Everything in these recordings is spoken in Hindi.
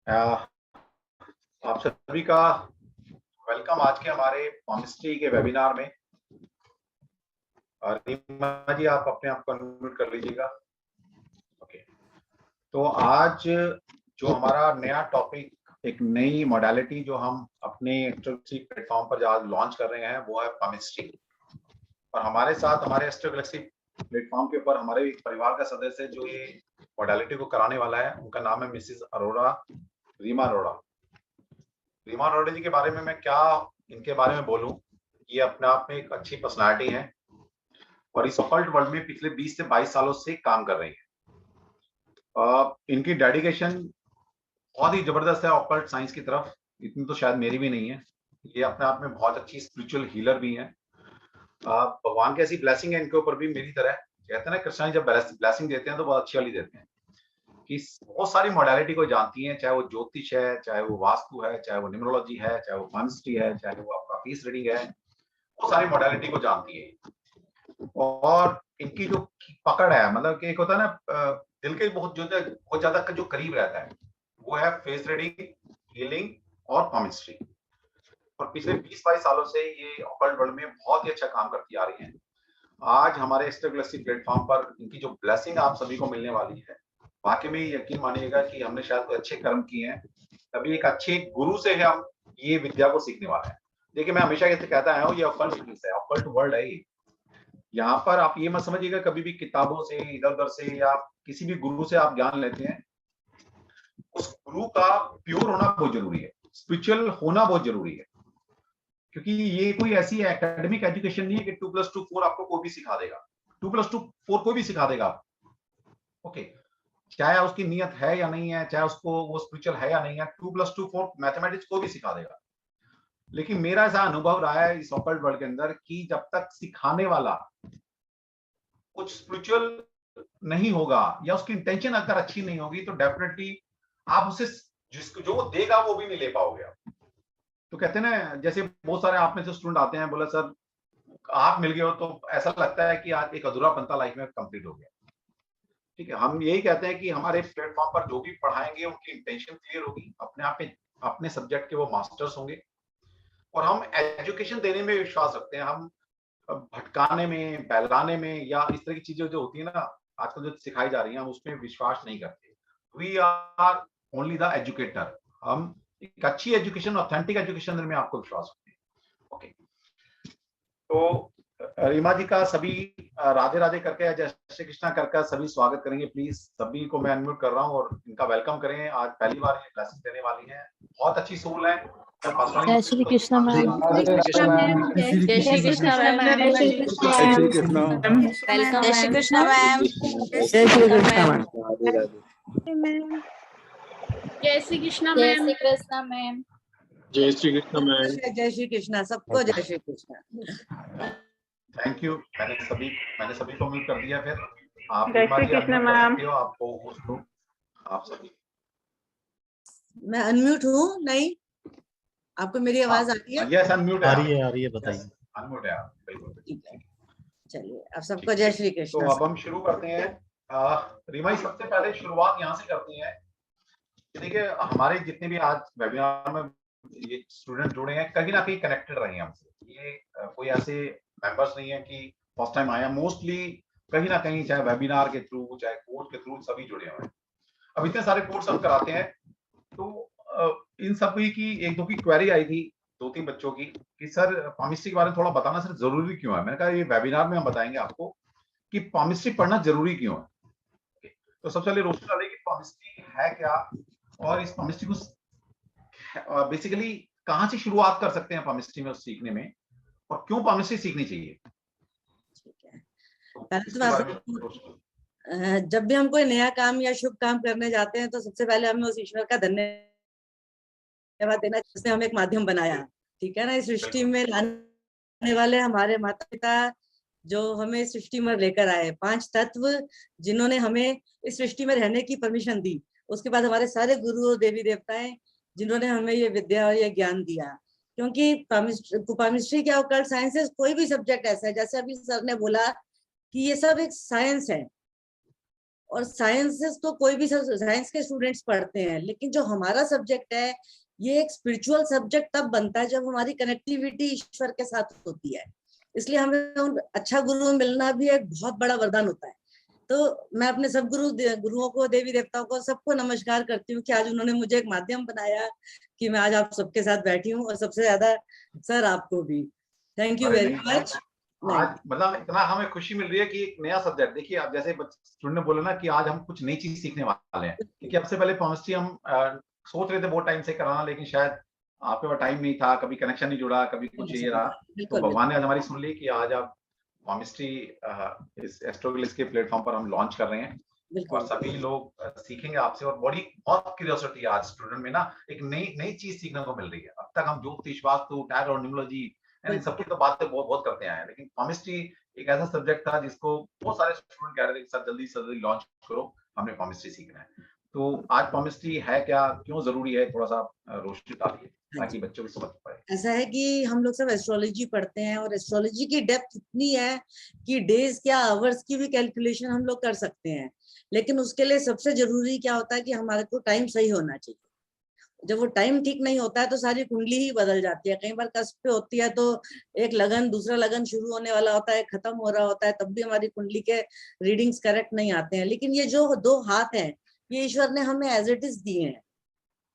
आ, आप सभी का वेलकम आज के हमारे केमिस्ट्री के वेबिनार में। रीमा जी, आप अपने आप को अनम्यूट कर लीजिएगा। ओके, तो आज जो हमारा नया टॉपिक, एक नई मॉडलिटी जो हम अपने एस्ट्रो प्लेटफॉर्म पर आज लॉन्च कर रहे हैं वो है केमिस्ट्री। और हमारे साथ हमारे एस्ट्रो प्लेटफॉर्म के ऊपर हमारे एक परिवार का सदस्य जो ये मॉडलिटी को कराने वाला है, उनका नाम है मिसेस अरोड़ा, रीमा अरोड़ा। रीमा अरोड़ा जी के बारे में मैं क्या इनके बारे में बोलूं। ये अपने आप में एक अच्छी पर्सनालिटी है और इस ऑकल्ट वर्ल्ड में पिछले 20 से 22 सालों से काम कर रही है। इनकी डेडिकेशन बहुत ही जबरदस्त है ऑकल्ट साइंस की तरफ। इतनी तो शायद मेरी भी नहीं है। ये अपने आप में बहुत अच्छी स्पिरिचुअल हीलर भी है। भगवान की ऐसी ब्लेसिंग है इनके ऊपर भी मेरी तरह। कहते हैं ना, कृष्णा जी जब ब्लेसिंग देते हैं तो बहुत अच्छी वाली देते हैं कि बहुत सारी मॉडलिटी को जानती हैं, चाहे वो ज्योतिष है, चाहे वो वास्तु है, चाहे वो न्यूमरोलॉजी है, चाहे वो केमिस्ट्री है, चाहे वो आपका फेस रीडिंग है। वो सारी मॉडलिटी को जानती है। और इनकी जो पकड़ है, मतलब कि एक होता है ना, दिल के बहुत ज्यादा जो करीब रहता है, वो है फेस रीडिंग, हीलिंग और केमिस्ट्री। और पिछले 20-22 सालों से ये ऑकल्ट वर्ल्ड में बहुत ही अच्छा काम करती आ रही है। आज हमारे एस्ट्रोग्लेसी प्लेटफॉर्म पर इनकी जो ब्लेसिंग आप सभी को मिलने वाली है, वाकई में यकीन मानिएगा कि हमने शायद कोई अच्छे कर्म किए हैं, तभी एक अच्छे गुरु से हम ये विद्या को सीखने वाले हैं। देखिए, मैं हमेशा ऐसे कहता आया हूँ, ये ऑकल्ट है, ऑकल्ट वर्ल्ड है ये। यहाँ पर आप ये मत समझिएगा कभी भी किताबों से इधर उधर से या किसी भी गुरु से आप ज्ञान लेते हैं, उस गुरु का प्योर होना बहुत जरूरी है, स्पिरिचुअल होना बहुत जरूरी है। क्योंकि ये कोई ऐसी एकेडमिक एजुकेशन नहीं है कि 2+2 4 आपको कोई भी सिखा देगा। 2+2 4 कोई भी सिखा देगा आपको। ओके, चाहे उसकी नियत है या नहीं है, चाहे उसको वो स्पिरिचुअल है या नहीं है, 2+2 4 मैथमेटिक्स को भी सिखा देगा। लेकिन मेरा ऐसा अनुभव रहा है इस ऑकल्ट वर्ल्ड के अंदर कि जब तक सिखाने वाला कुछ स्पिरिचुअल नहीं होगा या उसकी इंटेंशन अगर अच्छी नहीं होगी, तो डेफिनेटली आप उसे जिसको जो वो देगा वो भी नहीं ले पाओगे आप। तो कहते हैं ना, जैसे बहुत सारे आप में से स्टूडेंट आते हैं, बोला सर आप मिल गए हो, तो ऐसा लगता है कि आज एक अधूरा बनता लाइफ में कंप्लीट हो गया। ठीक है, हम यही कहते हैं कि हमारे प्लेटफॉर्म पर जो भी पढ़ाएंगे उनकी इंटेंशन क्लियर होगी, अपने आप में अपने सब्जेक्ट के वो मास्टर्स होंगे और हम एजुकेशन देने में विश्वास रखते हैं। हम भटकाने में, बहलाने में या इस तरह की चीजें जो होती है ना आजकल जो सिखाई जा रही है, हम उसमें विश्वास नहीं करते। We are only the educator. हम एक अच्छी एजुकेशन, ऑथेंटिक एजुकेशन में आपको विश्वास रखते हैं। ओके, तो रीमा जी का सभी राधे राधे करके या जय श्री कृष्णा करके सभी स्वागत करेंगे। प्लीज सभी को मैं अनम्यूट कर रहा हूँ और इनका वेलकम करें। आज पहली बार ये क्लासेस देने वाली हैं, बहुत अच्छी सोल है। जय श्री कृष्ण मैम। जय श्री कृष्ण मैम। जय श्री कृष्ण मैम। जय श्री कृष्ण मैम। वेलकम जय श्री मैम। कृष्ण मैम। जय श्री कृष्ण मैम। जय श्री कृष्णा जय मैम। श्री कृष्ण मैम। जय श्री कृष्ण मैम। जय श्री कृष्ण, सबको जय श्री कृष्ण। Thank you. मैंने सभी को म्यूट कर दिया। फिर आप जय रीमा श्री जी कृष्ण अनम्यूट कर मैम। सकते हो, आपको होस्ट हो आप सभी। मैं अनम्यूट हूँ? नहीं, आपको मेरी आवाज आ रही है? यस, अनम्यूट है। आ रही है बताइए। अनम्यूट है आप, बिल्कुल। ठीक है, चलिए अब सबको जय श्री तो कृष्ण। अब हम शुरू करते हैं। रीमा जी, सबसे पहले शुरुआत यहाँ से करते हैं। देखिए, हमारे जितने भी आज वेबिनार में ये स्टूडेंट जुड़े हैं, कहीं ना कहीं कनेक्टेड रहे हैं हमसे। ये कोई ऐसे मेंबर्स नहीं है कि फर्स्ट टाइम आया। मोस्टली कहीं ना कहीं, चाहे वेबिनार के थ्रू, चाहे कोर्स के थ्रू, सभी जुड़े हुए हैं। अब इतने सारे कोर्स हम कराते हैं, तो इन सभी की एक दो की क्वेरी आई थी, 2-3 बच्चों की, कि सर केमिस्ट्री के बारे में थोड़ा बताना सर, जरूरी क्यों है। मैंने कहा ये वेबिनार में हम बताएंगे आपको कि केमिस्ट्री पढ़ना जरूरी क्यों है। तो सबसे पहले रोशन डालें कि केमिस्ट्री है क्या, और इस केमिस्ट्री को बेसिकली कहाँ से शुरुआत कर सकते हैं केमिस्ट्री में सीखने में, और क्यों केमिस्ट्री सीखनी चाहिए। ठीक है, पहले तो जब भी हम कोई नया काम या शुभ काम करने जाते हैं तो सबसे पहले हमें उस ईश्वर का धन्यवाद देना जिसने हमें एक माध्यम बनाया। ठीक है ना, इस सृष्टि में लाने वाले हमारे माता पिता जो हमें इस सृष्टि में लेकर आए, 5 तत्व जिन्होंने हमें इस सृष्टि में रहने की परमिशन दी। उसके बाद हमारे सारे गुरु और देवी देवताएं जिन्होंने हमें ये विद्या और ये ज्ञान दिया। क्योंकि केमिस्ट्री क्या, ऑकल्ट साइंसेस, कोई भी सब्जेक्ट ऐसा है, जैसे अभी सर ने बोला कि ये सब एक साइंस है। और साइंसेस तो कोई भी साइंस के स्टूडेंट्स पढ़ते हैं, लेकिन जो हमारा सब्जेक्ट है ये एक स्पिरिचुअल सब्जेक्ट तब बनता है जब हमारी कनेक्टिविटी ईश्वर के साथ होती है। इसलिए हमें अच्छा गुरु मिलना भी एक बहुत बड़ा वरदान होता है। तो मैं अपने सब गुरुओं को, देवी देवताओं को, सबको नमस्कार करती हूँ कि आज उन्होंने मुझे एक माध्यम बनाया कि मैं आज आप सबके साथ बैठी हूँ, और सबसे ज्यादा सर आपको भी थैंक यू वेरी मच। आज मतलब इतना हमें खुशी मिल रही है कि एक नया सब्जेक्ट, देखिए आप जैसे स्टूडेंट ने बोला ना कि आज हम कुछ नई चीज सीखने वाले हैं, क्योंकि सबसे पहले केमिस्ट्री हम सोच रहे थे बहुत टाइम से कराना, लेकिन शायद आपके पास टाइम नहीं था, कभी कनेक्शन नहीं जुड़ा, कभी कुछ ये रहा, तो भगवान ने आज हमारी सुन ली कि आज आप केमिस्ट्री इस एस्ट्रोग्लिस के प्लेटफॉर्म पर हम लॉन्च कर रहे हैं और सभी लोग सीखेंगे आपसे। और बहुत क्यूरियोसिटी है आज स्टूडेंट में ना, एक नई चीज सीखने को मिल रही है। अब तक हम ज्योतिष, वास्तु, टैरो, न्यूमरोलॉजी इन सबकी तो बातें बहुत करते आए हैं, लेकिन केमिस्ट्री एक ऐसा सब्जेक्ट था जिसको बहुत सारे स्टूडेंट कह रहे थे कि सर जल्दी से जल्दी लॉन्च करो, हमने केमिस्ट्री सीखना है। तो आज केमिस्ट्री है क्या, क्यों जरूरी है, थोड़ा सा रोशनी डालिए ताकि बच्चों को समझ पाए। ऐसा है कि हम लोग सब एस्ट्रोलॉजी पढ़ते हैं और एस्ट्रोलॉजी की डेप्थ इतनी है कि डेज क्या आवर्स की भी कैलकुलेशन हम लोग कर सकते हैं, लेकिन उसके लिए सबसे जरूरी क्या होता है कि हमारे को टाइम सही होना चाहिए। जब वो टाइम ठीक नहीं होता है तो सारी कुंडली ही बदल जाती है। कई बार कस्प पे होती है तो एक लगन, दूसरा लगन शुरू होने वाला होता है, खत्म हो रहा होता है, तब भी हमारी कुंडली के रीडिंग्स करेक्ट नहीं आते हैं। लेकिन ये जो 2 हाथ हैं ये ईश्वर ने हमें एज इट इज दिए हैं,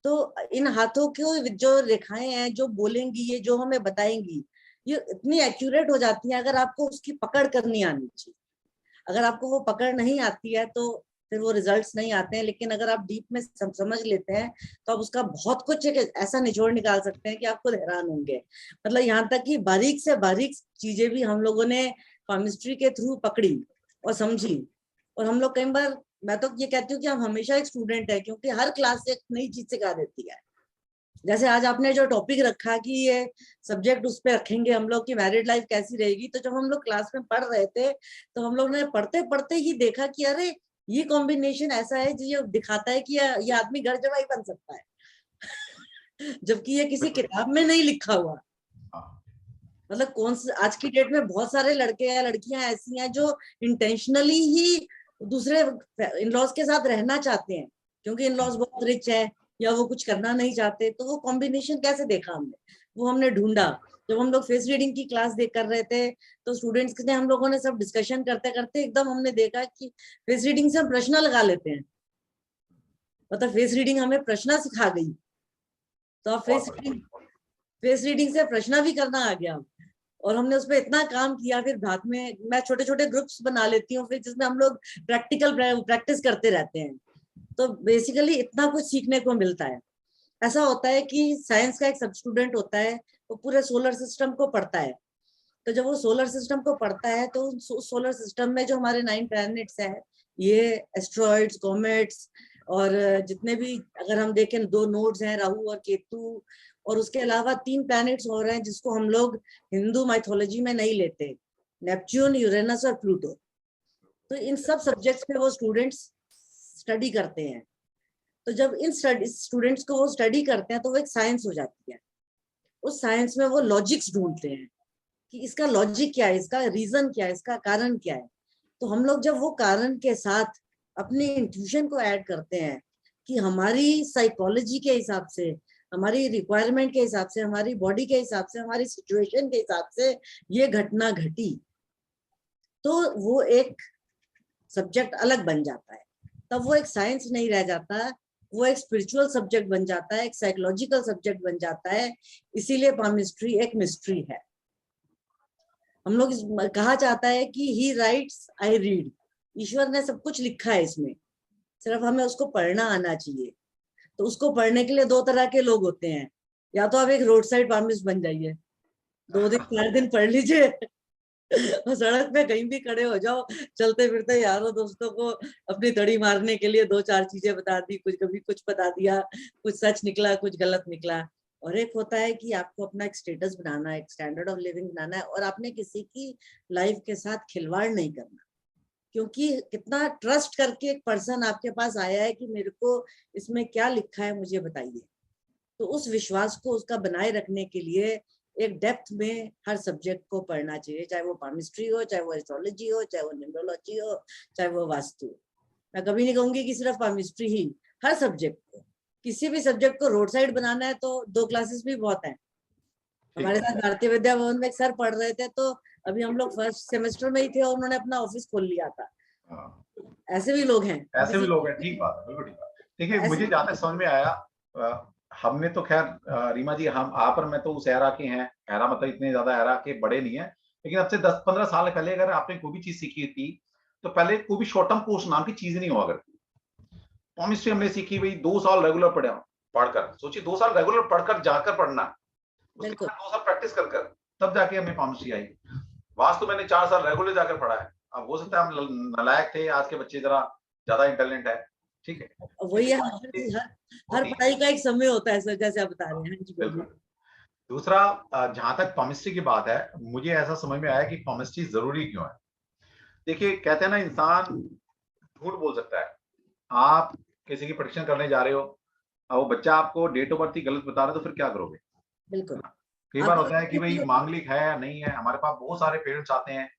तो इन हाथों की जो रेखाएं हैं, जो बोलेंगी, ये जो हमें बताएंगी, ये इतनी एक्यूरेट हो जाती है अगर आपको उसकी पकड़ करनी आनी चाहिए। अगर आपको वो पकड़ नहीं आती है तो फिर वो रिजल्ट्स नहीं आते हैं। लेकिन अगर आप डीप में समझ लेते हैं तो आप उसका बहुत कुछ एक ऐसा निचोड़ निकाल सकते हैं कि आप खुद हैरान होंगे। मतलब यहाँ तक कि बारीक से बारीक चीजें भी हम लोगों ने केमिस्ट्री के थ्रू पकड़ी और समझी। और हम लोग कई बार, मैं तो ये कहती हूँ कि हम हमेशा एक स्टूडेंट है, क्योंकि हर क्लास एक नई चीज सिखा देती है। जैसे आज आपने जो टॉपिक रखा कि ये सब्जेक्ट उस पे रखेंगे हम लोग कि मैरिड लाइफ कैसी रहेगी, तो जब हम लोग क्लास में पढ़ रहे थे तो हम लोग ने पढ़ते पढ़ते ही देखा कि अरे ये कॉम्बिनेशन ऐसा है जो ये दिखाता है कि ये आदमी घर जवाई बन सकता है जबकि ये किसी किताब में नहीं लिखा हुआ। मतलब कौन सा, आज की डेट में बहुत सारे लड़के या लड़कियां ऐसी हैं जो इंटेंशनली ही दूसरे इन-लॉज के साथ रहना चाहते हैं क्योंकि इन-लॉज बहुत रिच है या वो कुछ करना नहीं चाहते। तो वो कॉम्बिनेशन कैसे देखा हमने, वो हमने ढूंढा। जब हम लोग फेस रीडिंग की क्लास देख कर रहे थे तो स्टूडेंट्स ने, हम लोगों ने सब डिस्कशन करते करते एकदम हमने देखा कि फेस रीडिंग से हम प्रश्न लगा लेते हैं। मतलब फेस रीडिंग हमें प्रश्न सिखा गई, तो अब फेस रीडिंग से प्रश्न भी करना आ गया और हमने उस पर इतना काम किया। फिर बाद में मैं छोटे छोटे ग्रुप्स बना लेती हूँ फिर, जिसमें हम लोग प्रैक्टिकल प्रैक्टिस करते रहते हैं। तो बेसिकली इतना कुछ सीखने को मिलता है। ऐसा होता है कि साइंस का एक सब स्टूडेंट होता है, वो पूरे सोलर सिस्टम को पढ़ता है। तो जब वो सोलर सिस्टम को पढ़ता है तो सोलर सिस्टम में जो हमारे 9 प्लैनेट्स हैं, ये एस्ट्रॉइड्स, कॉमेट्स और जितने भी, अगर हम देखें 2 नोड्स हैं, राहु और केतु, और उसके अलावा 3 प्लैनेट्स और हैं जिसको हम लोग हिंदू माइथोलॉजी में नहीं लेते, नेपच्यून, यूरेनस और प्लूटो। तो इन सब सब्जेक्ट्स पे वो स्टूडेंट्स स्टडी करते हैं। तो जब इन स्टूडेंट्स को वो स्टडी करते हैं तो वो एक साइंस हो जाती है। उस साइंस में वो लॉजिक्स ढूंढते हैं कि इसका लॉजिक क्या है, इसका रीजन क्या है, इसका कारण क्या है। तो हम लोग जब वो कारण के साथ अपनी इंट्यूशन को ऐड करते हैं कि हमारी साइकोलॉजी के हिसाब से, हमारी रिक्वायरमेंट के हिसाब से, हमारी बॉडी के हिसाब से, हमारी सिचुएशन के हिसाब से ये घटना घटी, तो वो एक सब्जेक्ट अलग बन जाता है। तब वो एक साइंस नहीं रह जाता, वो एक स्पिरिचुअल सब्जेक्ट बन जाता है, एक साइकोलॉजिकल सब्जेक्ट बन जाता है। इसीलिए केमिस्ट्री एक मिस्ट्री है। हम लोग कहा जाता है कि ही राइट्स आई रीड। ईश्वर ने सब कुछ लिखा है इसमें, सिर्फ हमें उसको पढ़ना आना चाहिए। तो उसको पढ़ने के लिए 2 तरह के लोग होते हैं, या तो आप एक रोड साइड पामिस्ट बन जाइए, 2 दिन 4 दिन पढ़ लीजिए और सड़क पे कहीं भी खड़े हो जाओ, चलते फिरते यारों दोस्तों को अपनी तड़ी मारने के लिए 2-4 चीजें बता दी, कुछ कभी कुछ बता दिया, कुछ सच निकला, कुछ गलत निकला। और एक होता है कि आपको अपना एक स्टेटस बनाना है, एक स्टैंडर्ड ऑफ लिविंग बनाना है, और आपने किसी की लाइफ के साथ खिलवाड़ नहीं करना। क्योंकि कितना ट्रस्ट करके एक पर्सन आपके पास आया है कि मेरे को इसमें क्या लिखा है मुझे बताइए। तो उस विश्वास को उसका बनाए रखने के लिए एक डेप्थ में हर सब्जेक्ट को पढ़ना चाहिए, चाहे वो केमिस्ट्री हो, चाहे वो एस्ट्रोलॉजी हो, चाहे वो न्यूमरोलॉजी हो, चाहे वो वास्तु। मैं कभी नहीं कहूंगी कि सिर्फ केमिस्ट्री ही, हर सब्जेक्ट को, किसी भी सब्जेक्ट को रोड साइड बनाना है तो 2 क्लासेस भी बहुत है। हमारे साथ भारतीय विद्या भवन में एक सर पढ़ रहे थे, तो अभी हम लोग फर्स्ट सेमेस्टर में ही थे और उन्होंने अपना ऑफिस खोल लिया था। ऐसे भी लोग हैं, ऐसे भी लोग हैं, ठीक बात है, बिल्कुल ठीक बात। देखिए मुझे जहाँ तक समझ में आया, हमने तो खैर रीमा जी, हम आप और मैं तो उस एरा के हैं, एरा मतलब इतने ज्यादा एरा के बड़े नहीं है, लेकिन अब से 10-15 साल पहले अगर आपने कोई भी चीज सीखी थी तो पहले कोई भी शॉर्ट टर्म कोर्स नाम की चीज नहीं हुआ करती। केमिस्ट्री हमने सीखी भाई 2 साल रेगुलर पढ़कर, सोचिए 2 साल रेगुलर पढ़कर जाकर पढ़ना, उसके बाद 2 साल प्रैक्टिस कर तब जाके हमें केमिस्ट्री आई। वास्तव मैंने 4 साल रेगुलर जाकर पढ़ा है। अब हो सकता है हम नालायक थे, आज के बच्चे जरा ज्यादा इंटेलिजेंट है, ठीक है। वही है, हर पढ़ाई का एक समय होता है सर, जैसे आप बता रहे हैं। बिल्कुल। दूसरा, जहां तक केमिस्ट्री की बात है, मुझे ऐसा समझ में आया कि केमिस्ट्री जरूरी क्यों है। देखिए कहते हैं ना, इंसान झूठ बोल सकता है। आप किसी की प्रेडिक्शन करने जा रहे हो, वो बच्चा आपको डेट ऑफ बर्थ ही गलत बता रहा है, तो फिर क्या करोगे? बिल्कुल। कई बार होता है कि भाई मांगलिक है या नहीं है। हमारे पास बहुत सारे पेरेंट्स आते हैं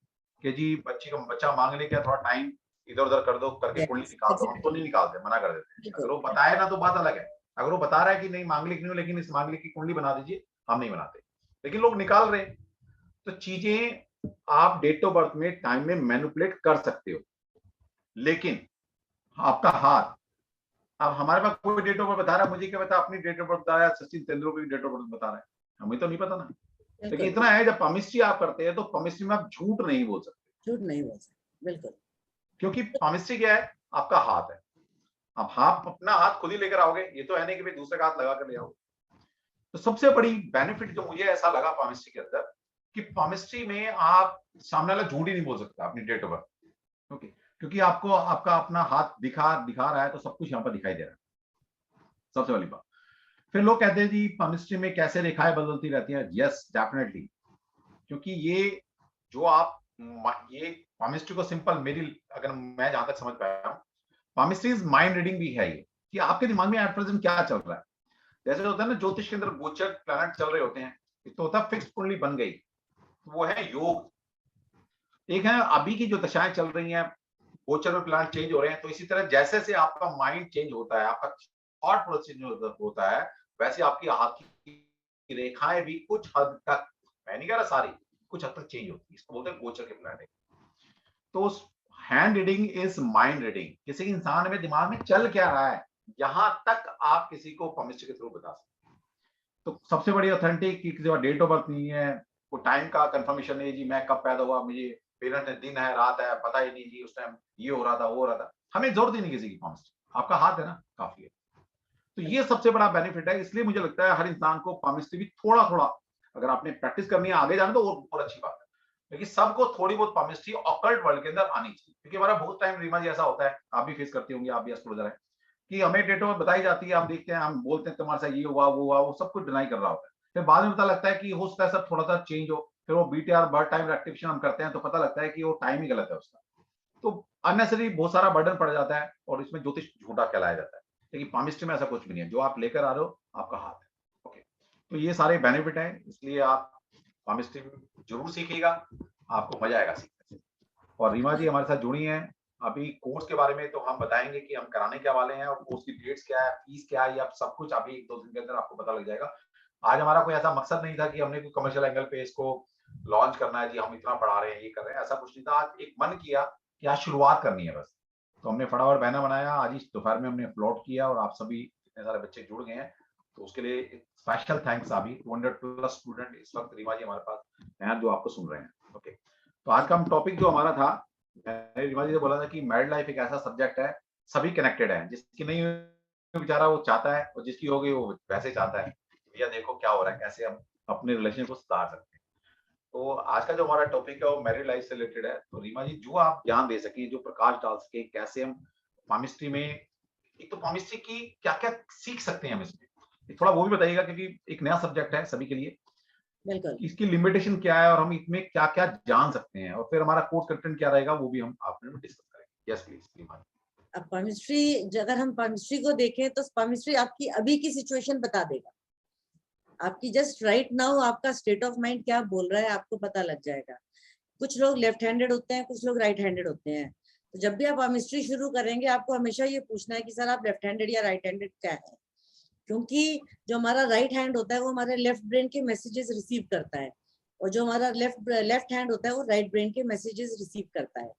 कि जी बच्चा मांगलिक है, थोड़ा टाइम इधर उधर कर दो, करके कुंडली निकाल दो। हम तो नहीं निकालते, मना कर देते हैं। अगर वो बताए ना तो बात अलग है। अगर वो बता रहा है कि नहीं मांगलिक नहीं हो, लेकिन इस मांगलिक की कुंडली बना दीजिए, हम नहीं बनाते, लेकिन लोग निकाल रहे हैं। तो चीजें आप डेट ऑफ बर्थ में टाइम में मैनिपुलेट कर सकते हो, लेकिन आपका हाथ, अब हमारे पास कोई डेट ऑफ बर्थ बता रहा है, मुझे क्या पता अपनी डेट ऑफ बर्थ बता रहा है, सचिन तेंदुलकर की डेट ऑफ बर्थ बता रहा है, हमें तो नहीं पता ना। लेकिन इतना है, जब केमिस्ट्री आप करते हैं तो केमिस्ट्री में आप झूठ नहीं बोल सकते। झूठ नहीं बोल सकते, बिल्कुल। क्योंकि केमिस्ट्री क्या है, आपका हाथ है। आप हाथ, अपना हाथ खुद ही लेकर आओगे, ये तो है नहीं कि भाई दूसरे का हाथ लगा कर ले आओगे। तो सबसे बड़ी बेनिफिट जो मुझे ऐसा लगा केमिस्ट्री के अंदर, कि केमिस्ट्री में आप सामने वाला झूठ ही नहीं बोल सकता अपनी डेट ऑफ बर्थ। ओके, क्योंकि आपको आपका अपना हाथ दिखा रहा है, तो सब कुछ यहाँ पर दिखाई दे रहा है, सबसे बड़ी बात। फिर लोग कहते हैं जी केमिस्ट्री में कैसे रेखाएं बदलती रहती हैं। यस डेफिनेटली, क्योंकि ये जो आप ये केमिस्ट्री को सिंपल, मेरी अगर मैं जहां तक समझ पाया हूं, केमिस्ट्री इज माइंड रीडिंग भी है ये, कि आपके दिमाग में एट प्रेजेंट क्या चल रहा है। जैसे होता है ना ज्योतिष के अंदर गोचर प्लैनेट चल रहे होते हैं, एक तो होता है फिक्स कुंडली बन गई, वो है योग। एक है अभी की जो दशाएं चल रही हैं, गोचर में प्लैनेट चेंज हो रहे हैं। तो इसी तरह जैसे से आपका माइंड चेंज होता है, आपका थॉट प्रोसेस चेंज होता है, वैसे आपकी हाथ की रेखाएं भी कुछ हद तक, मैं नहीं कह रहा सारी, कुछ हद तक चेंज होती है। इसको बोलते हैं गोचर के प्लैनेट। तो hand reading is mind reading, किसी इंसान में दिमाग में चल क्या रहा है, यहां तक आप किसी को केमिस्ट्री के थ्रू बता सकते हैं। तो सबसे बड़ी ऑथेंटिक, कि किसी का डेट ऑफ बर्थ नहीं है, वो टाइम का कंफर्मेशन नहीं जी मैं कब पैदा हुआ, मुझे पेरेंट्स ने दिन है रात है पता ही नहीं जी, उस टाइम ये हो रहा था वो हो रहा था, हमें जरूरत ही नहीं किसी की केमिस्ट्री, आपका हाथ है ना, काफी है। तो ये सबसे बड़ा बेनिफिट है। इसलिए मुझे लगता है हर इंसान को केमिस्ट्री भी थोड़ा थोड़ा, अगर आपने प्रैक्टिस करनी है आगे जाना, तो वो बहुत अच्छी बात है। लेकिन सबको थोड़ी बहुत केमिस्ट्री ऑकल्ट वर्ल्ड के अंदर आनी चाहिए, क्योंकि हमारा बहुत टाइम रीमा जी ऐसा होता है, आप भी फेस करती होंगी, आप भी एस्ट्रोलॉजर है, कि हमें डेट ऑफ बताई जाती है, हम देखते हैं, हम बोलते हैं तुम्हारे साथ ये हुआ वो हुआ, वो सब कुछ डिनाई कर रहा होता है। फिर बाद में पता लगता है कि हो सकता है सब थोड़ा सा चेंज हो, फिर वो बीटीआर बर्थ टाइम रेक्टिफिकेशन हम करते हैं, तो पता लगता है कि वो टाइम ही गलत है उसका। तो अननेसेसरी बहुत सारा बर्डन पड़ जाता है, और इसमें ज्योतिष झूठा कहलाया जाता है। लेकिन केमिस्ट्री में ऐसा कुछ भी नहीं है, जो आप लेकर आ रहे हो आपका हाथ है। ओके, तो ये सारे बेनिफिट हैं, इसलिए आप केमिस्ट्री जरूर सीखिएगा, आपको मजा आएगा सीखने से। और रीमा जी हमारे साथ जुड़ी हैं। अभी कोर्स के बारे में तो हम बताएंगे कि हम कराने क्या वाले हैं, और कोर्स की डेट्स क्या है, फीस क्या है, ये आप सब कुछ अभी 1-2 दिन के अंदर आपको पता लग जाएगा। आज हमारा कोई ऐसा मकसद नहीं था कि हमने कोई कमर्शियल एंगल पे इसको लॉन्च करना है, जी हम इतना पढ़ा रहे हैं ये कर रहे हैं, ऐसा कुछ नहीं था। आज एक मन किया कि आज शुरुआत करनी है बस, तो हमने फटाफट बैनर बनाया, आज इस दोपहर में हमने अपलोड किया, और आप सभी इतने सारे बच्चे जुड़ गए हैं, तो उसके लिए स्पेशल थैंक्स। अभी 200+ स्टूडेंट इस वक्त रीमा जी हमारे पास हैं जो आपको सुन रहे हैं। ओके, तो आज का टॉपिक जो हमारा था, मैंने रीमा जी से बोला था कि मैरिड लाइफ एक ऐसा सब्जेक्ट है, सभी कनेक्टेड है, जिसकी नहीं बेचारा वो चाहता है, और जिसकी हो गई वो वैसे चाहता है, भैया देखो क्या हो रहा है, कैसे हम अपने रिलेशन को सुधार सकते हैं। तो आज का जो हमारा टॉपिक है वो मैरिड लाइफ से रिलेटेड है। तो रीमा जी जो आप ज्ञान दे सके, जो प्रकाश डाल सके, कैसे हम केमिस्ट्री में, एक तो केमिस्ट्री की क्या क्या सीख सकते हैं हम इसमें, थोड़ा वो भी बताइएगा, क्योंकि एक नया सब्जेक्ट है सभी के लिए। बिल्कुल, इसकी लिमिटेशन क्या है, और हम इसमें क्या क्या जान सकते हैं, और फिर हमारा कोर्स कंटेंट क्या रहेगा, वो भी हम आपने डिस्कस करेंगे। Yes please. अब केमिस्ट्री, अगर हम केमिस्ट्री को देखें तो केमिस्ट्री आपकी अभी की सिचुएशन बता देगा, आपकी जस्ट राइट नाउ आपका स्टेट ऑफ माइंड क्या बोल रहा है आपको पता लग जाएगा। कुछ लोग लेफ्ट हैंडेड होते हैं, कुछ लोग राइट हैंडेड होते हैं, तो जब भी आप केमिस्ट्री शुरू करेंगे आपको हमेशा ये पूछना है कि सर आप लेफ्ट हैंडेड या राइट हैंडेड क्या है, क्योंकि जो हमारा राइट हैंड होता है वो हमारे लेफ्ट ब्रेन के मैसेजेस रिसीव करता है, और जो हमारा लेफ्ट हैंड होता है वो राइट ब्रेन के मैसेजेस रिसीव करता है,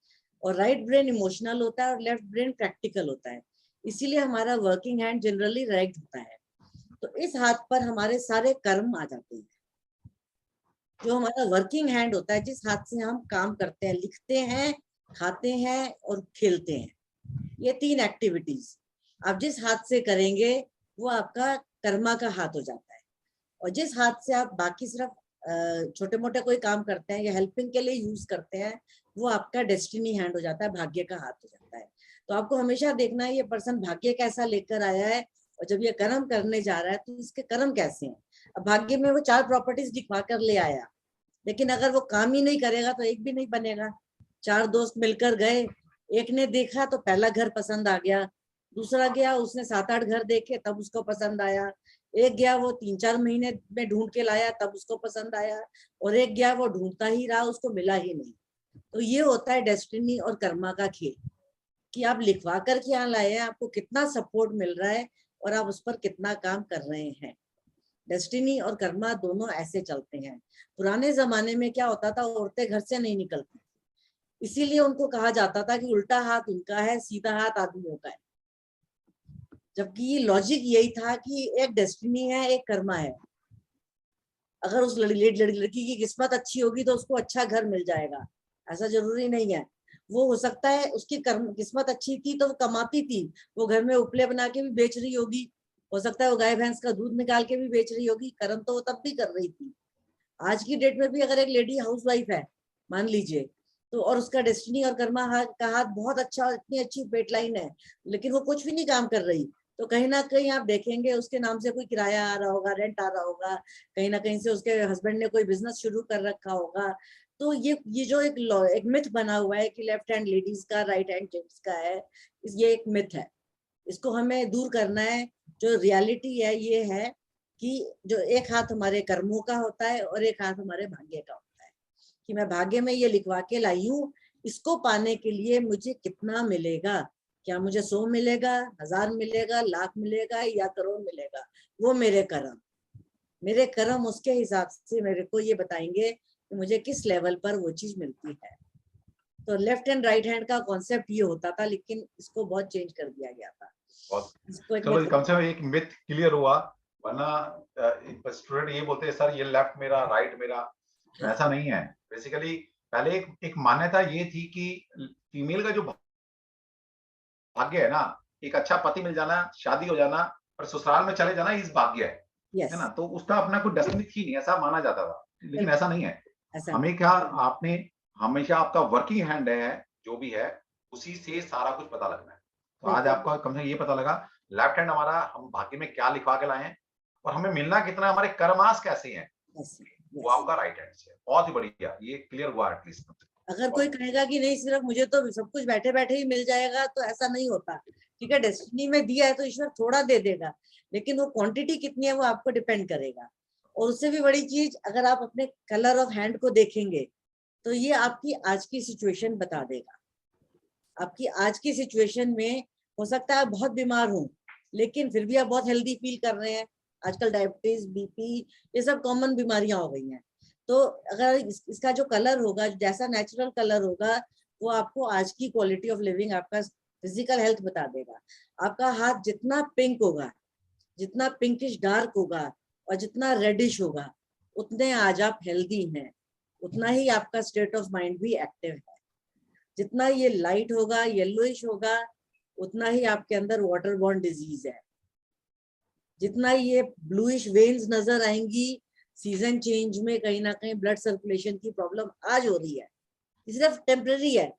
और राइट ब्रेन इमोशनल होता है और लेफ्ट ब्रेन प्रैक्टिकल होता है, इसीलिए हमारा वर्किंग हैंड जनरली राइट होता है। तो इस हाथ पर हमारे सारे कर्म आ जाते हैं। जो हमारा वर्किंग हैंड होता है, जिस हाथ से हम काम करते हैं, लिखते हैं, खाते हैं और खेलते हैं, ये 3 एक्टिविटीज आप जिस हाथ से करेंगे वो आपका कर्मा का हाथ हो जाता है। और जिस हाथ से आप बाकी सिर्फ छोटे मोटे कोई काम करते हैं या हेल्पिंग के लिए यूज करते हैं, वो आपका डेस्टिनी हैंड हो जाता है, भाग्य का हाथ हो जाता है। तो आपको हमेशा देखना है ये पर्सन भाग्य कैसा लेकर आया है, और जब ये कर्म करने जा रहा है तो इसके कर्म कैसे हैं। अब भाग्य में वो 4 प्रॉपर्टीज दिखवा कर ले आया, लेकिन अगर वो काम ही नहीं करेगा तो एक भी नहीं बनेगा। 4 दोस्त मिलकर गए, एक ने देखा तो पहला घर पसंद आ गया, दूसरा गया उसने 7-8 घर देखे तब उसको पसंद आया, एक गया वो 3-4 महीने में ढूंढ के लाया तब उसको पसंद आया, और एक गया वो ढूंढता ही रहा उसको मिला ही नहीं। तो ये होता है डेस्टिनी और कर्मा का खेल, कि आप लिखवा कर क्या लाए हैं, आपको कितना सपोर्ट मिल रहा है और आप उस पर कितना काम कर रहे हैं। डेस्टिनी और कर्मा दोनों ऐसे चलते हैं। पुराने जमाने में क्या होता था, औरतें घर से नहीं निकलती, इसीलिए उनको कहा जाता था कि उल्टा हाथ उनका है, सीधा हाथ आदमियों का है। जबकि ये लॉजिक यही था कि एक डेस्टिनी है, एक कर्मा है। अगर उस लड़की की किस्मत अच्छी होगी तो उसको अच्छा घर मिल जाएगा, ऐसा जरूरी नहीं है। वो हो सकता है उसकी किस्मत अच्छी थी तो वो कमाती थी, वो घर में उपले बना के भी बेच रही होगी, हो सकता है वो गाय भैंस का दूध निकाल के भी बेच रही होगी, कर्म तो वो तब भी कर रही थी। आज की डेट में भी अगर एक लेडी हाउसवाइफ है मान लीजिए, तो और उसका डेस्टिनी और कर्मा का हाथ बहुत अच्छा, इतनी अच्छी पेट लाइन है, लेकिन वो कुछ भी नहीं काम कर रही, तो कहीं ना कहीं आप देखेंगे उसके नाम से कोई किराया आ रहा होगा, रेंट आ रहा होगा, कहीं ना कहीं से उसके हस्बैंड ने कोई बिजनेस शुरू कर रखा होगा। तो ये जो एक मिथ बना हुआ है कि लेफ्ट हैंड लेडीज का राइट हैंड जेंट्स का है, ये एक मिथ है, इसको हमें दूर करना है। जो रियलिटी है ये है कि जो एक हाथ हमारे कर्मों का होता है और एक हाथ हमारे भाग्य का होता है, कि मैं भाग्य में ये लिखवा के लाई हूँ, इसको पाने के लिए मुझे कितना मिलेगा, क्या मुझे 100 मिलेगा, 1000 मिलेगा, लाख मिलेगा या करोड़ मिलेगा, वो मेरे कर्म उसके हिसाब से मेरे को ये बताएंगे कि मुझे किस लेवल पर वो चीज मिलती है। तो लेफ्ट एंड राइट हैंड का कॉन्सेप्ट ये होता था, लेकिन इसको बहुत चेंज कर दिया गया था। चलो कम से कम एक मिथ क्लियर हुआ, वरना स्टूडेंट ये बोलते हैं सर ये लेफ्ट मेरा राइट मेरा, ऐसा नहीं है। बेसिकली पहले एक मान्यता ये थी कि फीमेल का जो भाग्य है ना, एक अच्छा पति मिल जाना, शादी हो जाना और ससुराल में चले जाना, इस भाग्य है ना, तो उसका अपना कोई डेस्टिनी थी नहीं, ऐसा माना जाता था। लेकिन ऐसा नहीं है, हमें क्या, आपने हमेशा आपका वर्किंग हैंड है जो भी है, उसी से सारा कुछ पता लगना है। तो आज आपको कम से कम ये पता लगा लेफ्ट हैंड हमारा, हम भाग्य में क्या लिखवा के लाए हैं और हमें मिलना कितना, हमारे कर्मास कैसे हैं, वो आपका राइट हैंड से। बहुत ही बढ़िया, ये क्लियर हुआ एटलीस्ट। अगर कोई कहेगा कि नहीं सिर्फ मुझे तो सब कुछ बैठे बैठे ही मिल जाएगा, तो ऐसा नहीं होता। ठीक है, डेस्टिनी में दिया है तो ईश्वर थोड़ा दे देगा, लेकिन वो क्वांटिटी कितनी है वो आपको डिपेंड करेगा। और उससे भी बड़ी चीज, अगर आप अपने कलर ऑफ हैंड को देखेंगे तो ये आपकी आज की सिचुएशन बता देगा। आपकी आज की सिचुएशन में हो सकता है आप बहुत बीमार हो, लेकिन फिर भी आप बहुत हेल्दी फील कर रहे हैं। आजकल डायबिटीज, बीपी, ये सब कॉमन बीमारियां हो गई हैं। तो अगर इसका जो कलर होगा, जैसा नेचुरल कलर होगा, वो आपको आज की क्वालिटी ऑफ लिविंग, आपका फिजिकल हेल्थ बता देगा। आपका हाथ जितना पिंक होगा, जितना पिंकिश डार्क होगा और जितना रेडिश होगा, उतने आज आप हेल्दी हैं, उतना ही आपका स्टेट ऑफ माइंड भी एक्टिव है। जितना ये लाइट होगा, येलोइश होगा, उतना ही आपके अंदर वाटर बॉर्न डिजीज है। जितना ये ब्लूइश वेन्स नजर आएंगी, सीजन चेंज में कहीं ना कहीं ब्लड सर्कुलेशन की प्रॉब्लम आज हो रही है, सिर्फ टेम्पररी है।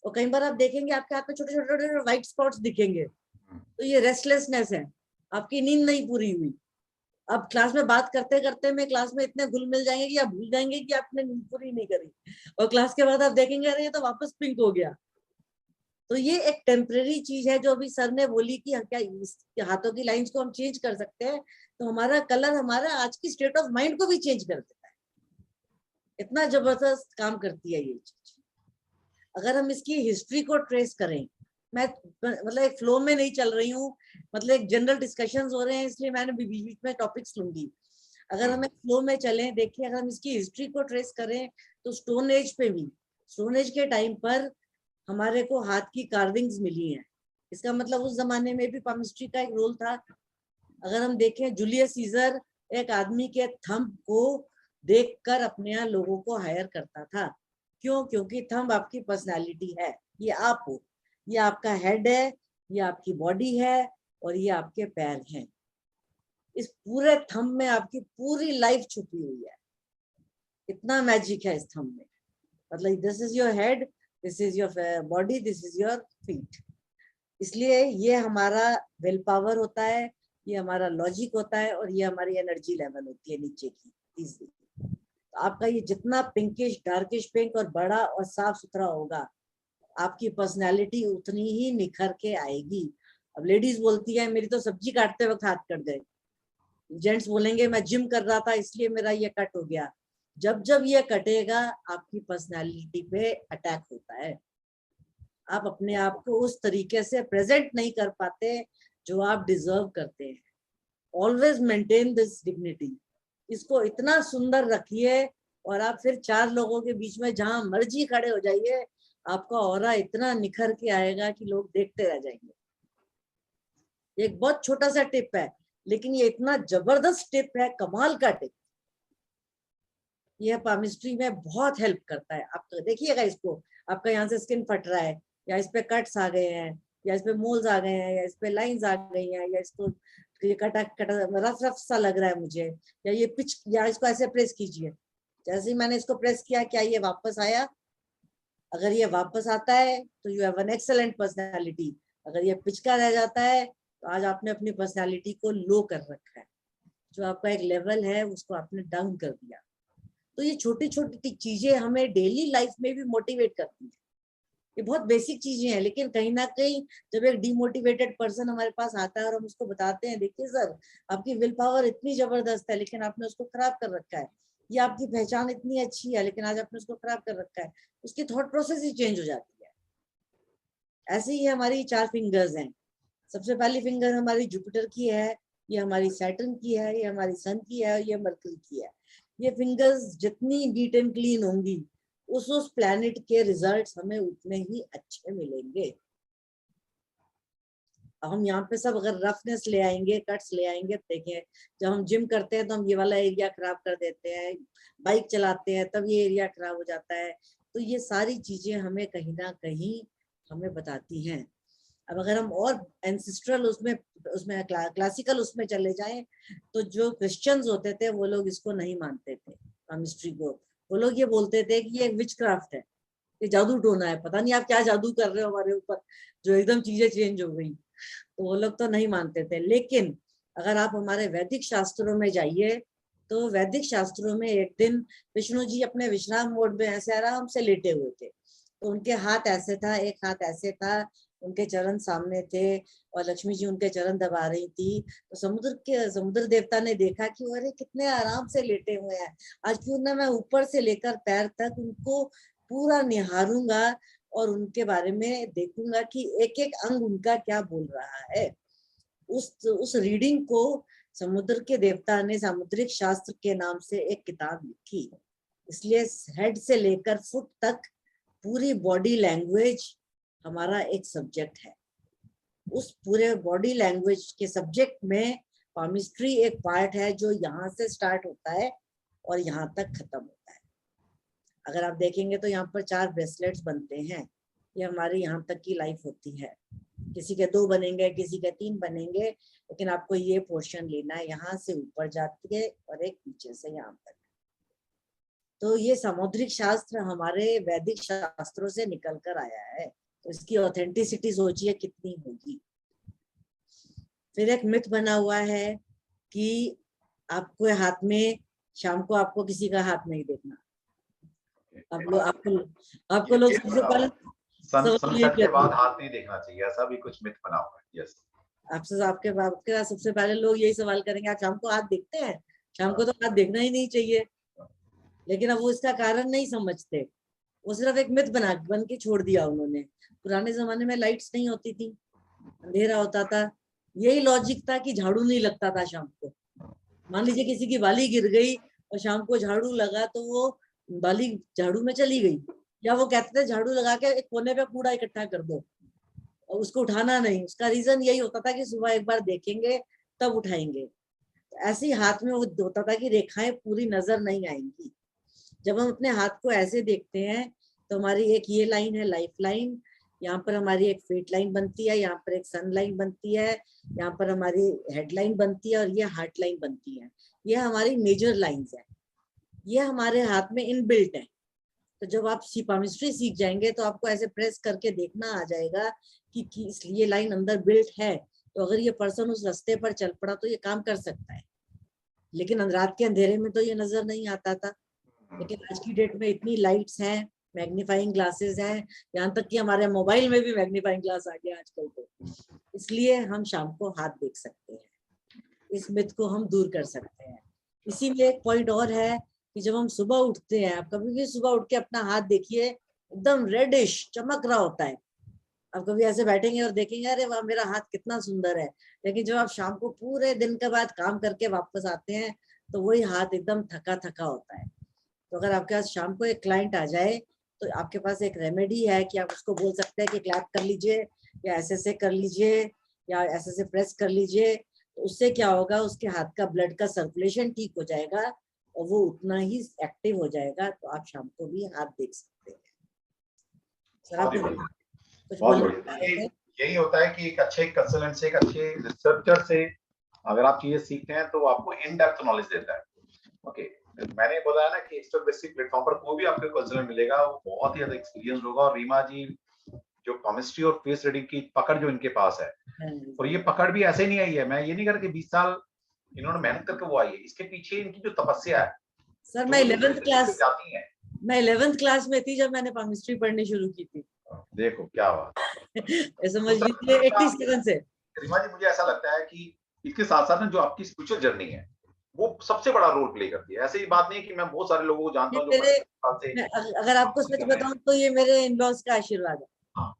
और कई बार आप देखेंगे आपके हाथ में छोटे छोटे व्हाइट स्पॉट्स दिखेंगे, तो ये रेस्टलेसनेस है, आपकी नींद नहीं पूरी हुई। अब क्लास में बात करते करते में क्लास में इतने घुल मिल जाएंगे कि आप भूल जाएंगे कि आपने नींद पूरी नहीं करी, और क्लास के बाद आप देखेंगे अरे ये तो वापस पिंक हो गया। तो ये एक टेम्परेरी चीज है जो अभी सर ने बोली कि क्या हाथों की लाइंस को हम चेंज कर सकते हैं, तो हमारा कलर हमारा आज की स्टेट ऑफ माइंड को भी चेंज कर देता है। इतना जबरदस्त काम करती है ये चीज। अगर हम इसकी हिस्ट्री को ट्रेस करें, मैं मतलब एक फ्लो में नहीं चल रही हूँ, मतलब एक जनरल डिस्कशंस हो रहे हैं, इसलिए मैंने बीच बीच में टॉपिक्स लूंगी। अगर हम एक फ्लो में चलें, देखिए अगर हम इसकी हिस्ट्री को ट्रेस करें तो स्टोन एज पे भी, स्टोन एज के टाइम पर हमारे को हाथ की कार्विंग्स मिली हैं। इसका मतलब उस जमाने में भी पामिस्ट्री का एक रोल था। अगर हम देखें, जूलियस सीजर एक आदमी के थंब को देखकर अपने यहाँ लोगों को हायर करता था। क्यों? क्योंकि थंब आपकी पर्सनालिटी है, ये आप हो, ये आपका हेड है, ये आपकी बॉडी है और ये आपके पैर हैं। इस पूरे थंब में आपकी पूरी लाइफ छुपी हुई है। इतना मैजिक है इस थंब में। मतलब this is your head, this is your body, this is your feet. इसलिए ये हमारा विल पावर होता है, ये हमारा लॉजिक होता है और ये हमारी एनर्जी लेवल होती है नीचे की तीसरी। तो आपका ये जितना पिंकिश डार्किश पिंक और बड़ा और साफ सुथरा होगा, आपकी पर्सनैलिटी उतनी ही निखर के आएगी। अब लेडीज बोलती है मेरी तो सब्जी काटते वक्त हाथ कट गए, जेंट्स बोलेंगे मैं जिम कर रहा था इसलिए मेरा ये कट हो गया। जब जब ये कटेगा आपकी पर्सनैलिटी पे अटैक होता है। आप अपने आप को उस तरीके से प्रेजेंट नहीं कर पाते जो आप डिजर्व करते हैं। Always maintain this dignity. इसको इतना सुंदर रखिए और आप फिर चार लोगों के बीच में जहां मर्जी खड़े हो जाइए, आपका ऑरा इतना निखर के आएगा कि लोग देखते रह जाएंगे। एक बहुत छोटा सा टिप है, लेकिन ये इतना जबरदस्त टिप है, कमाल का टिप। यह पामिस्ट्री में बहुत हेल्प करता है। आप तो देखिएगा इसको, आपका यहाँ से स्किन फट रहा है, या इस पे कट्स आ गए हैं, या इस पे मोल्स आ गए हैं, या इस पे लाइंस आ गई हैं, या इसको ये कटा कटा रफ रफ सा लग रहा है मुझे, या ये पिच, या इसको ऐसे प्रेस कीजिए। जैसे ही मैंने इसको प्रेस किया, क्या ये वापस आया? अगर ये वापस आता है तो you have an excellent personality. अगर ये पिचका रह जाता है तो आज आपने अपनी पर्सनैलिटी को लो कर रखा है, जो आपका एक लेवल है उसको आपने डाउन कर दिया। तो ये छोटी छोटी चीजें हमें डेली लाइफ में भी मोटिवेट करती है। ये बहुत बेसिक चीजें हैं, लेकिन कहीं ना कहीं जब एक डिमोटिवेटेड पर्सन हमारे पास आता है और हम उसको बताते हैं देखिए सर आपकी विल पावर इतनी जबरदस्त है लेकिन आपने उसको खराब कर रखा है, ये आपकी पहचान इतनी अच्छी है लेकिन आज आपने उसको खराब कर रखा है, उसकी थॉट प्रोसेस ही चेंज हो जाती है। ऐसे ही हमारी चार फिंगर्स हैं। सबसे पहली फिंगर हमारी जुपिटर की है, ये हमारी सैटर्न की है, ये हमारी सन की है, ये मरकरी की है। ये फिंगर्स जितनी नीट एंड क्लीन होंगी उस प्लैनेट के रिजल्ट्स हमें उतने ही अच्छे मिलेंगे। हम यहाँ पे सब अगर रफनेस ले आएंगे, कट्स ले आएंगे, देखें जब हम जिम करते हैं तो हम ये वाला एरिया खराब कर देते हैं, बाइक चलाते हैं तब ये एरिया खराब हो जाता है। तो ये सारी चीजें हमें कहीं ना कहीं हमें बताती हैं। अब अगर हम और एंसेस्ट्रल उसमें क्लासिकल उसमें चले जाएं तो जो क्रिश्चियंस होते थे वो लोग इसको नहीं मानते थे पामिस्ट्री को। वो लोग ये बोलते थे कि ये विच क्राफ्ट है, ये जादू टोना है, पता नहीं आप क्या जादू कर रहे हो हमारे ऊपर जो एकदम चीजें चेंज हो गई। तो वो लोग तो नहीं मानते थे। लेकिन अगर आप हमारे वैदिक शास्त्रों में जाइए तो वैदिक शास्त्रों में एक दिन विष्णु जी अपने विश्राम मोड में ऐसे आराम से लेटे हुए थे, तो उनके हाथ ऐसे था, एक हाथ ऐसे था, उनके चरण सामने थे और लक्ष्मी जी उनके चरण दबा रही थी। तो समुद्र देवता ने देखा कि अरे कितने आराम से लेटे हुए हैं, आज क्यों ना मैं ऊपर से लेकर पैर तक उनको पूरा निहारूंगा और उनके बारे में देखूंगा कि एक एक अंग उनका क्या बोल रहा है। उस रीडिंग को समुद्र के देवता ने सामुद्रिक शास्त्र के नाम से एक किताब लिखी। इसलिए हेड से लेकर फुट तक पूरी बॉडी लैंग्वेज हमारा एक सब्जेक्ट है। उस पूरे बॉडी लैंग्वेज के सब्जेक्ट में पामिस्ट्री एक पार्ट है जो यहाँ से स्टार्ट होता है और यहाँ तक खत्म होता है। अगर आप देखेंगे तो यहाँ पर 4 ब्रेसलेट्स बनते हैं, ये हमारी यहाँ तक की लाइफ होती है। किसी के 2 बनेंगे, किसी के 3 बनेंगे, लेकिन आपको ये पोर्शन लेना है, यहाँ से ऊपर जाती है और एक पीछे से यहाँ तक। तो ये सामुद्रिक शास्त्र हमारे वैदिक शास्त्रों से निकल कर आया है, तो इसकी ऑथेंटिसिटी सोचिए कितनी होगी। फिर एक मिथ बना हुआ है कि आपको हाथ में शाम को आपको किसी का हाथ नहीं देखना। आपको लोग सबसे पहले सनसेट के बाद हाथ नहीं देखना चाहिए, ऐसा भी कुछ मिथ बना हुआ है। यस, आपके सबसे पहले लोग यही सवाल करेंगे आप शाम को हाथ देखते हैं? शाम को तो हाथ देखना ही नहीं चाहिए। लेकिन अब वो इसका कारण नहीं समझते, वो सिर्फ एक मिथ बन के छोड़ दिया उन्होंने। पुराने जमाने में लाइट्स नहीं होती थी, अंधेरा होता था, यही लॉजिक था कि झाड़ू नहीं लगता था शाम को। मान लीजिए किसी की बाली गिर गई और शाम को झाड़ू लगा तो वो बाली झाड़ू में चली गई, या वो कहते थे झाड़ू लगा के एक कोने पे कूड़ा इकट्ठा कर दो और उसको उठाना नहीं। उसका रीजन यही होता था कि सुबह एक बार देखेंगे तब उठाएंगे। ऐसे ही हाथ में वो होता था कि रेखाएं पूरी नजर नहीं आएंगी। जब हम अपने हाथ को ऐसे देखते हैं तो हमारी एक ये लाइन है लाइफ लाइन, यहाँ पर हमारी एक फेट लाइन बनती है, यहाँ पर एक सन लाइन बनती है, यहाँ पर हमारी हेडलाइन बनती है और ये हार्ट लाइन बनती है। ये हमारी मेजर लाइंस है, ये हमारे हाथ में इनबिल्ट है। तो जब आप पामिस्ट्री सीख जाएंगे तो आपको ऐसे प्रेस करके देखना आ जाएगा कि ये लाइन अंदर बिल्ट है, तो अगर ये पर्सन उस रास्ते पर चल पड़ा तो ये काम कर सकता है। लेकिन रात के अंधेरे में तो ये नजर नहीं आता था। लेकिन आज की डेट में इतनी लाइट्स हैं, मैग्नीफाइंग ग्लासेस हैं, यहाँ तक कि हमारे मोबाइल में भी मैग्नीफाइंग ग्लास आ गया आजकल तो। इसलिए हम शाम को हाथ देख सकते हैं, इस मिथ को हम दूर कर सकते हैं। इसी में एक पॉइंट और है कि जब हम सुबह उठते हैं, आप कभी भी सुबह उठ के अपना हाथ देखिए, एकदम रेडिश चमक रहा होता है। आप कभी ऐसे बैठेंगे और देखेंगे अरे वाह मेरा हाथ कितना सुंदर है, लेकिन जब आप शाम को पूरे दिन के बाद काम करके वापस आते हैं तो वही हाथ एकदम थका थका होता है। तो अगर आपके पास शाम को एक क्लाइंट आ जाए तो आपके पास एक रेमेडी है कि आप उसको बोल सकते हैं कि क्लैप कर लीजिए या ऐसे कर लीजिए या ऐसे प्रेस कर लीजिए। तो उससे क्या होगा, उसके हाथ का ब्लड का सर्कुलेशन ठीक हो जाएगा और वो उतना ही एक्टिव हो जाएगा। तो आप शाम को भी हाथ देख सकते हैं। सर आप कुछ बोलना? यही होता है कि एक अच्छे कंसल्टेंट से, एक अच्छे रिसर्चर से अगर आप चीजें सीखते हैं तो आपको इन डेप्थ नॉलेज देता है। ओके, मैंने बताया ना कि एक्स्ट्रा बेसिक प्लेटफॉर्म पर कोई भी आपको कंसल्टेंट मिलेगा वो बहुत ही ज्यादा एक्सपीरियंस होगा। और रीमा जी जो केमिस्ट्री और फेस रीडिंग की पकड़ जो इनके पास है, और ये पकड़ भी ऐसे नहीं आई है, मैं ये नहीं कर कि 20 साल इन्होंने मेहनत करके वो आई है, इसके पीछे इनकी जो तपस्या है। सर मैं 11th क्लास में थी जब मैंने केमिस्ट्री पढ़नी शुरू की थी। देखो क्या बात समझ लीजिए 87 से। रीमा जी मुझे ऐसा लगता है कि इसके साथ साथ जो आपकी स्पिरिचुअल जर्नी है वो सबसे बड़ा रोल प्ले करती है। ऐसी बात नहीं है कि मैं बहुत सारे लोगों को जानता हूँ जो अगर आपको सच बताऊं तो ये मेरे इन-लॉज का आशीर्वाद है। हाँ,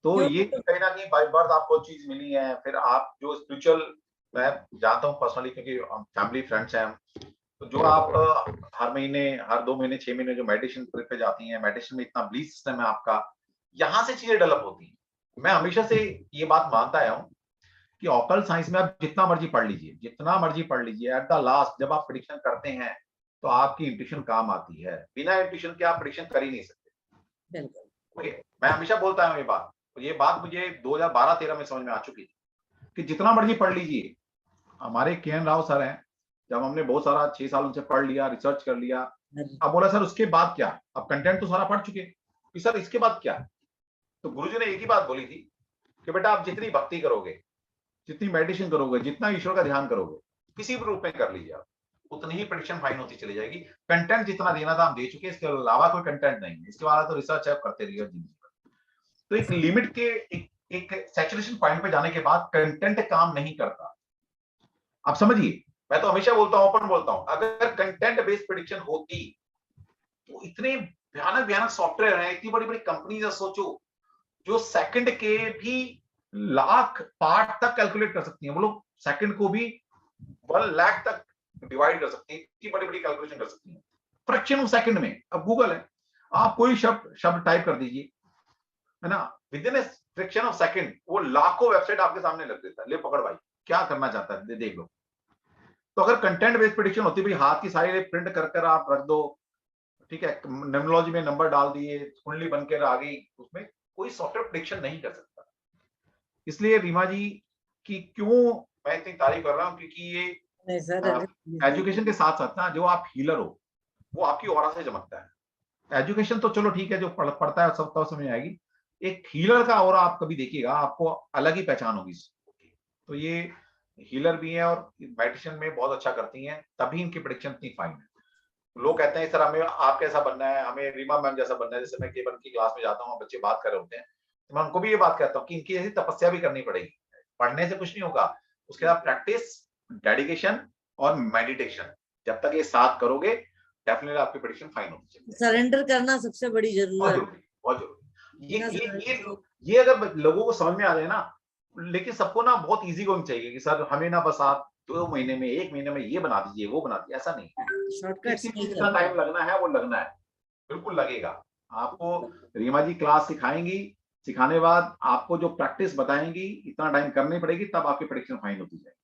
तो ये कहीं ना कहीं बाय बर्थ आपको चीज मिली है। फिर आप जो स्पिरिचुअल, मैं जानता हूँ पर्सनली क्योंकि फैमिली फ्रेंड्स हैं, तो जो आप हर महीने, हर 2 महीने, 6 महीने जो मेडिटेशन पे जाती हैं, मेडिटेशन में इतना बिलीफ सिस्टम है आपका, यहाँ से चीजें डेवलप होती हैं। मैं हमेशा से ये बात मानता आया हूँ कि ऑकल्ट साइंस में आप जितना मर्जी पढ़ लीजिए, जितना मर्जी पढ़ लीजिए, एट द लास्ट जब आप प्रेडिक्शन करते हैं तो आपकी इंट्यूशन काम आती है। बिना इंट्यूशन के आप प्रेडिक्शन कर ही नहीं सकते। बिल्कुल, मैं हमेशा बोलता हूँ ये बात मुझे 2012-13 में समझ में आ चुकी थी कि जितना मर्जी पढ़ लीजिए। हमारे के.एन. राव सर हैं, जब हमने बहुत सारा 6 साल उनसे पढ़ लिया, रिसर्च कर लिया, अब बोला सर उसके बाद क्या, अब कंटेंट तो सारा पढ़ चुके कि सर इसके बाद क्या। तो गुरुजी ने एक ही बात बोली थी कि बेटा आप जितनी भक्ति करोगे, जितनी मेडिटेशन करोगे, जितना ईश्वर का ध्यान करोगे, किसी भी रूप में कर लीजिए आप, उतनी ही प्रेडिक्शन फाइन होती चली जाएगी। कंटेंट जितना देना था हम दे चुके, इसके अलावा कोई कंटेंट नहीं है। इसके बाद तो रिसर्च आप करते रहिए जिंदगी भर। तो एक लिमिट के, एक सैचुरेशन पॉइंट पे जाने के बाद कंटेंट काम नहीं करता। आप समझिए, मैं तो हमेशा बोलता हूँ, ओपन बोलता हूँ, अगर कंटेंट बेस्ड प्रेडिक्शन होती तो इतने भयानक भयानक सॉफ्टवेयर हैं, इतनी बड़ी बड़ी कंपनीज है, सोचो जो सेकंड के भी लाख पार्ट तक कैलकुलेट कर सकती हैं। वो लोग सेकंड को भी 1 लाख तक डिवाइड कर सकती हैं, इतनी बड़ी बड़ी कैलकुलेशन कर सकती हैं फ्रैक्शन ऑफ सेकंड में। अब गूगल है, आप कोई शब्द टाइप कर दीजिए, है ना, with in fraction of second वो लाखों वेबसाइट आपके सामने लग देता है। ले पकड़ भाई, क्या करना चाहता है देख लो। तो अगर कंटेंट बेस्ड प्रेडिक्शन होती, भाई हाथ की सारी प्रिंट कर आप रख दो, ठीक है, न्यूमरोलॉजी में नंबर डाल दिए, कुंडली बनकर आ गई, उसमें कोई सॉफ्टवेयर प्रेडिक्शन नहीं कर सकता। इसलिए रीमा जी की क्यों मैं इतनी तारीफ कर रहा हूँ, क्योंकि ये एजुकेशन के साथ साथ ना, जो आप हीलर हो वो आपकी ऑरा से चमकता है। एजुकेशन तो चलो ठीक है, जो पढ़ता है सब तो समझ आएगी, एक हीलर का ऑरा आप कभी देखिएगा, आपको अलग ही पहचान होगी। तो ये हीलर भी हैं और मेडिटेशन में बहुत अच्छा करती हैं, तभी इनकी प्रेडिक्शन इतनी फाइन है। लोग कहते हैं सर हमें आप कैसा बनना है, हमें रीमा मैम जैसा बनना है। जैसे मैं केबल की क्लास में जाता हूँ, बच्चे बात कर रहे होते हैं, तो मैं उनको भी ये बात कहता हूँ कि इनकी ऐसी तपस्या भी करनी पड़ेगी। पढ़ने से कुछ नहीं होगा, उसके बाद प्रैक्टिस, डेडिकेशन और मेडिटेशन, जब तक ये साथ करोगे डेफिनेटली आपकी प्रेडिक्शन फाइन होनी चाहिए। सरेंडर करना सबसे बड़ी बहुत जरूरत जरूरी, बहुत जरूरी। बिना ये अगर लोगों को समझ में आ जाए ना, लेकिन सबको ना बहुत इजी गोइंग चाहिए कि सर हमें ना बस आप 2 महीने में 1 महीने में ये बना दीजिए, वो बना दीजिए, ऐसा नहीं। शॉर्टकट्स किसी नहीं जितना करना। टाइम लगना है वो लगना है, बिल्कुल लगेगा। आपको रीमा जी क्लास सिखाएंगी, सिखाने बाद आपको जो प्रैक्टिस बताएंगी, इतना टाइम करनी पड़ेगी, तब आपकी प्रेडिक्शन फाइन होती जाएगी।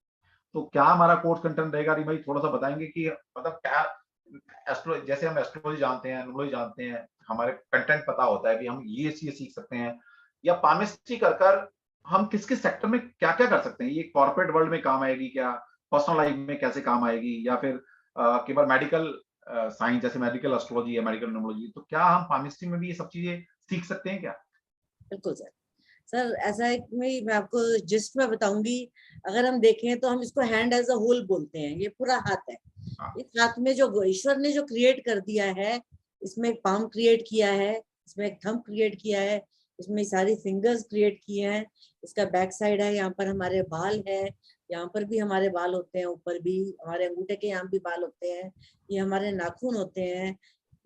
तो क्या हमारा कोर्स कंटेंट रहेगा रीमा जी, थोड़ा सा बताएंगे कि मतलब क्या एस्ट्रो, जैसे हम एस्ट्रोलॉजी जानते हैं, न्यूमरोलॉजी जानते हैं, हमारे कंटेंट पता होता है कि हम ये चीज सीख सकते हैं, या पामिस्ट्री कर हम किस किस सेक्टर में क्या क्या कर सकते हैं, ये कॉर्पोरेट वर्ल्ड में काम आएगी क्या, पर्सनल लाइफ में कैसे काम आएगी, या फिर केवल मेडिकल साइंस जैसे मेडिकल एस्ट्रोलॉजी या मेडिकल न्यूमरोलॉजी, तो क्या हम पामिस्ट्री में भी ये सब चीजें सीख सकते हैं क्या? बिल्कुल सर। सर ऐसा है कि मैं आपको जिस्ट में बताऊंगी, अगर हम देखें तो हम इसको हैंड एज अ होल बोलते हैं, ये पूरा हाथ है। इस हाथ में जो ईश्वर ने जो क्रिएट कर दिया है, इसमें एक पाम क्रिएट किया है, इसमें एक थंब क्रिएट किया है, इसमें सारी फिंगर्स क्रिएट किए हैं, इसका बैक साइड है, यहाँ पर हमारे बाल है, यहाँ पर भी हमारे बाल होते हैं, ऊपर भी हमारे अंगूठे के यहाँ भी बाल होते हैं, ये हमारे नाखून होते हैं,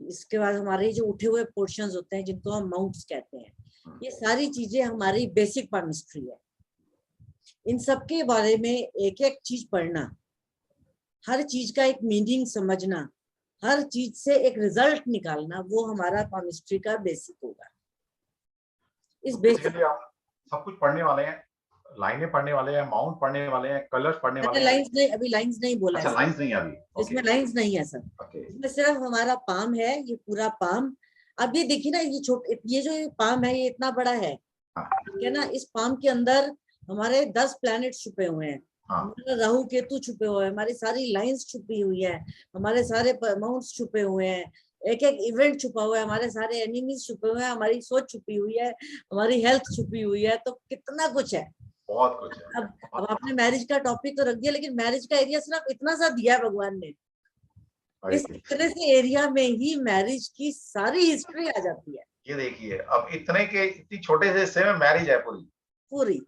इसके बाद हमारे जो उठे हुए पोर्शंस होते हैं जिनको हम माउंट्स कहते हैं, ये सारी चीजें हमारी बेसिक पामिस्ट्री है। इन सब के बारे में एक एक चीज पढ़ना, हर चीज का एक मीनिंग समझना, हर चीज से एक रिजल्ट निकालना, वो हमारा पामिस्ट्री का बेसिक होगा। इस बेसिक सब कुछ पढ़ने वाले हैं, लाइनें पढ़ने वाले हैं, माउंट पढ़ने वाले हैं, कलर्स पढ़ने वाले हैं। लाइंस नहीं, अभी लाइंस नहीं बोला है। अच्छा, लाइंस नहीं अभी। इसमें लाइंस नहीं है सर। इसमें सिर्फ हमारा पाम है, ये पूरा पाम। अब ये देखिए ना, ये छोटे, ये जो पाम है ये इतना बड़ा है, ठीक है ना। इस पाम के अंदर हमारे 10 प्लैनेट छुपे हुए हैं, हमारा राहु केतु छुपे हुए हैं, हमारी सारी लाइंस छुपी हुई है, हमारे सारे माउंट्स छुपे हुए हैं, एक एक इवेंट छुपा हुआ है, हमारे सारे एनिमीज छुपे हुए हैं, हमारी सोच छुपी हुई है, हमारी हेल्थ छुपी हुई है, तो कितना कुछ है, बहुत कुछ है। अब आपने मैरिज का टॉपिक तो रख दिया, लेकिन मैरिज का एरिया सिर्फ इतना सा दिया है भगवान ने। इस इतने से एरिया में ही मैरिज की सारी हिस्ट्री आ जाती है। ये देखिए, अब इतने के इतनी छोटे से हिस्से में मैरिज है पूरी।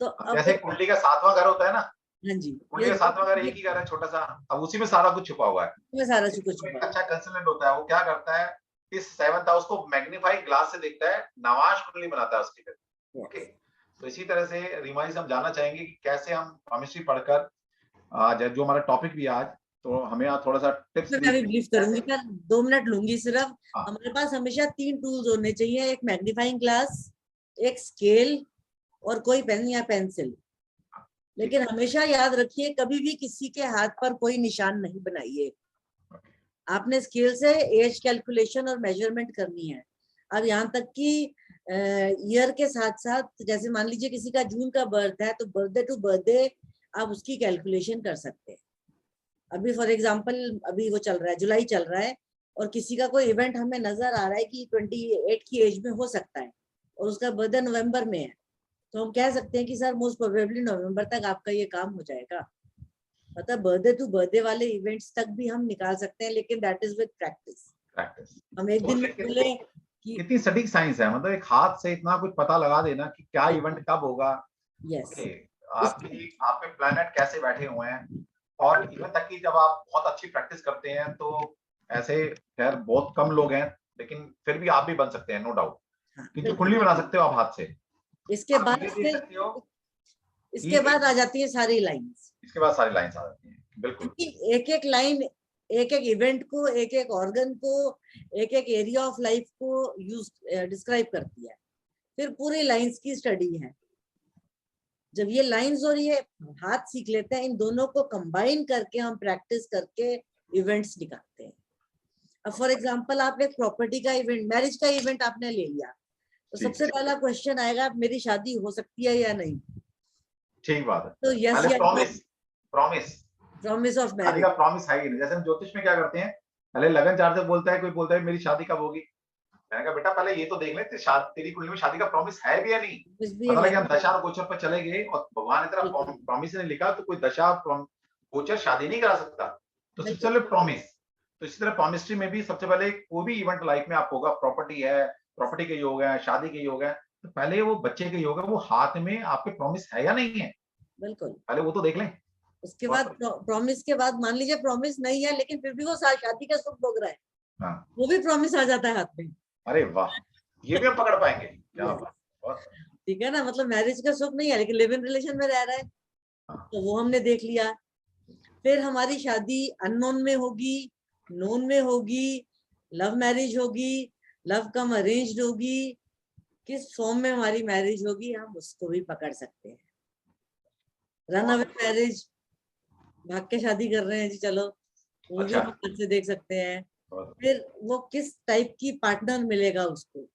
तो अब जैसे कुंडली का 7वां घर होता है ना, हाँ जी, कुंडली का 7वां घर एक ही घर है छोटा सा, अब उसी में सारा कुछ छुपा हुआ है। इसमें सारा कुछ छुपा है। अच्छा कंसल्टेंट होता है, वो क्या करता है, इस 7th हाउस को मैग्नीफाइंग ग्लास से देखता है, नवाज कुंडली बनाता है उसकी फिर। ओके, तो इसी तरह से रीमा जी से हम जानना चाहेंगे कि कैसे हम पामिस्ट्री पढ़कर आज जो हमारा टॉपिक भी आज, तो हमें यहाँ थोड़ा सा टिप्स मैं भी ब्रीफ करूंगी, मैं 2 मिनट लूंगी सिर्फ। हमारे पास हमेशा 3 टूल्स होने चाहिए, एक मैग्नीफाइंग ग्लास, एक स्केल, और कोई पेन या पेंसिल। लेकिन हमेशा याद रखिए, कभी भी किसी के हाथ पर कोई निशान नहीं बनाइए। आपने स्केल से एज कैलकुलेशन और मेजरमेंट करनी है। अब यहाँ तक कि ईयर के साथ साथ, जैसे मान लीजिए किसी का जून का बर्थ है, तो बर्थडे टू बर्थडे आप उसकी कैलकुलेशन कर सकते हैं। अभी फॉर एग्जांपल अभी वो चल रहा है, जुलाई चल रहा है, और किसी का कोई इवेंट हमें नजर आ रहा है कि 28 की एज में हो सकता है, और उसका बर्थडे नवंबर में है, तो हम कह सकते हैं कि सर मोस्ट प्रोबेबली नवंबर तक आपका ये काम हो जाएगा। मतलब बर्थडे टू बर्थडे वाले इवेंट्स तक भी हम निकाल सकते हैं, लेकिन दैट इज विद प्रैक्टिस। हम एक दिन में बोले कि कितनी सटीक साइंस है, मतलब एक हाथ से इतना कुछ पता लगा देना कि क्या इवेंट कब होगा। यस, आपके प्लैनेट कैसे बैठे हुए हैं, और इवन तक कि जब आप बहुत अच्छी प्रैक्टिस करते हैं, तो ऐसे खैर बहुत कम लोग हैं, लेकिन फिर भी आप भी बन सकते हैं, नो डाउट, क्योंकि कुंडली बना सकते हो आप हाथ से। इसके बाद आ जाती है सारी लाइंस। इसके बाद सारी लाइंस आ जाती हैं, बिल्कुल। एक एक लाइन एक एक इवेंट को, एक एक ऑर्गन को, एक एक एरिया ऑफ लाइफ को यूज डिस्क्राइब करती है। फिर पूरी लाइंस की स्टडी है। जब ये लाइंस और ये हाथ सीख लेते हैं, इन दोनों को कंबाइन करके हम प्रैक्टिस करके इवेंट्स निकालते हैं। अब फॉर एग्जांपल आप एक प्रॉपर्टी का इवेंट, मैरिज का इवेंट आपने ले लिया, तो सबसे पहला क्वेश्चन आएगा, मेरी शादी हो सकती है या नहीं? ठीक बात है। तो यस या प्रॉमिस ऑफ मैरिज का प्रॉमिस है ही नहीं। जैसे हम ज्योतिष में क्या करते हैं, पहले लगन चार्ट से बोलता है, कोई बोलता है मेरी शादी कब होगी, मैंने कहा बेटा पहले ये तो देख ले तेरी कुंडली में शादी का प्रॉमिस है भी या नहीं। मतलब है कि हम दशा और गोचर पर चले गए और भगवान ने तेरा प्रॉमिस ने लिखा, तो कोई दशा गोचर शादी नहीं करा सकता, तो सबसे पहले प्रॉमिस। तो इसी तरह प्रॉमिस्ट्री में भी सबसे पहले कोई भी इवेंट लाइफ में आप होगा, प्रॉपर्टी है, प्रॉपर्टी के योग है, शादी के योग है, तो पहले वो बच्चे के योग है, वो हाथ में आपके प्रॉमिस है या नहीं है, बिल्कुल पहले वो तो देख लें। उसके बाद प्रॉमिस के बाद मान लीजिए प्रॉमिस नहीं है लेकिन फिर भी वो शादी का सुख भोग रहा है, हाँ। वो भी प्रॉमिस आ जाता है हाथ में। अरे वाह, ये भी हम पकड़ पाएंगे, क्या बात, बहुत ठीक है ना, मतलब मैरिज का सुख नहीं है लेकिन लिव इन रिलेशन में रह रहा है, तो वो हमने देख लिया। फिर हमारी शादी अननोन में होगी, नोन में होगी, लव मैरिज होगी, लव कम अरेंज्ड होगी, किस फॉर्म में हमारी मैरिज होगी हम उसको भी पकड़ सकते हैं। रन अवे मैरिज, भाग के शादी कर रहे हैं जी, चलो वो भी हम खुद से देख सकते हैं। फिर वो किस टाइप की पार्टनर मिलेगा उसको,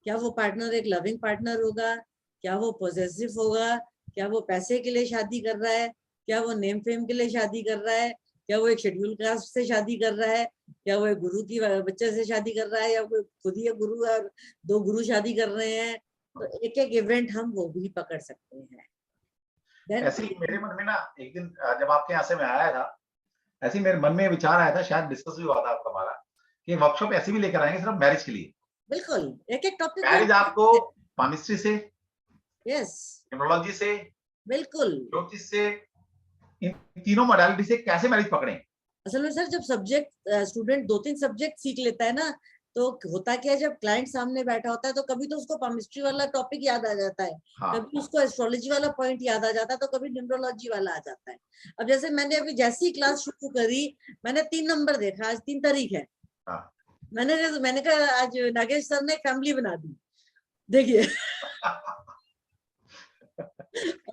क्या वो पार्टनर एक लविंग पार्टनर होगा, क्या वो पॉसेसिव होगा, क्या वो पैसे के लिए शादी कर रहा है, क्या वो नेम फेम के लिए शादी कर रहा है, क्या वो एक शेड्यूल कास्ट से शादी कर रहा है, क्या वो एक गुरु की बच्चे से शादी कर रहा है, या कोई खुद ही गुरु और 2 गुरु शादी कर रहे हैं। तो एक एक इवेंट हम वो भी पकड़ सकते हैं। ऐसे ही मेरे मन में ना एक दिन जब आपके यहाँ से मैं आया था, ऐसे ही मेरे मन में विचार आया था, शायद डिस्कस भी हुआ था आपका हमारा, कि वर्कशॉप ऐसे भी लेकर आएंगे सिर्फ मैरिज के लिए। बिल्कुल, एक एक टॉपिक मैरिज आपको पामिस्ट्री से, यस न्यूमरोलॉजी से, बिल्कुल, ज्योतिष से, इन तीनों मॉडलिटी से कैसे मैरिज पकड़ें। असल में सर जब सब्जेक्ट स्टूडेंट 2-3 सब्जेक्ट सीख लेता है ना, तो होता क्या है, जब क्लाइंट सामने बैठा होता है तो कभी तो उसको पामिस्ट्री वाला टॉपिक याद आ जाता है, हाँ। कभी उसको एस्ट्रोलॉजी वाला पॉइंट याद आ जाता है, तो कभी न्यूमरोलॉजी वाला आ जाता है। अब जैसे मैंने अभी जैसी क्लास शुरू करी, मैंने 3 नंबर देखा, आज 3 तारीख है। हाँ। मैंने कहा आज नागेश सर ने फैमिली बना दी, देखिए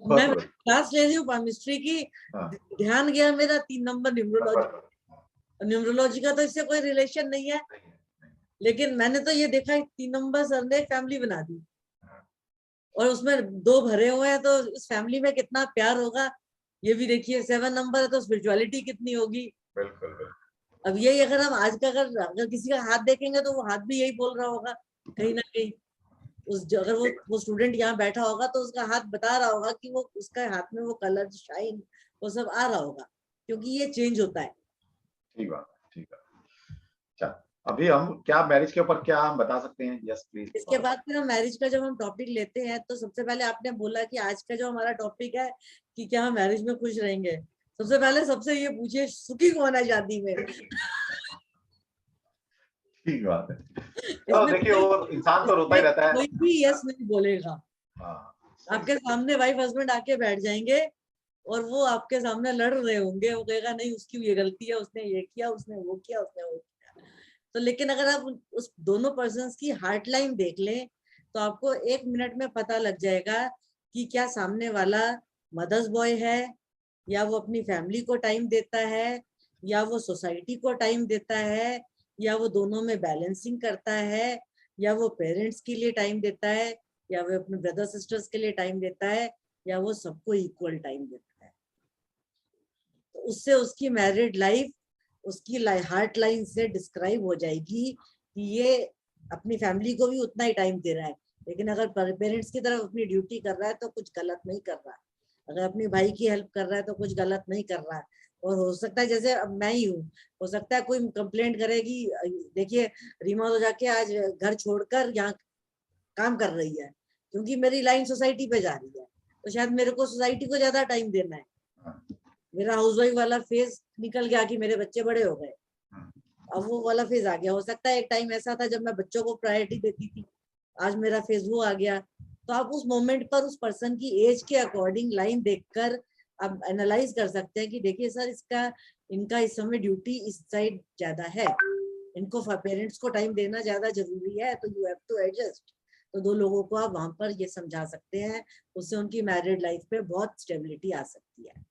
मैं क्लास ले रही हूँ पामिस्ट्री की, ध्यान गया मेरा 3 नंबर न्यूमरोलॉजी। न्यूमरोलॉजी का तो इससे कोई रिलेशन नहीं है, लेकिन मैंने तो ये देखा 3 नंबर सर ने फैमिली बना दी, और उसमें 2 भरे हुए हैं, तो इस फैमिली में कितना प्यार होगा ये भी देखिए। 7 नंबर है तो स्पिरिचुअलिटी कितनी होगी। बिल्कुल। अब यही अगर हम आज का अगर किसी का हाथ देखेंगे तो वो हाथ भी यही बोल रहा होगा कहीं ना कहीं। अगर वो स्टूडेंट यहाँ बैठा होगा तो उसका हाथ बता रहा होगा कि वो उसका हाथ में वो कलर शाइन वो सब आ रहा होगा, क्योंकि ये चेंज होता है। ठीक है। चल अभी हम क्या मैरिज के ऊपर क्या हम बता सकते हैं? Yes please. इसके बाद फिर हम मैरिज का जब हम टॉपिक लेते हैं तो सबसे पहले आपने बोला कि आज का जो हमारा टॉपिक है कि क्या हम मैरिज में खुश रहेंगे। सबसे पहले सबसे ये पूछिए सुखी कौन है शादी में। ठीक बात है। तो देखिए वो इंसान तो रोता ही रहता है, कोई भी यस नहीं बोलेगा। आपके सामने वाइफ हस्बैंड आके बैठ जाएंगे और वो आपके सामने लड़ रहे होंगे, वो कहेगा नहीं उसकी ये गलती है, उसने ये किया, उसने वो किया, उसने वो किया। तो लेकिन अगर आप उस दोनों पर्सन्स की हार्ट लाइन देख लें तो आपको 1 मिनट में पता लग जाएगा कि क्या सामने वाला मदर्स बॉय है, या वो अपनी फैमिली को टाइम देता है, या वो सोसाइटी को टाइम देता है, या वो दोनों में बैलेंसिंग करता है, या वो पेरेंट्स के लिए टाइम देता है, या वो अपने ब्रदर सिस्टर्स के लिए टाइम देता है, या वो सबको इक्वल टाइम देता है। तो उससे उसकी मैरिड लाइफ उसकी हार्ट लाइन से डिस्क्राइब हो जाएगी कि ये अपनी फैमिली को भी उतना ही टाइम दे रहा है, लेकिन अगर पेरेंट्स की तरफ अपनी ड्यूटी कर रहा है तो कुछ गलत नहीं कर रहा, अगर अपनी भाई की हेल्प कर रहा है तो कुछ गलत नहीं कर रहा है। और हो सकता है जैसे अब मैं ही हूँ, हो सकता है कोई कंप्लेंट करेगी, देखिए रीमा तो जाके आज घर छोड़कर यहाँ काम कर रही है क्योंकि मेरी लाइन सोसाइटी पे जा रही है, तो शायद मेरे को सोसाइटी को ज्यादा टाइम देना है। मेरा हाउसवाइफ वाला फेज निकल गया कि मेरे बच्चे बड़े हो गए, अब वो वाला फेज आ गया। हो सकता है एक टाइम ऐसा था जब मैं बच्चों को प्रायोरिटी देती थी, आज मेरा फेज वो आ गया। तो आप उस मोमेंट पर उस पर्सन की एज के अकॉर्डिंग लाइन देखकर आप एनालाइज कर सकते हैं कि देखिए सर इनका इस समय ड्यूटी इस साइड ज्यादा है, इनको पेरेंट्स को टाइम देना ज्यादा जरूरी है, तो यू हैव टू एडजस्ट। तो 2 लोगों को आप वहां पर ये समझा सकते हैं, उससे उनकी मैरिड लाइफ पे बहुत स्टेबिलिटी आ सकती है।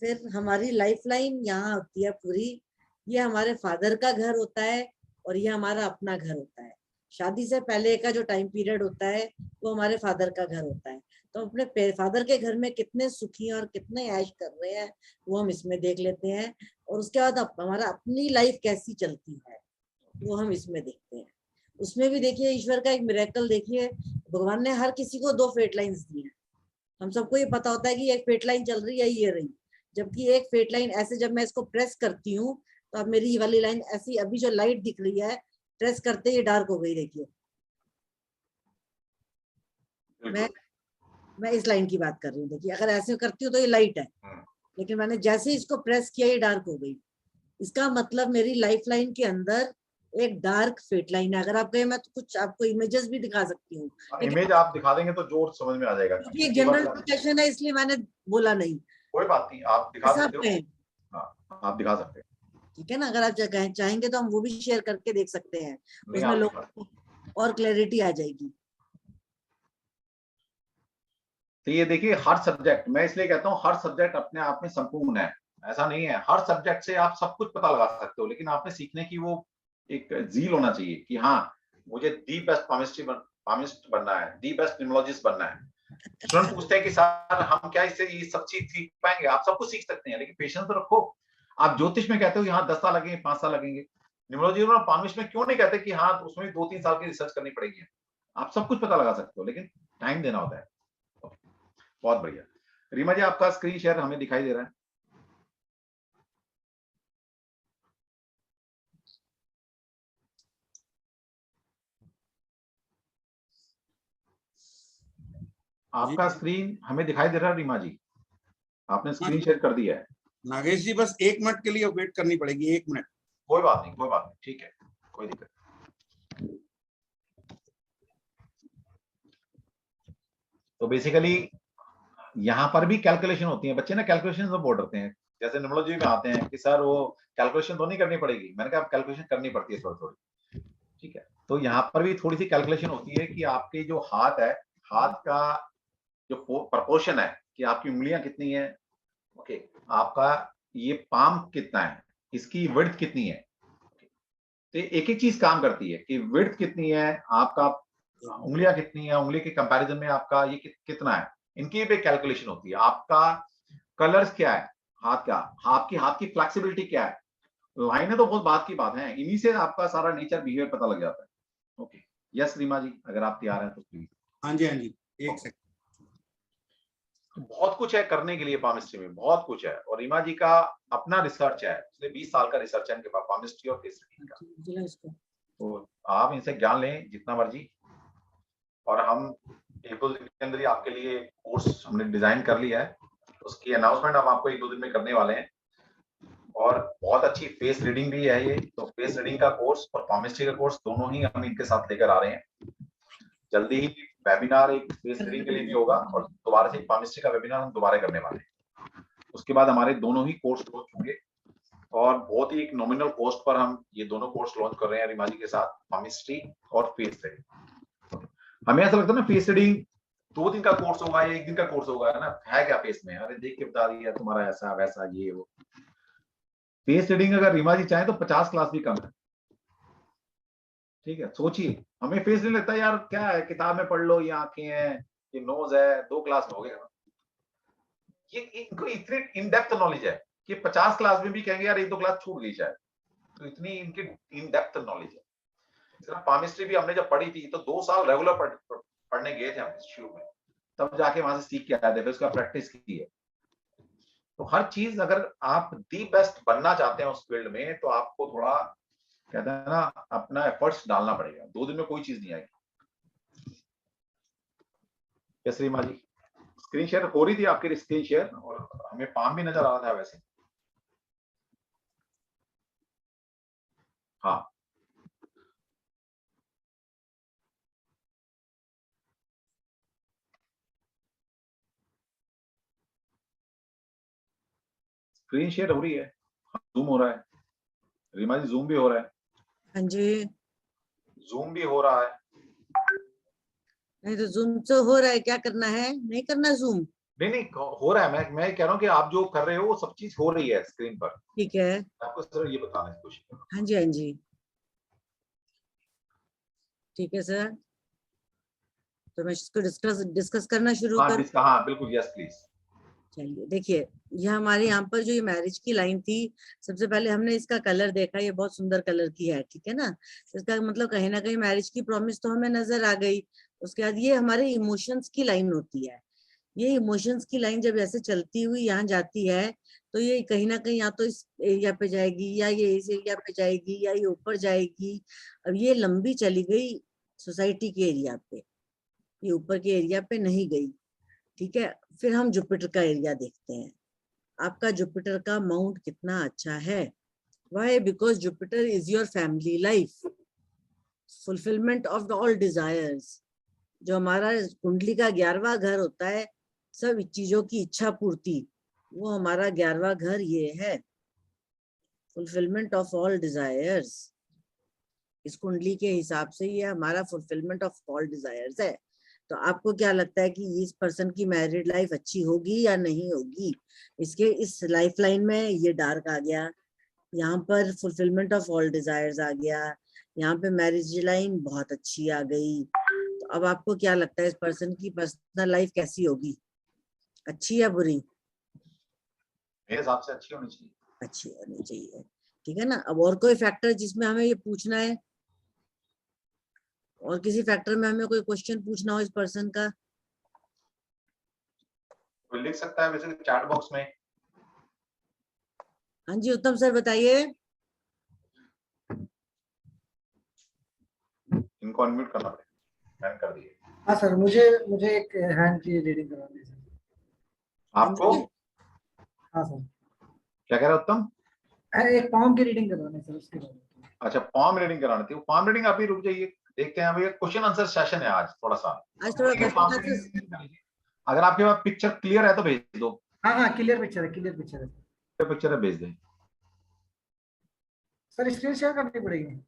फिर हमारी लाइफ लाइन यहाँ होती है पूरी, ये हमारे फादर का घर होता है और ये हमारा अपना घर होता है। शादी से पहले का जो टाइम पीरियड होता है वो हमारे फादर का घर होता है, तो अपने फादर के घर में कितने सुखी और कितने ऐश कर रहे हैं वो हम इसमें देख लेते हैं, और उसके बाद हमारा अपनी लाइफ कैसी चलती है वो हम इसमें देखते हैं। उसमें भी देखिए ईश्वर का एक मिरेकल देखिए, भगवान ने हर किसी को 2 फेट लाइन्स दी है। हम सबको ये पता होता है कि एक फेट लाइन चल रही है, ये रही, जबकि एक फेट लाइन ऐसे जब मैं इसको प्रेस करती हूँ तो अब मेरी ये वाली लाइन ऐसी, अभी जो लाइट दिख रही है प्रेस करते ही डार्क हो गई। देखिए मैं इस लाइन की बात कर रही हूँ। देखिए अगर ऐसे करती हूँ तो ये लाइट है, लेकिन मैंने जैसे ही इसको प्रेस किया ये डार्क हो गई। इसका मतलब मेरी लाइफ लाइन के अंदर एक डार्क फेट लाइन है। अगर आप कहें मैं तो कुछ आपको इमेजेस भी दिखा सकती हूँ, इमेज आप दिखा देंगे तो जोर समझ में आ जाएगा। क्योंकि एक जनरल क्वेश्चन है इसलिए मैंने बोला नहीं। कोई बात नहीं, आप दिखा सब सकते हो। पे हाँ, आप दिखा सकते हैं। ठीक है ना, अगर आप चाहेंगे तो हम वो भी शेयर करके देख सकते हैं, नहीं, उसमें आप लोगों को और क्लैरिटी आ जाएगी। तो ये देखिए, हर सब्जेक्ट, मैं इसलिए कहता हूँ हर सब्जेक्ट अपने आप में संपूर्ण है, ऐसा नहीं है। हर सब्जेक्ट से आप सब कुछ पता लगा सकते हो, लेकिन आपने सीखने की वो एक जील होना चाहिए कि हाँ मुझे दी बेस्ट पामिस्ट बनना है, दी बेस्ट निमोलॉजिस्ट बनना है। स्टूडेंट पूछते हैं कि सर हम क्या इससे ये सब चीज सीख पाएंगे? आप सब कुछ सीख सकते हैं, लेकिन पेशेंस तो रखो। आप ज्योतिष में कहते हो यहाँ 10 साल लगेंगे, 5 साल लगेंगे, निमोलॉजी और पामिस्ट में क्यों नहीं कहते कि हाँ उसमें 2-3 साल की रिसर्च करनी पड़ेगी? आप सब कुछ पता लगा सकते हो, लेकिन टाइम देना होता है। बहुत बढ़िया। रीमा जी, आपका स्क्रीन शेयर हमें दिखाई दे रहा है। आपका स्क्रीन हमें दिखाई दे रहा है रीमा जी, आपने स्क्रीन शेयर कर दिया है। नागेश जी बस 1 मिनट के लिए वेट करनी पड़ेगी, 1 मिनट। कोई बात नहीं, कोई बात नहीं, ठीक है, कोई दिक्कत। तो बेसिकली यहाँ पर भी कैलकुलेशन होती है। बच्चे ना कैलकुलेशन से बोर्ड रखते हैं, जैसे न्यूमरोलॉजी में आते हैं कि सर वो कैलकुलेशन तो नहीं करनी पड़ेगी। मैंने कहा कैलकुलेशन करनी पड़ती है थोड़ी थोड़ी, ठीक है। तो यहाँ पर भी थोड़ी सी कैलकुलेशन होती है कि आपके जो हाथ है, हाथ का जो प्रपोर्शन है कि आपकी उंगलियां कितनी है, ओके, आपका ये पाम कितना है, इसकी विड्थ कितनी है। तो एक एक चीज काम करती है कि विड्थ कितनी है, आपका उंगलियां कितनी है, उंगली के कंपैरिजन में आपका ये कितना है, इनकी भी कैलकुलेशन होती है। आपका कलर्स क्या है हाथ का, आपकी हाथ की फ्लेक्सिबिलिटी क्या है, लाइनें तो बहुत बात की बात है, इन्हीं से आपका सारा नेचर बिहेवियर पता लग जाता है। ओके, यस रीमा जी, अगर आप तैयार हैं तो प्लीज। हाँ जी, हाँ जी, एक सेकंड। बहुत कुछ है करने के लिए पामिस्ट्री में, बहुत कुछ है। और रीमा जी का अपना रिसर्च है, पिछले 20 साल का रिसर्च है इनके पास पामिस्ट्री और केमिस्ट्री का। तो आप इनसे ज्ञान लें जितना मर्जी, और हम 1-2 दिन के अंदर ही आपके लिए कोर्स हमने डिजाइन कर लिया है, उसकी अनाउंसमेंट हम आपको 1-2 दिन में करने वाले हैं। और बहुत अच्छी फेस रीडिंग भी है ये, तो फेस रीडिंग का कोर्स और पामिस्ट्री का कोर्स दोनों ही हम इनके साथ लेकर आ रहे हैं। जल्दी ही वेबिनार एक फेस रीडिंग के लिए भी होगा, और दोबारा से पामिस्ट्री का वेबिनार हम दोबारा करने वाले हैं। उसके बाद हमारे दोनों ही कोर्स लॉन्च होंगे, और बहुत ही एक नॉमिनल कॉस्ट पर हम ये दोनों कोर्स लॉन्च कर रहे हैं रीमा जी के साथ, पामिस्ट्री और फेस रीडिंग। हमें ऐसा लगता है ना फेस रीडिंग 2 दिन का कोर्स होगा या 1 दिन का कोर्स होगा, है ना, है क्या फेस में, अरे देख के बता दिया तुम्हारा ऐसा वैसा ये वो। फेस रीडिंग अगर रीमा जी चाहे तो 50 क्लास भी कम है, ठीक है। सोचिए, हमें फेस रीडिंग लगता है यार क्या है, किताब में पढ़ लो, ये आंखें हैं, ये नोज है, 2 क्लास में हो गया। ये इनको इतनी इन डेप्थ नॉलेज है कि 50 क्लास में भी कहेंगे यार 1-2 क्लास छूट गई शायद, तो इतनी इनकी इन डेप्थ नॉलेज है। सिर्फ पामिस्ट्री भी हमने जब पढ़ी थी तो 2 साल रेगुलर पढ़ने गए थे हम शुरू में, तब जाके वहां से सीख के आए थे, फिर उसका प्रैक्टिस की है। तो हर चीज अगर आप दी बेस्ट बनना चाहते हैं उस फील्ड में, तो आपको थोड़ा कहते हैं ना अपना एफर्ट्स डालना पड़ेगा। 2 दिन में कोई चीज नहीं आएगी। यस रीमा जी, स्क्रीन शेयर हो रही थी आपकी स्क्रीन शेयर, और हमें पाम भी नजर आ रहा था वैसे। हाँ, स्क्रीन शेयर हो रही है, जूम हो रहा है रीमा जी, जूम भी हो रहा है। हाँ जी, जूम भी हो रहा है। नहीं तो जूम तो हो रहा है, क्या करना है, नहीं करना जूम। नहीं हो रहा है, मैं कह रहा हूँ कि आप जो कर रहे हो वो सब चीज हो रही है स्क्रीन पर। ठीक है, आपको सिर्फ ये बताने की कोशिश कर रहा हूं। हाँ जी, हाँ जी, ठीक है सर। तो मैं इसको डिस्कस करना शुरू हाँ, करूँ। हाँ बिल्कुल, यस प्लीज। चलिए देखिए, यह हमारे यहाँ पर जो ये मैरिज की लाइन थी, सबसे पहले हमने इसका कलर देखा, ये बहुत सुंदर कलर की है, ठीक है ना। इसका मतलब कहीं ना कहीं मैरिज की प्रॉमिस तो हमें नजर आ गई। उसके बाद ये हमारे इमोशंस की लाइन होती है। ये इमोशंस की लाइन जब ऐसे चलती हुई यहाँ जाती है, तो ये कहीं ना कहीं या तो इस एरिया पे जाएगी, या ये इस एरिया पे जाएगी, या ये ऊपर जाएगी। अब ये लंबी चली गई सोसाइटी के एरिया पे, ये ऊपर के एरिया पे नहीं गई, ठीक है, फिर हम जुपिटर का एरिया देखते हैं। आपका जुपिटर का माउंट कितना अच्छा है। Why? Because Jupiter is your family life, fulfilment of all desires. जो हमारा कुंडली का 11वां घर होता है, सब चीजों की इच्छा पूर्ति, वो हमारा 11वां घर ये है, फुलफिलमेंट ऑफ ऑल डिजायर्स। इस कुंडली के हिसाब से ये हमारा फुलफिलमेंट ऑफ ऑल डिजायर्स है। तो आपको क्या लगता है कि इस पर्सन की मैरिड लाइफ अच्छी होगी या नहीं होगी? इसके इस लाइफ लाइन में ये डार्क आ गया, यहाँ पर फुलफिलमेंट ऑफ ऑल डिजायर्स आ गया, यहाँ पे मैरिज लाइन बहुत अच्छी आ गई। तो अब आपको क्या लगता है इस पर्सन की पर्सनल लाइफ कैसी होगी? अच्छी या बुरी? मेरे हिसाब से अच्छी होनी चाहिए। अच्छी होनी चाहिए, ठीक है ना। अब और कोई फैक्टर जिसमें हमें ये पूछना है, और किसी फैक्टर में हमें कोई क्वेश्चन पूछना हो इस पर्सन का? कोई लिख सकता है वैसे चैट बॉक्स में। हाँ जी उत्तम सर बताइए। इनको अनम्यूट करना पड़ेगा, बैन कर दिए। हाँ सर, मुझे एक हैंड की रीडिंग करवानी है सर। आपको हाँ सर, क्या कह रहे हो उत्तम? एक पॉम की रीडिंग करवानी है सर, उसके बाद। अच्छा, पॉम रीडिंग करानी थी। पाम रीडिंग अभी रुक जाइए, देखते हैं। अभी क्वेश्चन आंसर सेशन है आज थोड़ा सा। आज थोड़ा palm reading कर लीजिए। अगर आपके पास पिक्चर क्लियर है तो भेज दो। हाँ क्लियर पिक्चर है, क्लियर पिक्चर है पिक्चर है, भेज दें। सर। स्क्रीन शेयर करनी पड़ेगी।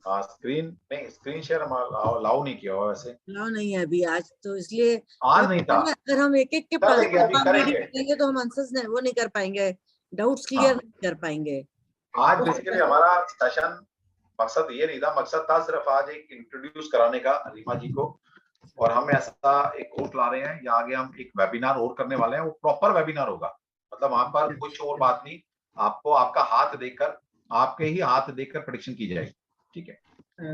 हाँ, स्क्रीन नहीं, स्क्रीन शेयर अलाउ नहीं किया हुआ वैसे। अलाउ नहीं है अभी आज, तो इसलिए आज नहीं था। अगर हम एक एक के कर देंगे, अभी palm करेंगे। reading करेंगे तो हम आंसर्स वो नहीं कर पाएंगे, डाउट्स क्लियर नहीं कर पाएंगे। आज बेसिकली हमारा सेशन मकसद ये नहीं था, मकसद था सिर्फ आज एक इंट्रोड्यूस कराने का रीमा जी को। और हम ऐसा एक कोर्स ला रहे हैं, या आगे हम एक वेबिनार और करने वाले हैं। वो प्रॉपर वेबिनार होगा, मतलब वहां पर कुछ और बात नहीं, आपको आपका हाथ देखकर, आपके ही हाथ देखकर प्रेडिक्शन की जाएगी। ठीक है,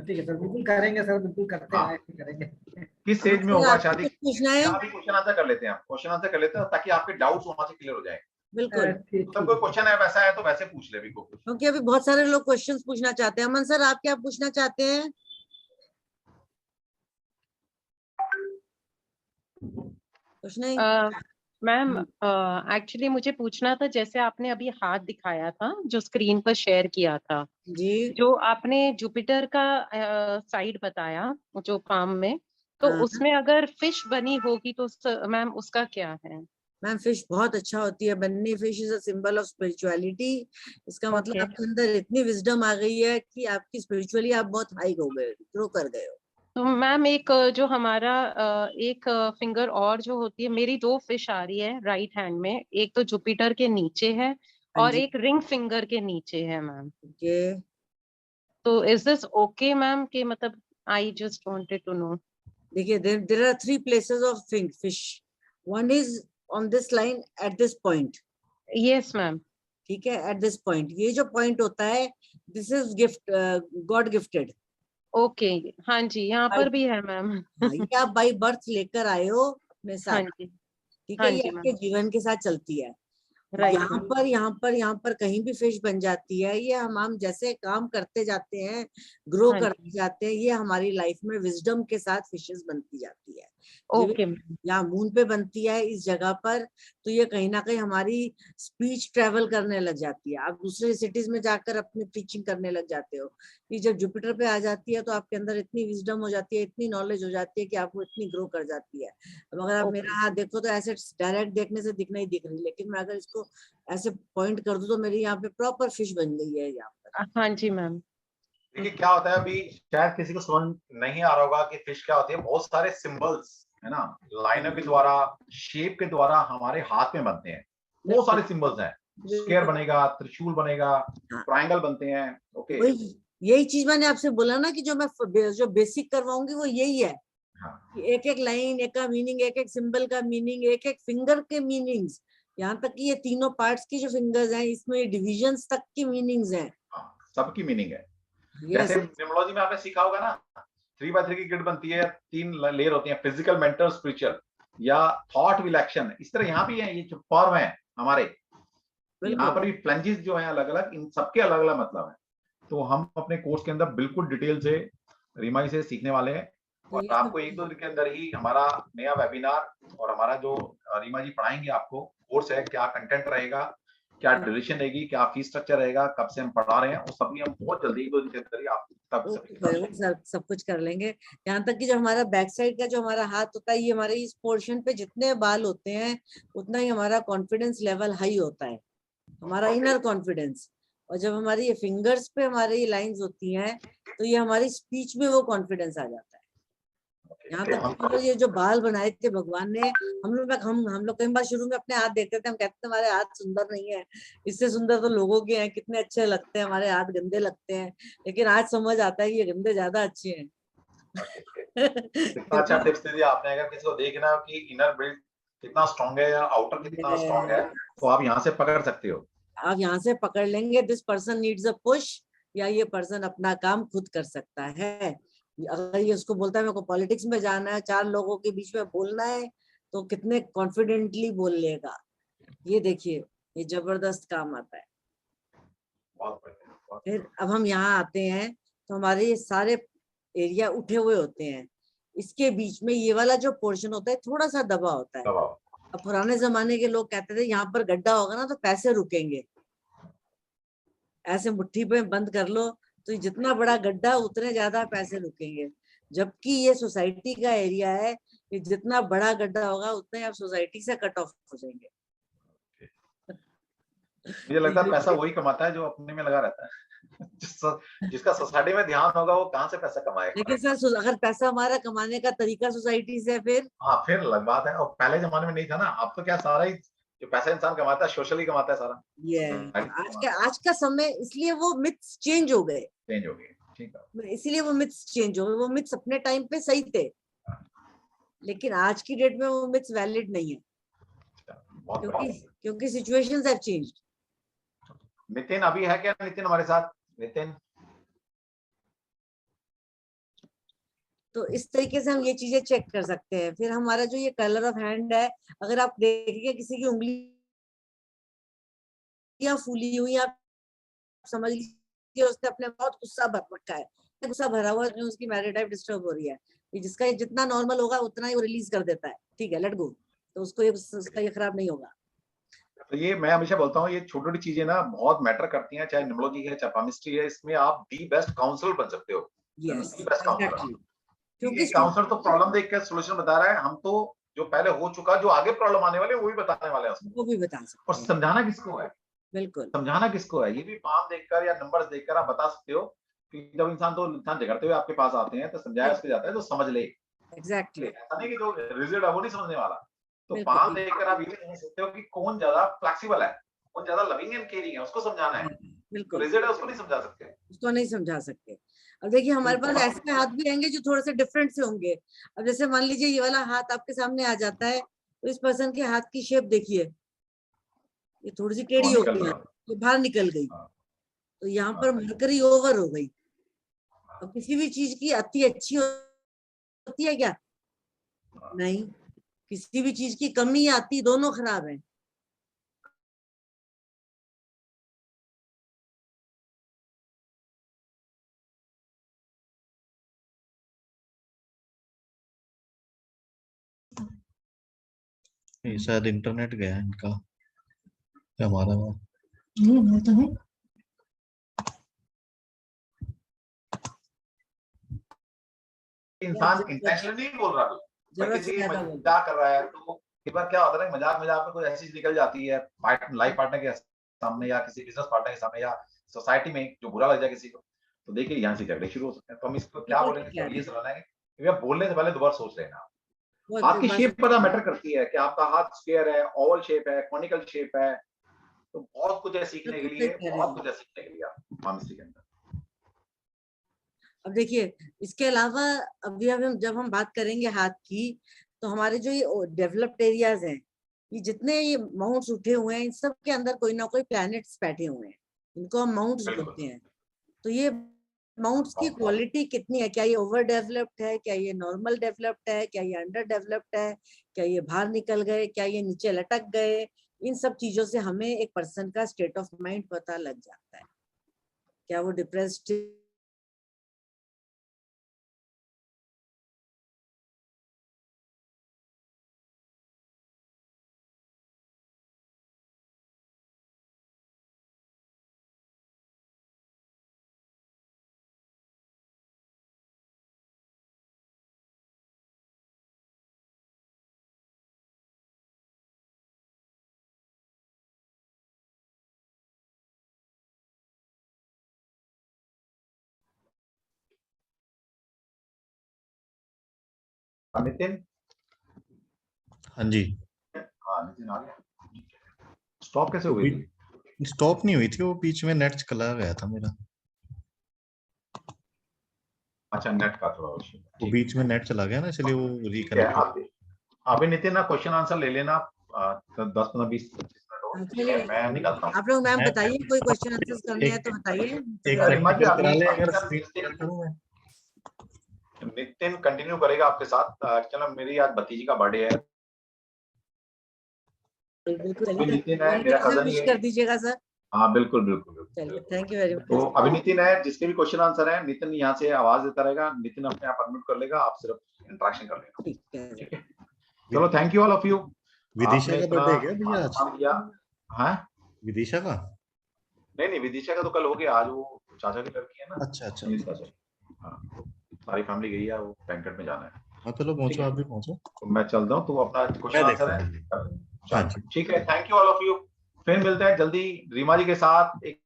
ठीक है सर, बिल्कुल करेंगे सर, बिल्कुल करते हैं, करेंगे। किस स्टेज में होगा शादी? पूछना है अभी क्वेश्चन आंसर कर लेते हैं, क्वेश्चन आंसर कर लेते हैं ताकि आपके डाउट्स वहां से क्लियर हो जाए। बिल्कुल, तो कोई क्वेश्चन है वैसा है तो वैसे पूछ ले भी को। क्योंकि अभी बहुत सारे लोग क्वेश्चंस पूछना चाहते हैं। अमन सर आप क्या पूछना चाहते हैं? कुछ नहीं मैम, एक्चुअली मुझे पूछना था, जैसे आपने अभी हाथ दिखाया था जो स्क्रीन पर शेयर किया था जी, जो आपने जुपिटर का साइड बताया जो पाम में, तो हाँ। उसमें अगर फिश बनी होगी तो मैम उसका क्या है? मैम फिश बहुत अच्छा होती है बननी। Fish is a symbol of spirituality. इसका मतलब आपके अंदर इतनी विजडम आ गई है कि आपकी स्पिरिचुअली आप बहुत हाई हो गए, ग्रो कर गए हो। तो मैम एक जो हमारा एक फिंगर और जो होती है, मेरी 2 फिश आ रही है राइट हैंड में, एक तो जुपिटर के नीचे है और एक रिंग फिंगर के नीचे है मैम। ओके, तो इज दिस ओके मैम? कि मतलब I just wanted to know. देखिए there are 3 places of fish. One is on this line at this point. Yes ma'am. ठीक है, एट दिस पॉइंट, ये जो पॉइंट होता है this is gift, God gifted. Okay, हाँ जी, यहाँ पर भी है मैम। ये आप बाई बर्थ लेकर आए हो अपने हाँ साथ। जी, ठीक हाँ है, ये जी आपके मैम। जीवन के साथ चलती है। राइट यहाँ पर कहीं भी फिश बन जाती है। ये हम जैसे काम करते जाते हैं, ग्रो हाँ करते जाते हैं, ये हमारी लाइफ में विजडम के साथ फिशेस बनती जाती है। ओके यहाँ मून पे बनती है इस जगह पर, तो ये कहीं ना कहीं हमारी स्पीच ट्रेवल करने लग जाती है। आप दूसरे सिटीज में जाकर अपनी टीचिंग करने लग जाते हो। ये जब जुपिटर पे आ जाती है तो आपके अंदर इतनी विजडम हो जाती है, इतनी नॉलेज हो जाती है कि आपको इतनी ग्रो कर जाती है। अब अगर आप मेरा हाथ देखो तो ऐसे डायरेक्ट देखने से दिख नहीं दिख रही, लेकिन मैं अगर इसको ऐसे पॉइंट कर दूं तो मेरी यहाँ पे प्रॉपर फिश बन गई है यहाँ पर। हाँ जी मैम। देखिए क्या होता है, अभी शायद किसी को समझ नहीं आ रहा होगा कि फिश क्या होती है। बहुत सारे सिंबल्स है ना, लाइनों के द्वारा, शेप के द्वारा हमारे हाथ में बनते हैं। बहुत सारे सिंबल्स हैं, स्क्वायर बनेगा, त्रिशूल बनेगा, ट्रायंगल बनते हैं। ओके, यही चीज मैंने आपसे बोला ना कि जो मैं जो बेसिक करवाऊंगी वो यही है। हाँ। एक एक लाइन एक का मीनिंग, एक एक सिंबल का मीनिंग, एक एक फिंगर के मीनिंग्स, यहाँ तक कि ये तीनों पार्ट्स की जो फिंगर्स हैं इसमें डिविजन्स तक की मीनिंग्स हैं। सबकी मीनिंग है। जैसे न्यूमरोलॉजी में आपने सीखा होगा ना, 3x3 की ग्रिड बनती है, 3 लेयर होती हैं, फिजिकल, मेंटल, स्पिरिचुअल, या थॉट विल एक्शन। इस तरह यहाँ भी है, ये जो फॉर्म है हमारे, यहाँ पर भी फ्लंजेस जो है अलग अलग, इन सबके अलग अलग मतलब है। तो हम अपने कोर्स के अंदर बिल्कुल डिटेल से रीमा जी से सीखने वाले हैं। तो और ये आपको 1-2 दिन के अंदर ही हमारा नया वेबिनार और हमारा जो रीमा जी पढ़ाएंगे आपको कोर्स है, क्या कंटेंट रहेगा, क्या ड्यूरेशन रहेगी, क्या फीस स्ट्रक्चर रहेगा, कब से हम पढ़ा रहे हैं, वो सभी हम बहुत जल्दी 1-2 दिन के अंदर ही आप तक वो सभी बता देंगे। सब कुछ कर लेंगे। यहाँ तक कि जो हमारा बैक साइड का जो हमारा हाथ होता है, ये हमारे इस पोर्शन पे जितने बाल होते हैं उतना ही हमारा कॉन्फिडेंस लेवल हाई होता है, हमारा इनर कॉन्फिडेंस। और जब हमारी ये फिंगर्स पे हमारी ये लाइंस होती हैं तो ये हमारी स्पीच में वो कॉन्फिडेंस आ जाता है। यहाँ तो तक हम कि मतलब ये जो बाल बनाए थे भगवान ने, हम लोग कई बार शुरू में अपने हाथ देखते थे, हम कहते थे हमारे हाथ सुंदर नहीं है, इससे सुंदर तो लोगों के हैं, कितने अच्छे लगते हैं, हमारे हाथ गंदे लगते हैं। लेकिन आज समझ आता है कि ये गंदे ज्यादा अच्छे हैं। कितना अच्छा टिप्स दे दिया आपने। अगर किसी को देखना है कि इनर बिल्ड कितना स्ट्रांग है या आउटर कितना स्ट्रांग है, तो आप यहाँ से पकड़ सकते हो। आप यहाँ से पकड़ लेंगे, this person needs a push, या ये पर्सन अपना काम खुद कर सकता है। अगर ये उसको बोलता है मेरे को पॉलिटिक्स में जाना है, 4 लोगों के बीच में बोलना है, तो कितने कॉन्फिडेंटली बोल लेगा। ये देखिए, ये जबरदस्त काम आता है। बहुत बढ़िया। फिर अब हम यहाँ आते हैं तो हमारे ये सारे एरिया उठे हुए होते हैं, इसके बीच में ये वाला जो पोर्शन होता है थोड़ा सा दबा होता है। दबाओ। अब पुराने जमाने के लोग कहते थे यहाँ पर गड्ढा होगा ना तो पैसे रुकेंगे, ऐसे मुट्ठी पे बंद कर लो तो जितना बड़ा गड्ढा उतने ज्यादा पैसे रुकेंगे। जबकि ये सोसाइटी का एरिया है कि जितना बड़ा गड्ढा होगा उतने आप सोसाइटी से कट ऑफ हो जाएंगे। मुझे लगता है पैसा वही कमाता है जो अपने में लगा रहता है। जिसका सोसाइटी में ध्यान होगा वो कहाँ से पैसा कमाएगा। लेकिन सर अगर पैसा हमारा कमाने का तरीका सोसाइटी से, फिर हाँ फिर अलग बात है। और पहले जमाने में नहीं था ना, अब तो क्या सारा ही जो पैसा इंसान कमाता है सोशली कमाता है सारा। ये आज का समय, इसलिए वो मिथ्स चेंज हो गए। चेंज हो गए, ठीक है। इसीलिए वो मिथ्स चेंज हो गए। वो मिथ्स अपने टाइम पे सही थे, लेकिन आज की डेट में वो मिथ्स वैलिड नहीं है, क्योंकि सिचुएशंस हैव चेंज्ड। नितिन अभी है क्या? नितिन हमारे साथ? नितिन, तो इस तरीके से हम ये चीजें चेक कर सकते हैं। फिर हमारा जो ये कलर ऑफ हैंड है, अगर आप देखिए किसी की उंगलियां फूली हुई, आप समझ लीजिए उसने अपने बहुत गुस्सा भर रखा है, गुस्सा भरा हुआ जो उसकी मैरिटाइप डिस्टर्ब हो रही है। जिसका जितना नॉर्मल होगा उतना ही वो रिलीज कर देता है, ठीक है, लेट गो, तो उसको उसका ये खराब नहीं होगा। तो ये मैं हमेशा बोलता हूँ, ये छोटी छोटी चीजें ना बहुत मैटर करती हैं, चाहे न्यूमरोलॉजी है चाहे केमिस्ट्री है। इसमें आप दी बेस्ट काउंसलर बन सकते हो। यस, बेस्ट काउंसलर, क्योंकि काउंसलर तो प्रॉब्लम देख कर सोल्यूशन बता रहा है, हम तो जो पहले हो चुका, जो आगे प्रॉब्लम आने वाले वो भी बताने वाले हैं। वो भी बता सकते और हैं। समझाना किसको है? बिल्कुल, समझाना किसको है? ये भी पाम देखकर या नंबर्स देखकर आप बता सकते हो कि जब इंसान झगड़ते हुए आपके पास आते हैं तो समझाया उसके जाता है तो समझ ले। एग्जैक्टली, ऐसा नहीं कि जो रिजिड है वो नहीं समझने वाला। तो पाम देखकर आप ये समझ सकते हो कि कौन ज्यादा फ्लेक्सिबल है, कौन ज्यादा लविंग एंड केयरिंग है, उसको समझाना है। बिल्कुल, रिजिड है उसको नहीं समझा सकते। उसको नहीं समझा सकते। अब देखिए हमारे पास ऐसे हाथ भी रहेंगे जो थोड़े से डिफरेंट से होंगे। अब जैसे मान लीजिए ये वाला हाथ आपके सामने आ जाता है, तो इस पर्सन के हाथ की शेप देखिए, ये थोड़ी सी टेढ़ी हो गई, ये बाहर निकल गई, तो यहाँ पर मरकरी ओवर हो गई। अब किसी भी चीज की अति अच्छी होती है क्या? नहीं, किसी भी चीज की कमी या अति दोनों खराब है। ये शायद इंटरनेट गया है इनका, हमारा नहीं तो है। इंसान इंटेंशनली नहीं बोल रहा, किसी की मजाक कर रहा है। तो कई बार क्या होता है, मजाक में कोई ऐसी चीज निकल जाती है लाइफ पार्टनर के सामने या किसी बिजनेस पार्टनर के सामने या सोसाइटी में, जो बुरा लग जाए किसी को, तो देखिए यहाँ से झगड़े शुरू हो सकते हैं। तो हम इसको क्या बोलेंगे, ये सलाह है कि आप बोलने से पहले दोबारा सोच लेना। हाथ की शेप बड़ा मैटर करती है कि आपका हाथ स्क्वायर है, ओवल शेप है, कॉनिकल शेप है। तो बहुत कुछ है सीखने के लिए, बहुत कुछ है सीखने के लिए फार्मेसी के अंदर। अब देखिए इसके अलावा अभी हम जब हम बात करेंगे हाथ की, तो हमारे जो ये डेवलप्ड एरियाज हैं, ये जितने ये माउंट्स उठे हुए हैं, इन सब के अंदर कोई ना कोई प्लैनेट्स बैठे हुए हैं, इनको हम माउंट्स बोलते हैं। तो ये माउंट्स की क्वालिटी कितनी है, क्या ये ओवर डेवलप्ड है, क्या ये नॉर्मल डेवलप्ड है, क्या ये अंडर डेवलप्ड है, क्या ये बाहर निकल गए, क्या ये नीचे लटक गए, इन सब चीजों से हमें एक पर्सन का स्टेट ऑफ माइंड पता लग जाता है। क्या वो डिप्रेस्ड नितिन, हाँ जी, हाँ नितिन आ गया। स्टॉप कैसे हो गई थी? स्टॉप नहीं हुई थी, वो बीच में नेट चला गया था मेरा, अच्छा नेट का थोड़ा इशू। वो बीच में नेट चला गया ना, इसलिए वो ठीक है, रिकनेक्ट। अभी नितिन ना क्वेश्चन आंसर ले लेना, 10-15-20-25 मिनट और, ठीक है, मैं निकलता हूँ। आप लोग मैम मैं- बताइए, कोई क्वेश्चन आंसर्स करने हैं तो बताइए। एक गरिमा जी, प्रैक्टिकल करा ले, अभी अगर सर फ्री करूं मैं। नितिन कंटिन्यू करेगा आपके साथ। चलो मेरी आज भतीजी का बर्थडे है, बिल्कुल अभी नितिन है मेरा सर, कजन विश ही कर है। दीजिएगा सर। हाँ बिल्कुल बिल्कुल चलिए, बिल्कुल। Thank you very much. तो अभी नितिन है, जिसके भी क्वेश्चन आंसर है, नितिन यहाँ से आवाज देता रहेगा, नितिन अपने आप अनम्यूट कर लेगा, आप सिर्फ इंटरेक्शन कर लेना। ठीक है। ठीक है, चलो thank you all of you. Vidisha आपने का इतना बर्थडे क्या भैया आज? काम किया। हाँ विदिशा का? नहीं, विदिशा का तो कल हो गया, आज वो चाचा की लड़की है ना। अच्छा अच्छा। सुनीता से, हाँ सारी फैमिली गई है, वो बैंकेट में जाना है। हाँ चलो पहुंचो, आप भी पहुंचो। तो मैं चलता हूँ, तो अपना क्वेश्चन मैं आंसर देखता है। हूँ। हाँ जी। ठीक है, thank you all of you. फिर मिलते हैं जल्दी रीमा जी के साथ। एक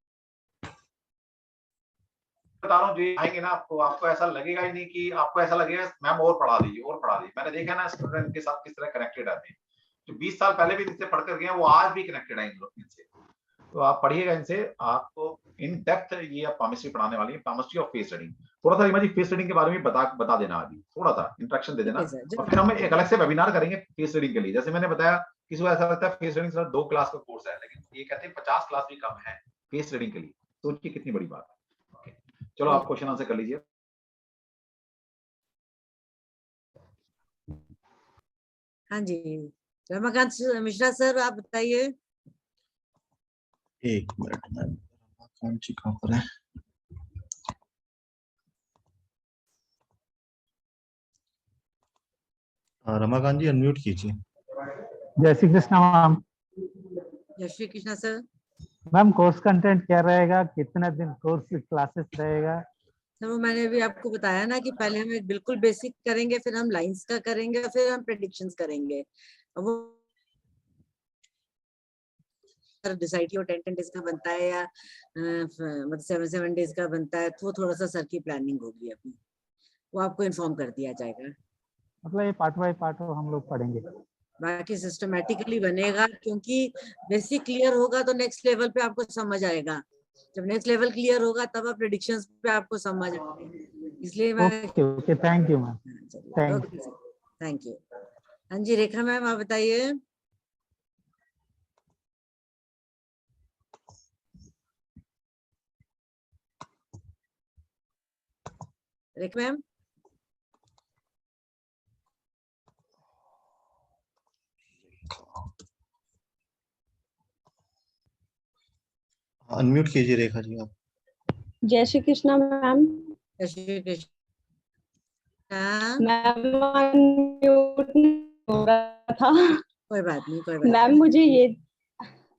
बता रहा हूँ, जो आएंगे ना, आपको ऐसा लगेगा ही नहीं कि आपको ऐसा लगेगा मैम और पढ़ा दीजिए और पढ़ा दीजिए। मैंने देखा ना स्टूडेंट के साथ किस तरह कनेक्टेड आते हैं, जो 20 साल पहले भी इनसे पढ़ कर गए हैं, वो आज भी कनेक्टेड है इन लोग इनसे। तो आप पढ़िएगा इनसे, आपको इन डेप्थ ये आप केमिस्ट्री पढ़ाने वाली है, केमिस्ट्री ऑफ फेस रीडिंग। थोड़ा सा रीमा जी फेस रीडिंग के बारे में बता देना, अभी थोड़ा सा इंट्रोडक्शन दे देना, और फिर हम एक अलग से वेबिनार करेंगे फेस रीडिंग के लिए। जैसे मैंने बताया, किसी को ऐसा लगता है फेस रीडिंग सिर्फ 2 क्लास का कोर्स है, लेकिन ये कहते हैं 50 क्लास भी कम है फेस रीडिंग के लिए। सोचिए कितनी बड़ी बात है। ओके, चलो आप क्वेश्चन आंसर कर लीजिए। हाँ जी, रमाकांत मिश्रा सर, आप बताइए। एक मिनट में, कौन सी कहाँ पर है? रमाकांत जी अनम्यूट कीजिए। जय श्री कृष्ण मैम। जय Shri Krishna sir. Ma'am course content क्या रहेगा, कितने दिन कोर्स क्लासेस रहेगा? सर वो मैंने अभी आपको बताया ना कि पहले हम एक बिल्कुल बेसिक करेंगे, फिर हम लाइंस का करेंगे, फिर हम प्रेडिक्शंस करेंगे। वो डिसाइड किया 10 डेज का बनता है या मतलब 7 डेज का बनता है, तो थोड़ा सा सर की प्लानिंग होगी अभी, वो आपको इन्फॉर्म कर दिया जाएगा। मतलब ये पार्ट बाय पार्ट हम लोग पढ़ेंगे, बाकी सिस्टमेटिकली बनेगा, क्योंकि बेसिक क्लियर होगा तो नेक्स्ट लेवल पे आपको समझ आएगा। जब नेक्स्ट लेवल क्लियर होगा तब आप प्रेडिक्शंस पे आपको समझ आएगा। इसलिए मैं okay thank you ma'am. Thank you. हाँ जी, रेखा मैम आप बताइए। रेखा मैम, अनम्यूट कीजिए रेखा जी आप। जय श्री कृष्णा मैम। जय श्री कृष्ण। मैम अनम्यूट नहीं हो रहा था। कोई बात नहीं, कोई बात मैम मुझे ये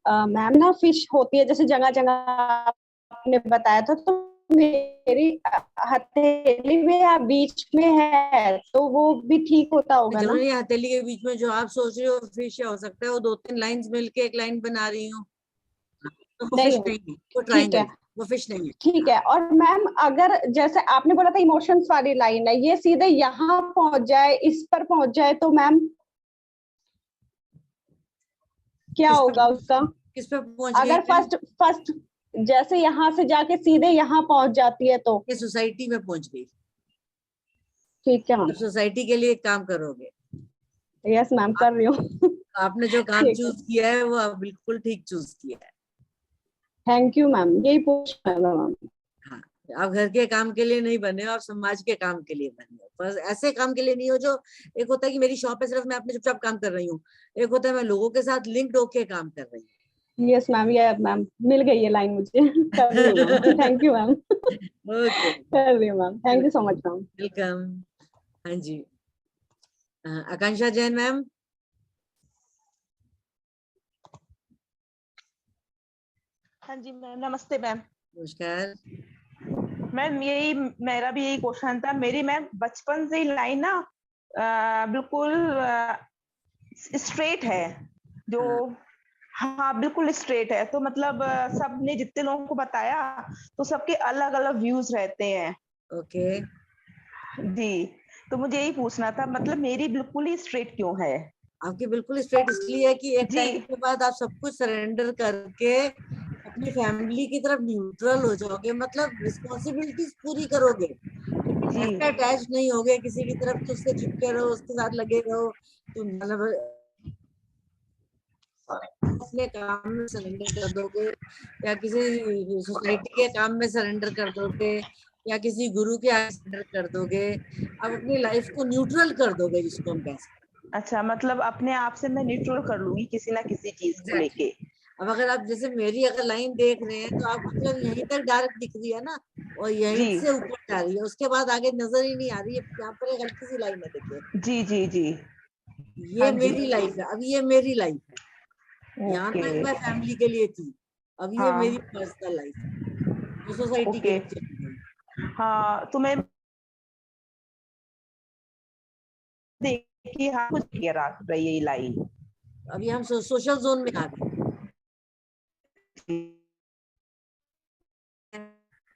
मैम ना फिश होती है जैसे जगह जगह आपने बताया था, तो मेरी हथेली में या बीच में है, तो वो भी ठीक होता होगा ना? जरूरी हथेली के बीच में जो आप सोच रहे हो फिश हो सकता है वो 2-3 लाइंस मिलके एक लाइन बना रही हूँ, तो वो फिश नहीं है, वो ट्रायंगल, वो फिश नहीं है। ठीक है। और मैम अगर जैसे आपने बोला था इमोशंस वाली लाइन है, ये सीधे यहाँ पहुंच जाए, इस पर पहुंच जाए, तो मैम क्या होगा उसका? किस पे पहुंच अगर गई? फर्स्ट जैसे यहाँ से जाके सीधे यहाँ पहुंच जाती है तो ये सोसाइटी में पहुंच गई। ठीक है मैम। सोसाइटी के लिए एक काम करोगे? यस मैम, कर रही हूँ। आपने जो काम चूज किया है वो आप बिल्कुल ठीक चूज किया है। थैंक यू मैम, यही पूछना था मैम। हाँ, आप घर के काम के लिए नहीं बने हो, आप समाज के काम के लिए बने हो। बस ऐसे काम के लिए नहीं हो जो, एक होता है कि मेरी शॉप है सिर्फ मैं अपने चुपचाप काम कर रही हूँ, एक होता है मैं लोगों के साथ लिंक्ड होके काम कर रही हूँ। यस मैम, ये मैम मिल गई ये लाइन मुझे। कर रही हूँ ma'am. Thank you ma'am. Okay, कर रही हूँ ma'am. Thank you so much ma'am. Welcome. हाँ जी, आकांक्षा जैन मैम। हाँ जी मैम, नमस्ते मैम। नमस्कार मैम, यही मेरा भी यही क्वेश्चन था। मेरी मैम बचपन से ही लाइन ना बिल्कुल स्ट्रेट है, जो हाँ बिल्कुल स्ट्रेट है। तो मतलब सबने जितने लोगों को बताया तो सबके अलग अलग व्यूज रहते हैं। ओके जी, तो मुझे यही पूछना था, मतलब मेरी बिल्कुल ही स्ट्रेट क्यों है? आपकी बिल्कुल स्ट्रेट इसलिए है कि एक जी। टाइम के बाद आप सब कुछ सरेंडर करके अपनी फैमिली की तरफ न्यूट्रल हो जाओगे, मतलब रिस्पॉन्सिबिलिटीज पूरी करोगे, लेकिन जी। ऐसे अटैच नहीं होगे किसी की तरफ तो उससे चिपके रहो, उसके साथ लगे रहो, तो मतलब अपने काम में सरेंडर कर दोगे या किसी सोसाइटी के काम में सरेंडर कर दोगे या किसी गुरु के आगे सरेंडर कर दोगे, आप अपनी लाइफ को न्यूट्रल कर दोगे जिसको हम कह सकते हैं। अच्छा, मतलब अपने आप से मैं न्यूट्रल कर लूंगी किसी ना किसी चीज को लेके। अब अगर आप जैसे मेरी अगर लाइन देख रहे हैं तो आप मतलब यहीं तक डार्क दिख रही है ना, और यहीं जी। से ऊपर जा रही है, उसके बाद आगे नजर ही नहीं आ रही है। यहाँ पर एक हल्की सी लाइन है, देखिए जी जी जी। ये हाँ जी। मेरी लाइफ है, अब ये मेरी लाइफ है, यहाँ ओके। तक मैं फैमिली के लिए थी, अब ये हाँ। मेरी पर्सनल लाइफ है, वो सोसाइटी के ओके। लिए चली गई। हाँ, तो मैं देखिए, हाँ कुछ क्लियर आ रही है ये लाइन। अभी हम सोशल जोन में आ गए,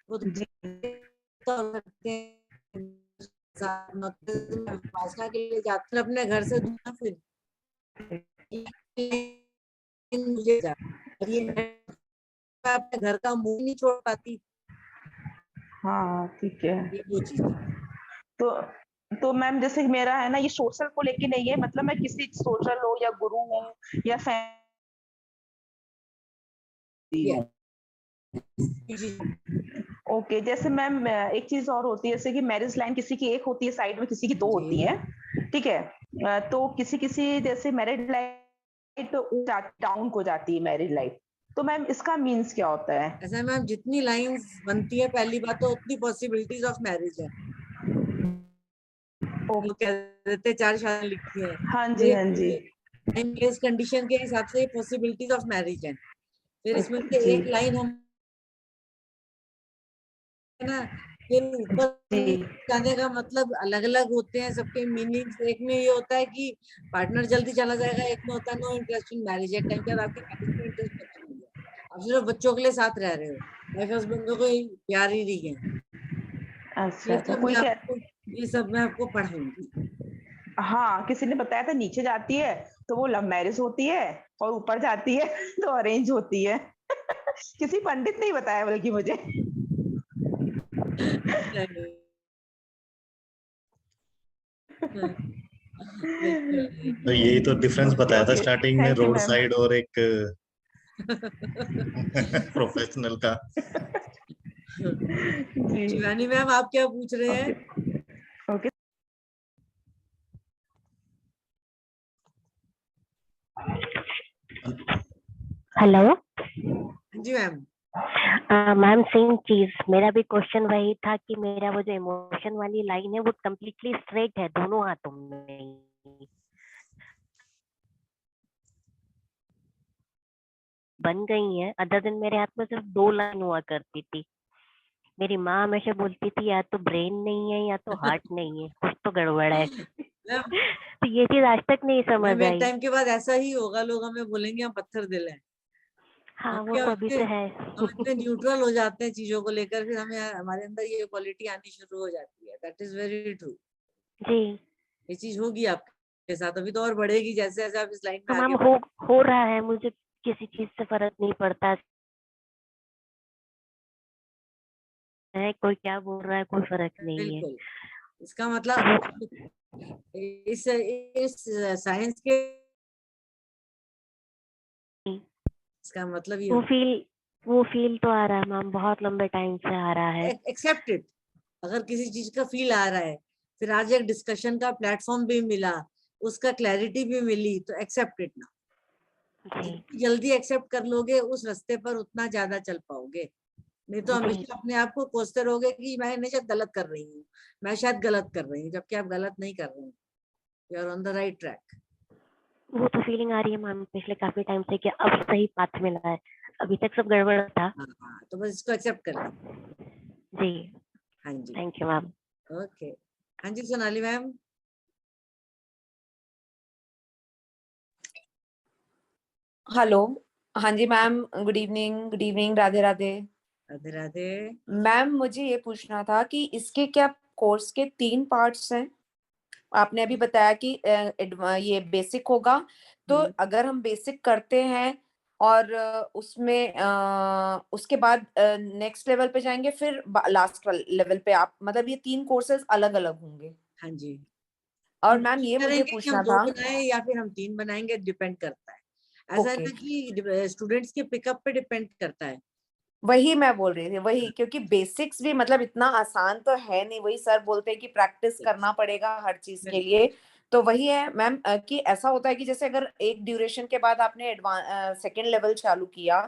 वो तो जी। करते हैं, उपासना के लिए जाते हैं अपने घर से दूर, फिर मुझे जा, और ये मैं अपने घर का मुंह नहीं छोड़ पाती, हाँ ठीक है। ये वो चीज है। तो मैम जैसे मेरा है ना, ये सोशल को लेके नहीं है, मतलब मैं किसी सोशल हो या गुरु हूँ या फैमिली हूँ। ओके, जैसे मैम एक चीज और होती है, जैसे कि मैरिज लाइन किसी की एक होती है साइड में, किसी की दो होती है, ठीक है। तो किसी किसी जैसे मैरिड लाइफ डाउन को जाती है मैरिज लाइफ, तो मैम इसका मीन्स क्या होता है? ऐसा मैम जितनी लाइंस बनती है पहली बात तो उतनी पॉसिबिलिटीज ऑफ मैरिज है। लोग कह देते 4 शादी लिखी है, हाँ जी हाँ जी। इस कंडीशन के हिसाब से पॉसिबिलिटीज ऑफ मैरिज है। फिर इसमें से जी। एक लाइन हम है ना, फिर ऊपर जी। जाने का मतलब अलग अलग होते हैं सबके मीनिंग्स। एक में ये होता है कि पार्टनर जल्दी चला जाएगा, एक में होता है नो इंटरेस्ट इन मैरिज, एक टाइम के बाद आपकी मैरिज में इंटरेस्ट खत्म हो गया, अब सिर्फ बच्चों के लिए साथ रह रहे हो, वाइफ हस्बैंड को कोई प्यार ही नहीं है। अच्छा ये अच्छा, सब कोई मैं कह आपको ये सब मैं आपको पढ़ाऊंगी। हाँ, किसी ने बताया था नीचे जाती है तो वो लव मैरिज होती है और ऊपर जाती है तो अरेंज होती है। किसी पंडित ने ही बताया बल्कि मुझे। तो यही तो डिफरेंस बताया था स्टार्टिंग में, thank you road ma'am. Side और एक प्रोफेशनल का। शिवानी मैम आप क्या पूछ रहे हैं? ओके। हेलो जी मैम। मैम सेम चीज, मेरा भी क्वेश्चन वही था कि मेरा वो जो इमोशन वाली लाइन है वो कम्प्लीटली स्ट्रेट है दोनों हाथों में, बन गई है। अदर दिन मेरे हाथ में सिर्फ 2 लाइन हुआ करती थी। मेरी माँ हमेशा बोलती थी या तो ब्रेन नहीं है या तो हार्ट नहीं है, कुछ तो गड़बड़ है। तो ये चीज आज तक नहीं समझ मैम एक आई। टाइम के बाद ऐसा ही होगा, लोग हमें बोलेंगे हम पत्थर दिल हैं। हाँ हम वो क्या तो अभी इतने तो है। हम इतने न्यूट्रल हो जाते हैं चीजों को लेकर, फिर हमें हमारे अंदर ये क्वालिटी आनी शुरू हो जाती है। That is very true. जी। ये चीज होगी आपके साथ, अभी तो और बढ़ेगी जैसे जैसे आप इस लाइन तो में मैम आगे हो रहा है, मुझे किसी चीज से फर्क नहीं पड़ता है, कोई क्या बोल रहा है कोई फर्क नहीं है। बिल्कुल। इसका मतलब इस साइंस के इसका मतलब ये वो फील तो आ रहा है मैम, बहुत लंबे टाइम से आ रहा है। Accept it. अगर किसी चीज का फील आ रहा है, फिर आज एक डिस्कशन का प्लेटफॉर्म भी मिला, उसका क्लैरिटी भी मिली, तो एक्सेप्ट इट ना। जितनी जल्दी एक्सेप्ट कर लोगे उस रास्ते पर उतना ज्यादा चल पाओगे, नहीं तो हमेशा अपने आप को कोसते रहोगे कि मैं शायद गलत कर रही हूँ, मैं शायद गलत कर रही हूँ, जबकि आप गलत नहीं कर रहे हैं। You are on the right track. वो तो फीलिंग आ रही है मैम पिछले काफी टाइम से कि अब सही पाथ मिला है, अभी तक सब गड़बड़ था। तो बस इसको एक्सेप्ट कर लीजिए। जी हाँ जी, थैंक यू मैम। ओके। हाँ जी सोनाली मैम। हेलो, हाँ जी ma'am, good evening, Radhe Radhe. Radhe Radhe. Ma'am मुझे ये पूछना था कि इसके क्या कोर्स के 3 पार्ट्स हैं? आपने अभी बताया कि ये बेसिक होगा, तो अगर हम बेसिक करते हैं और उसमें उसके बाद नेक्स्ट लेवल पे जाएंगे, फिर लास्ट लेवल पे आप, मतलब ये 3 कोर्सेज अलग अलग होंगे? हाँ जी। और मैम ये मुझे करेंगे कि पूछना हम 2 था, बनाएं या फिर हम 3 बनाएंगे, डिपेंड करता है। ऐसा है ओके, ना कि स्टूडेंट्स के पिकअप पे डिपेंड करता है। वही मैं बोल रही थी, वही, क्योंकि बेसिक्स भी मतलब इतना आसान तो है नहीं, वही सर बोलते हैं कि प्रैक्टिस करना पड़ेगा हर चीज के लिए। तो वही है मैम कि ऐसा होता है कि जैसे अगर एक ड्यूरेशन के बाद आपने सेकेंड लेवल चालू किया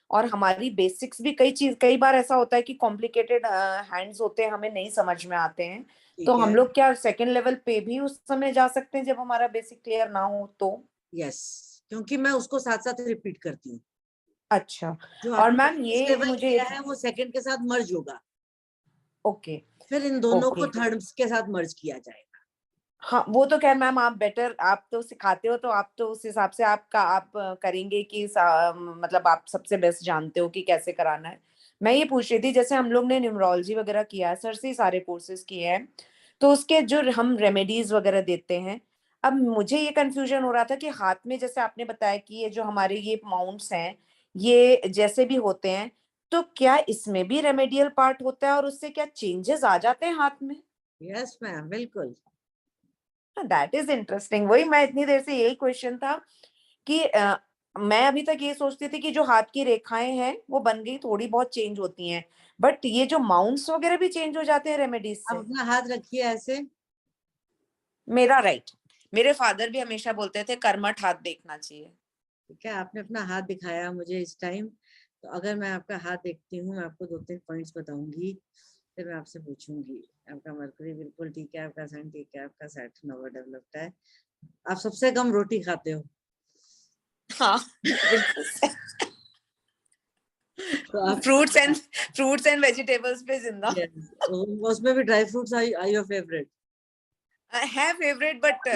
और हमारी बेसिक्स भी कई बार ऐसा होता है कि कॉम्प्लिकेटेड हैंड्स होते हैं, हमें नहीं समझ में आते हैं, तो हम लोग क्या सेकेंड लेवल पे भी उस समय जा सकते हैं जब हमारा बेसिक क्लियर ना हो तो? यस, क्योंकि मैं उसको साथ साथ रिपीट करती हूँ। अच्छा, जो और आपने मैम ये लेवल मुझे किया है वो सेकंड के साथ मर्ज होगा, ओके, फिर इन दोनों को ओके, थर्ड के साथ मर्ज किया जाएगा। हाँ वो तो खैर मैम आप बेटर, आप तो सिखाते हो तो आप तो उस हिसाब से आप करेंगे कि मतलब आप सबसे बेस्ट जानते हो कि कैसे कराना है। मैं ये पूछ रही थी, जैसे हम लोग ने न्यूमरोलॉजी वगैरह किया है, सर से ही सारे कोर्सेज किए हैं, तो उसके जो हम रेमेडीज वगैरह देते हैं, अब मुझे ये कंफ्यूजन हो रहा था कि हाथ में जैसे आपने बताया कि ये जो हमारे ये माउंट्स हैं, ये जैसे भी होते हैं, तो क्या इसमें भी रेमेडियल पार्ट होता है और उससे क्या चेंजेस आ जाते हैं हाथ में? यस मैम, बिल्कुल। That is interesting. वही मैं इतनी देर से यही क्वेश्चन था कि मैं अभी तक ये सोचती थी कि जो हाथ की रेखाएं हैं वो बन गई, थोड़ी बहुत चेंज होती हैं, बट ये जो माउंट्स वगैरह भी चेंज हो जाते हैं रेमेडीज आप से? अपना हाथ रखिए ऐसे। मेरा राइट, मेरे फादर भी हमेशा बोलते थे कर्मठ हाथ देखना चाहिए। ठीक है, आपने अपना हाथ दिखाया मुझे इस टाइम, तो अगर मैं आपका हाथ देखती हूँ, मैं आपको 2-3 पॉइंट्स बताऊंगी, फिर मैं आपसे पूछूंगी। आपका मरकरी बिल्कुल ठीक है, आपका सन ठीक है, आपका सैटर्न ओवर डेवलप्ड है, आप सबसे कम रोटी खाते हो। हाँ बिल्कुल तो आप फ्रूट्स एंड वेजिटेबल्स पे जिंदा। उसमें भी dry fruits are your favourite? है फेवरेट, बट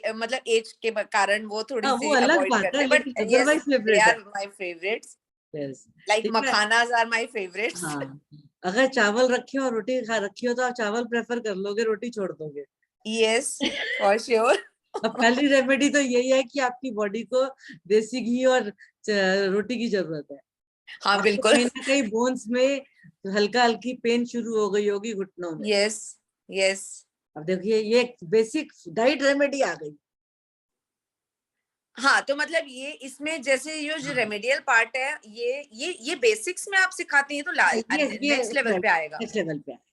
मतलब एज के कारण वो थोड़ी वो सी अलग अवॉइड बात करते है, हैं, बट लेकिन यस अदरवाइज दे फेवरेट है। Are my favourites, yes, like ठीक है। Makhanas are my favourites. हाँ, अगर चावल रखी हो और रोटी खा रखी हो तो आप चावल प्रेफर कर लोगे, रोटी छोड़ दोगे? Yes for sure. अब पहली रेमेडी तो यही है कि आपकी बॉडी को देसी घी और रोटी की जरूरत है। हाँ आपको बिल्कुल। कहीं ना कहीं बोन्स में हल्का हल्की पेन शुरू हो गई होगी घुटनों में। Yes yes. अब देखिए ये बेसिक डाइट रेमेडी आ गई। हाँ तो मतलब ये इसमें जैसे ये जो रेमेडियल पार्ट है, ये बेसिक्स में आप सिखाती हैं तो ये नेक्स्ट लेवल पे आएगा? नेक्स्ट लेवल पे आएगा।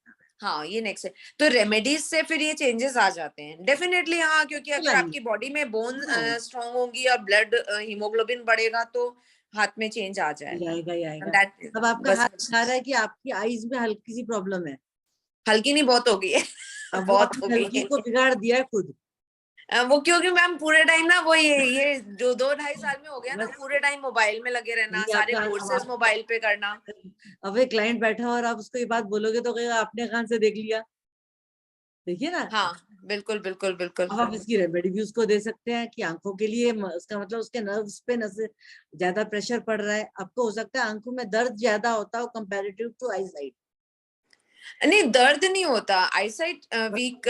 हाँ ये नेक्स्ट है, तो रेमेडीज से फिर ये चेंजेस आ जाते हैं डेफिनेटली। हाँ क्योंकि अगर आपकी बॉडी में बोन स्ट्रांग होंगी और ब्लड हीमोग्लोबिन बढ़ेगा तो हाथ में चेंज आ जाएगा। आएगा। अब आपका हाथ दिखा रहा है कि आपकी आईज में हल्की सी प्रॉब्लम है। हल्की नहीं, बहुत हो गई है। अब बहुत हो गई हल्की है। को बिगाड़ दिया है खुद। वो क्योंकि मैम पूरे टाइम ना वो ये जो 2-2.5 साल में हो गया ना, पूरे टाइम मोबाइल में लगे रहना, सारे कोर्सेज मोबाइल पे करना। अब एक क्लाइंट बैठा और आप उसको ये बात बोलोगे तो कहेगा आपने कहाँ से देख लिया। देखिए ना। हाँ बिल्कुल बिल्कुल बिल्कुल। अब आप इसकी रेमेडी भी उसको दे सकते हैं कि आंखों के लिए, उसका मतलब उसके नर्व्स पे ज्यादा प्रेशर पड़ रहा है, आपको हो सकता है आंखों में दर्द ज्यादा होता हो कंपैरेटिव टू आई साइट। नहीं दर्द नहीं होता, आईसाइट वीक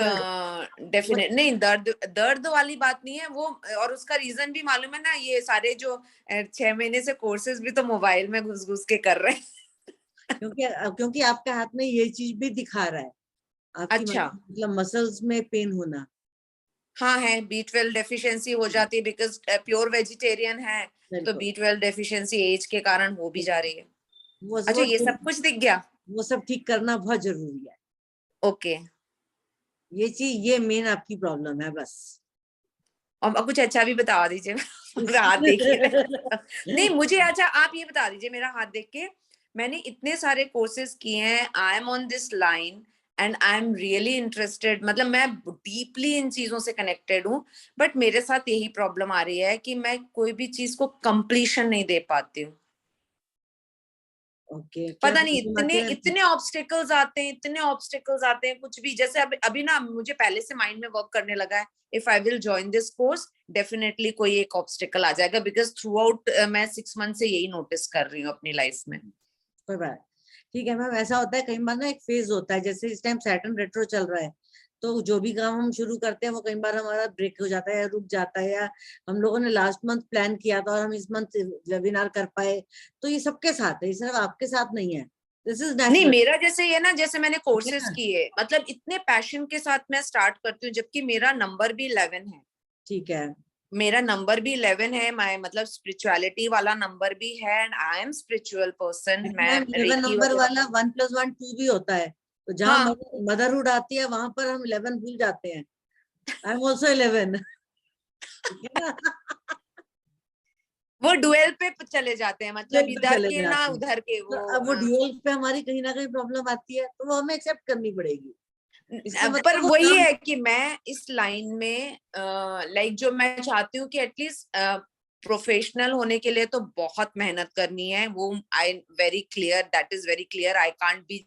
डेफिनेट नहीं, दर्द वाली बात नहीं है वो। और उसका रीजन भी मालूम है ना, ये सारे जो 6 महीने से कोर्सेज भी तो मोबाइल में घुस घुस के कर रहे हैं। क्योंकि आपके हाथ में ये चीज भी दिखा रहा है, आपकी अच्छा मतलब मसल्स में पेन होना। हाँ है, B12 डेफिशिएंसी हो जाती है बिकॉज प्योर वेजिटेरियन है, तो B12 डेफिशिएंसी एज के कारण हो भी जा रही है। अच्छा ये सब कुछ दिख गया? वो सब ठीक करना बहुत जरूरी है। ओके, ये चीज, ये मेन आपकी प्रॉब्लम है बस। और कुछ अच्छा भी बता दीजिए। मेरा हाथ देखिए। नहीं मुझे, अच्छा आप ये बता दीजिए मेरा हाथ देख के, मैंने इतने सारे कोर्सेज किए हैं, I am on this line and I am really interested, मतलब मैं डीपली इन चीजों से कनेक्टेड हूँ, बट मेरे साथ यही प्रॉब्लम आ रही है कि मैं कोई भी चीज को कंप्लीशन नहीं दे पाती हूँ। पता नहीं इतने ऑब्स्टिकल्स आते हैं, इतने ऑब्स्टिकल्स आते हैं, कुछ भी जैसे अभी ना मुझे पहले से माइंड में वर्क करने लगा है, if I will join this course definitely कोई एक ऑब्स्टिकल आ जाएगा, बिकॉज थ्रू आउट मैं 6 मंथ से यही नोटिस कर रही हूँ अपनी लाइफ में। कोई बात ठीक है मैम, ऐसा होता है कई बार ना, एक फेज होता है, जैसे इस टाइम सैटर्न रेट्रो चल रहा है, तो जो भी काम हम शुरू करते हैं वो कई बार हमारा ब्रेक हो जाता है या रुक जाता है, या हम लोगों ने लास्ट मंथ प्लान किया था और हम इस मंथ वेबिनार कर पाए, तो ये सबके साथ है, ये सिर्फ आपके साथ नहीं है। दिस इज नहीं, मेरा जैसे ये ना, जैसे मैंने कोर्सेज किए, मतलब इतने पैशन के साथ मैं स्टार्ट करती हूँ, जबकि मेरा नंबर भी 11 है। ठीक है, मेरा नंबर भी 11 है, मैं मतलब स्पिरिचुअलिटी वाला नंबर भी है, and I am spiritual person. मैं 11 नंबर वाला 1 + 1 2 भी होता है, तो जहाँ हाँ, मदरहुड आती है वहां पर हम 11 भूल जाते हैं। I am also 11। वो डुएल पे चले जाते हैं, मतलब इधर के ना उधर के। वो अब वो ड्यूअल पे हमारी कहीं ना कहीं प्रॉब्लम आती है, तो वो हमें एक्सेप्ट करनी पड़ेगी। पर वही है कि मैं इस लाइन में लाइक जो मैं चाहती हूँ कि एटलीस्ट प्रोफेशनल होने के लिए तो बहुत मेहनत करनी है, वो I very clear, that is very clear, I can't be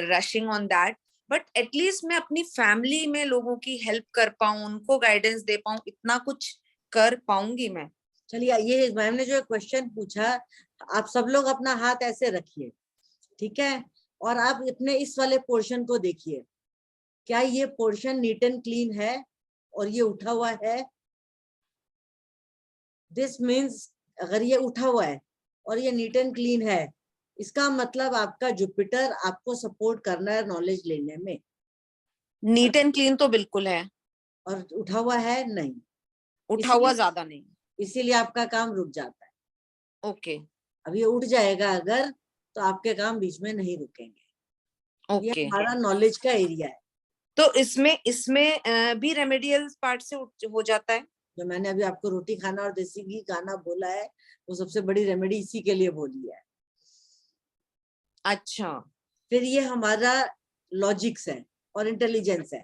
rushing on that, but at least मैं अपनी फैमिली में लोगों की हेल्प कर पाऊं, उनको गाइडेंस दे पाऊं, इतना कुछ कर पाऊंगी मैं। चलिए, ये मैम ने जो क्वेश्चन पूछा, आप सब लोग अपना हाथ ऐसे रखिए, ठीक है, और आप अपने इस वाले पोर्शन को देखिए, क्या ये पोर्शन नीट एंड क्लीन है और ये उठा हुआ है? दिस मीन्स अगर ये उठा हुआ है और ये नीट एंड क्लीन है, इसका मतलब आपका जुपिटर आपको सपोर्ट करना है नॉलेज लेने में। नीट एंड क्लीन तो बिल्कुल है, और उठा हुआ है नहीं, उठा हुआ ज्यादा नहीं, इसीलिए आपका काम रुक जाता है। ओके, अब ये उठ जाएगा अगर, तो आपके काम बीच में नहीं रुकेंगे। ओके, ये हमारा नॉलेज का एरिया है। तो इसमें भी रेमेडियल पार्ट से हो जाता है। जो मैंने अभी आपको रोटी खाना और देसी घी खाना बोला है, वो सबसे बड़ी रेमेडी इसी के लिए बोली है। अच्छा, फिर ये हमारा लॉजिक्स है और इंटेलिजेंस है,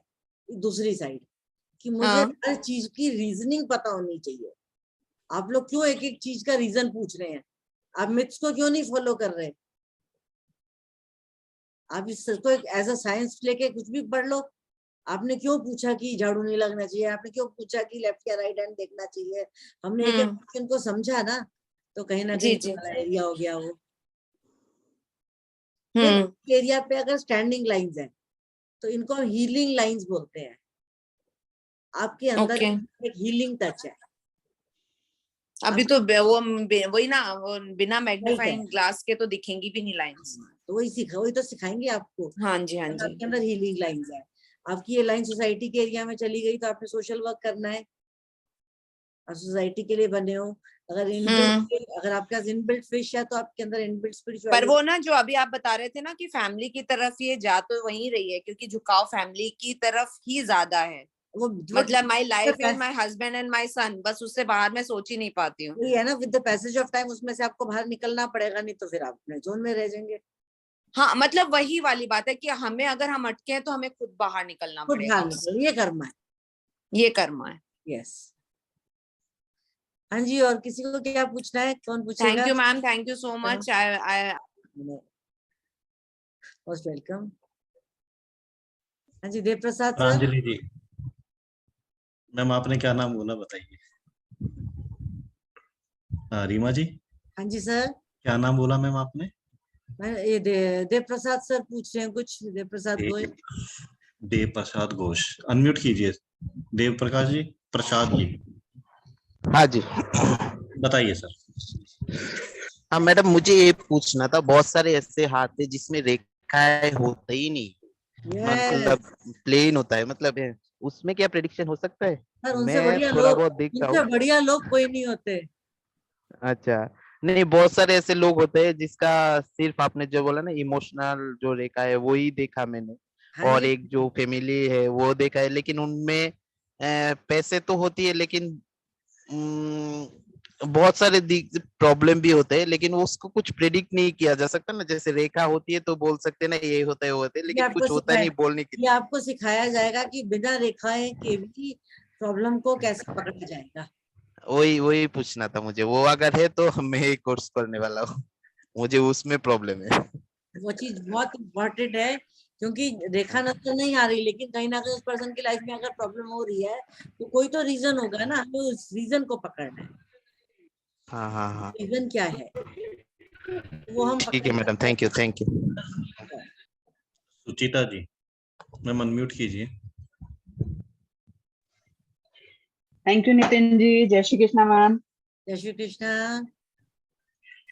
दूसरी साइड, कि मुझे हर चीज की रीजनिंग पता होनी चाहिए। आप लोग क्यों एक एक चीज का रीजन पूछ रहे हैं? आप मिथ्स को क्यों नहीं फॉलो कर रहे? आप इसको एक एज अ साइंस लेके कुछ भी पढ़ लो। आपने क्यों पूछा कि झाड़ू नहीं लगना चाहिए? आपने क्यों पूछा कि लेफ्ट या राइट हैंड देखना चाहिए? हमने एक एक क्वेश्चन को समझा ना, तो कहीं ना कहीं एरिया हो गया वो। एरिया पे अगर स्टैंडिंग लाइंस है, तो इनको हम हीलिंग लाइंस बोलते हैं। आपके अंदर एक हीलिंग टच है। अभी तो वो वही ना, वो बिना मैग्नीफाइंग ग्लास के तो दिखेंगी भी नहीं लाइंस। तो वही तो सिखाएंगे आपको। हाँ जी, हाँ जी। आपके अंदर हीलिंग लाइंस है। आपकी ये लाइन सोसाइटी के एरिया में चली गई, तो आपने सोशल वर्क करना है और सोसाइटी के लिए बने हो। अगर आपके पास इनबिल्ट फिश है, तो आपके अंदर इनबिल्ट स्पिरिचुअलिटी। पर वो ना, जो अभी आप बता रहे थे ना कि फैमिली की तरफ ये जा तो वहीं रही है, क्योंकि झुकाव फैमिली की तरफ ही ज्यादा है। मतलब my life is my husband and my son, बस उससे बाहर मैं सोच ही नहीं पाती हूँ। ये है ना, with the passage of time उसमें से आपको बाहर निकलना पड़ेगा, नहीं तो फिर आप अपने जोन में रह जाएंगे। हाँ, मतलब वही वाली बात है कि हमें, अगर हम अटके हैं तो हमें खुद बाहर निकलना पड़ेगा। ये कर्म है, ये कर्म है। यस। हाँ जी, और किसी को क्या पूछना है? कौन पूछेगा? Thank you ma'am, thank you so much, I most welcome. हाँ जी, देव प्रसाद सर। प्रांजलि जी, मैम आपने क्या नाम बोला बताइए? रीमा जी। हाँ जी सर। क्या नाम बोला मैम आपने? ये देव प्रसाद सर पूछ रहे हैं कुछ। देव प्रसाद घोष। देव प्रसाद घोष, अनम्यूट कीजिए। देव प्रकाश जी, प्रसाद जी। हाँ जी, बताइए सर। हाँ मैडम, मुझे ये पूछना था, बहुत सारे ऐसे हाथ है जिसमें रेखाएं होता ही नहीं, मतलब प्लेन होता है, मतलब है, उसमें क्या प्रेडिक्शन हो सकता है? मैं थोड़ा बहुत देखता हूँ। बढ़िया लोग कोई नहीं होते। अच्छा, नहीं, बहुत सारे ऐसे लोग होते हैं जिसका सिर्फ आपने जो बोला ना इमोशनल जो रेखा है वो ही देखा मैंने। हाँ, और एक जो फैमिली है वो देखा है, लेकिन उनमें पैसे तो होती है, लेकिन बहुत सारे प्रॉब्लम भी होते हैं, लेकिन उसको कुछ प्रेडिक्ट नहीं किया जा सकता ना। जैसे रेखा होती है तो बोल सकते हैं ना ये होता है वो होता है, लेकिन कुछ होता नहीं बोलने के। ये आपको सिखाया जाएगा कि बिना रेखाएं के भी प्रॉब्लम को कैसे पकड़ा जाएगा। वही पूछना था मुझे। वो अगर है तो मैं एक कोर्स करने वाला हूँ, मुझे उसमें प्रॉब्लम है। वो चीज बहुत इम्पोर्टेंट है, क्योंकि रेखा नजर नहीं आ रही, लेकिन कहीं ना कहीं उस पर्सन की लाइफ में अगर प्रॉब्लम हो रही है तो कोई तो रीजन होगा ना, हमें उस रीजन को पकड़ना है। हाँ, रीजन क्या है वो हम ठीक है madam, thank you. Suchita ji. Ma'am unmute कीजिए। Thank you Nitin ji. जय श्री कृष्णा मैम। जय श्री कृष्णा।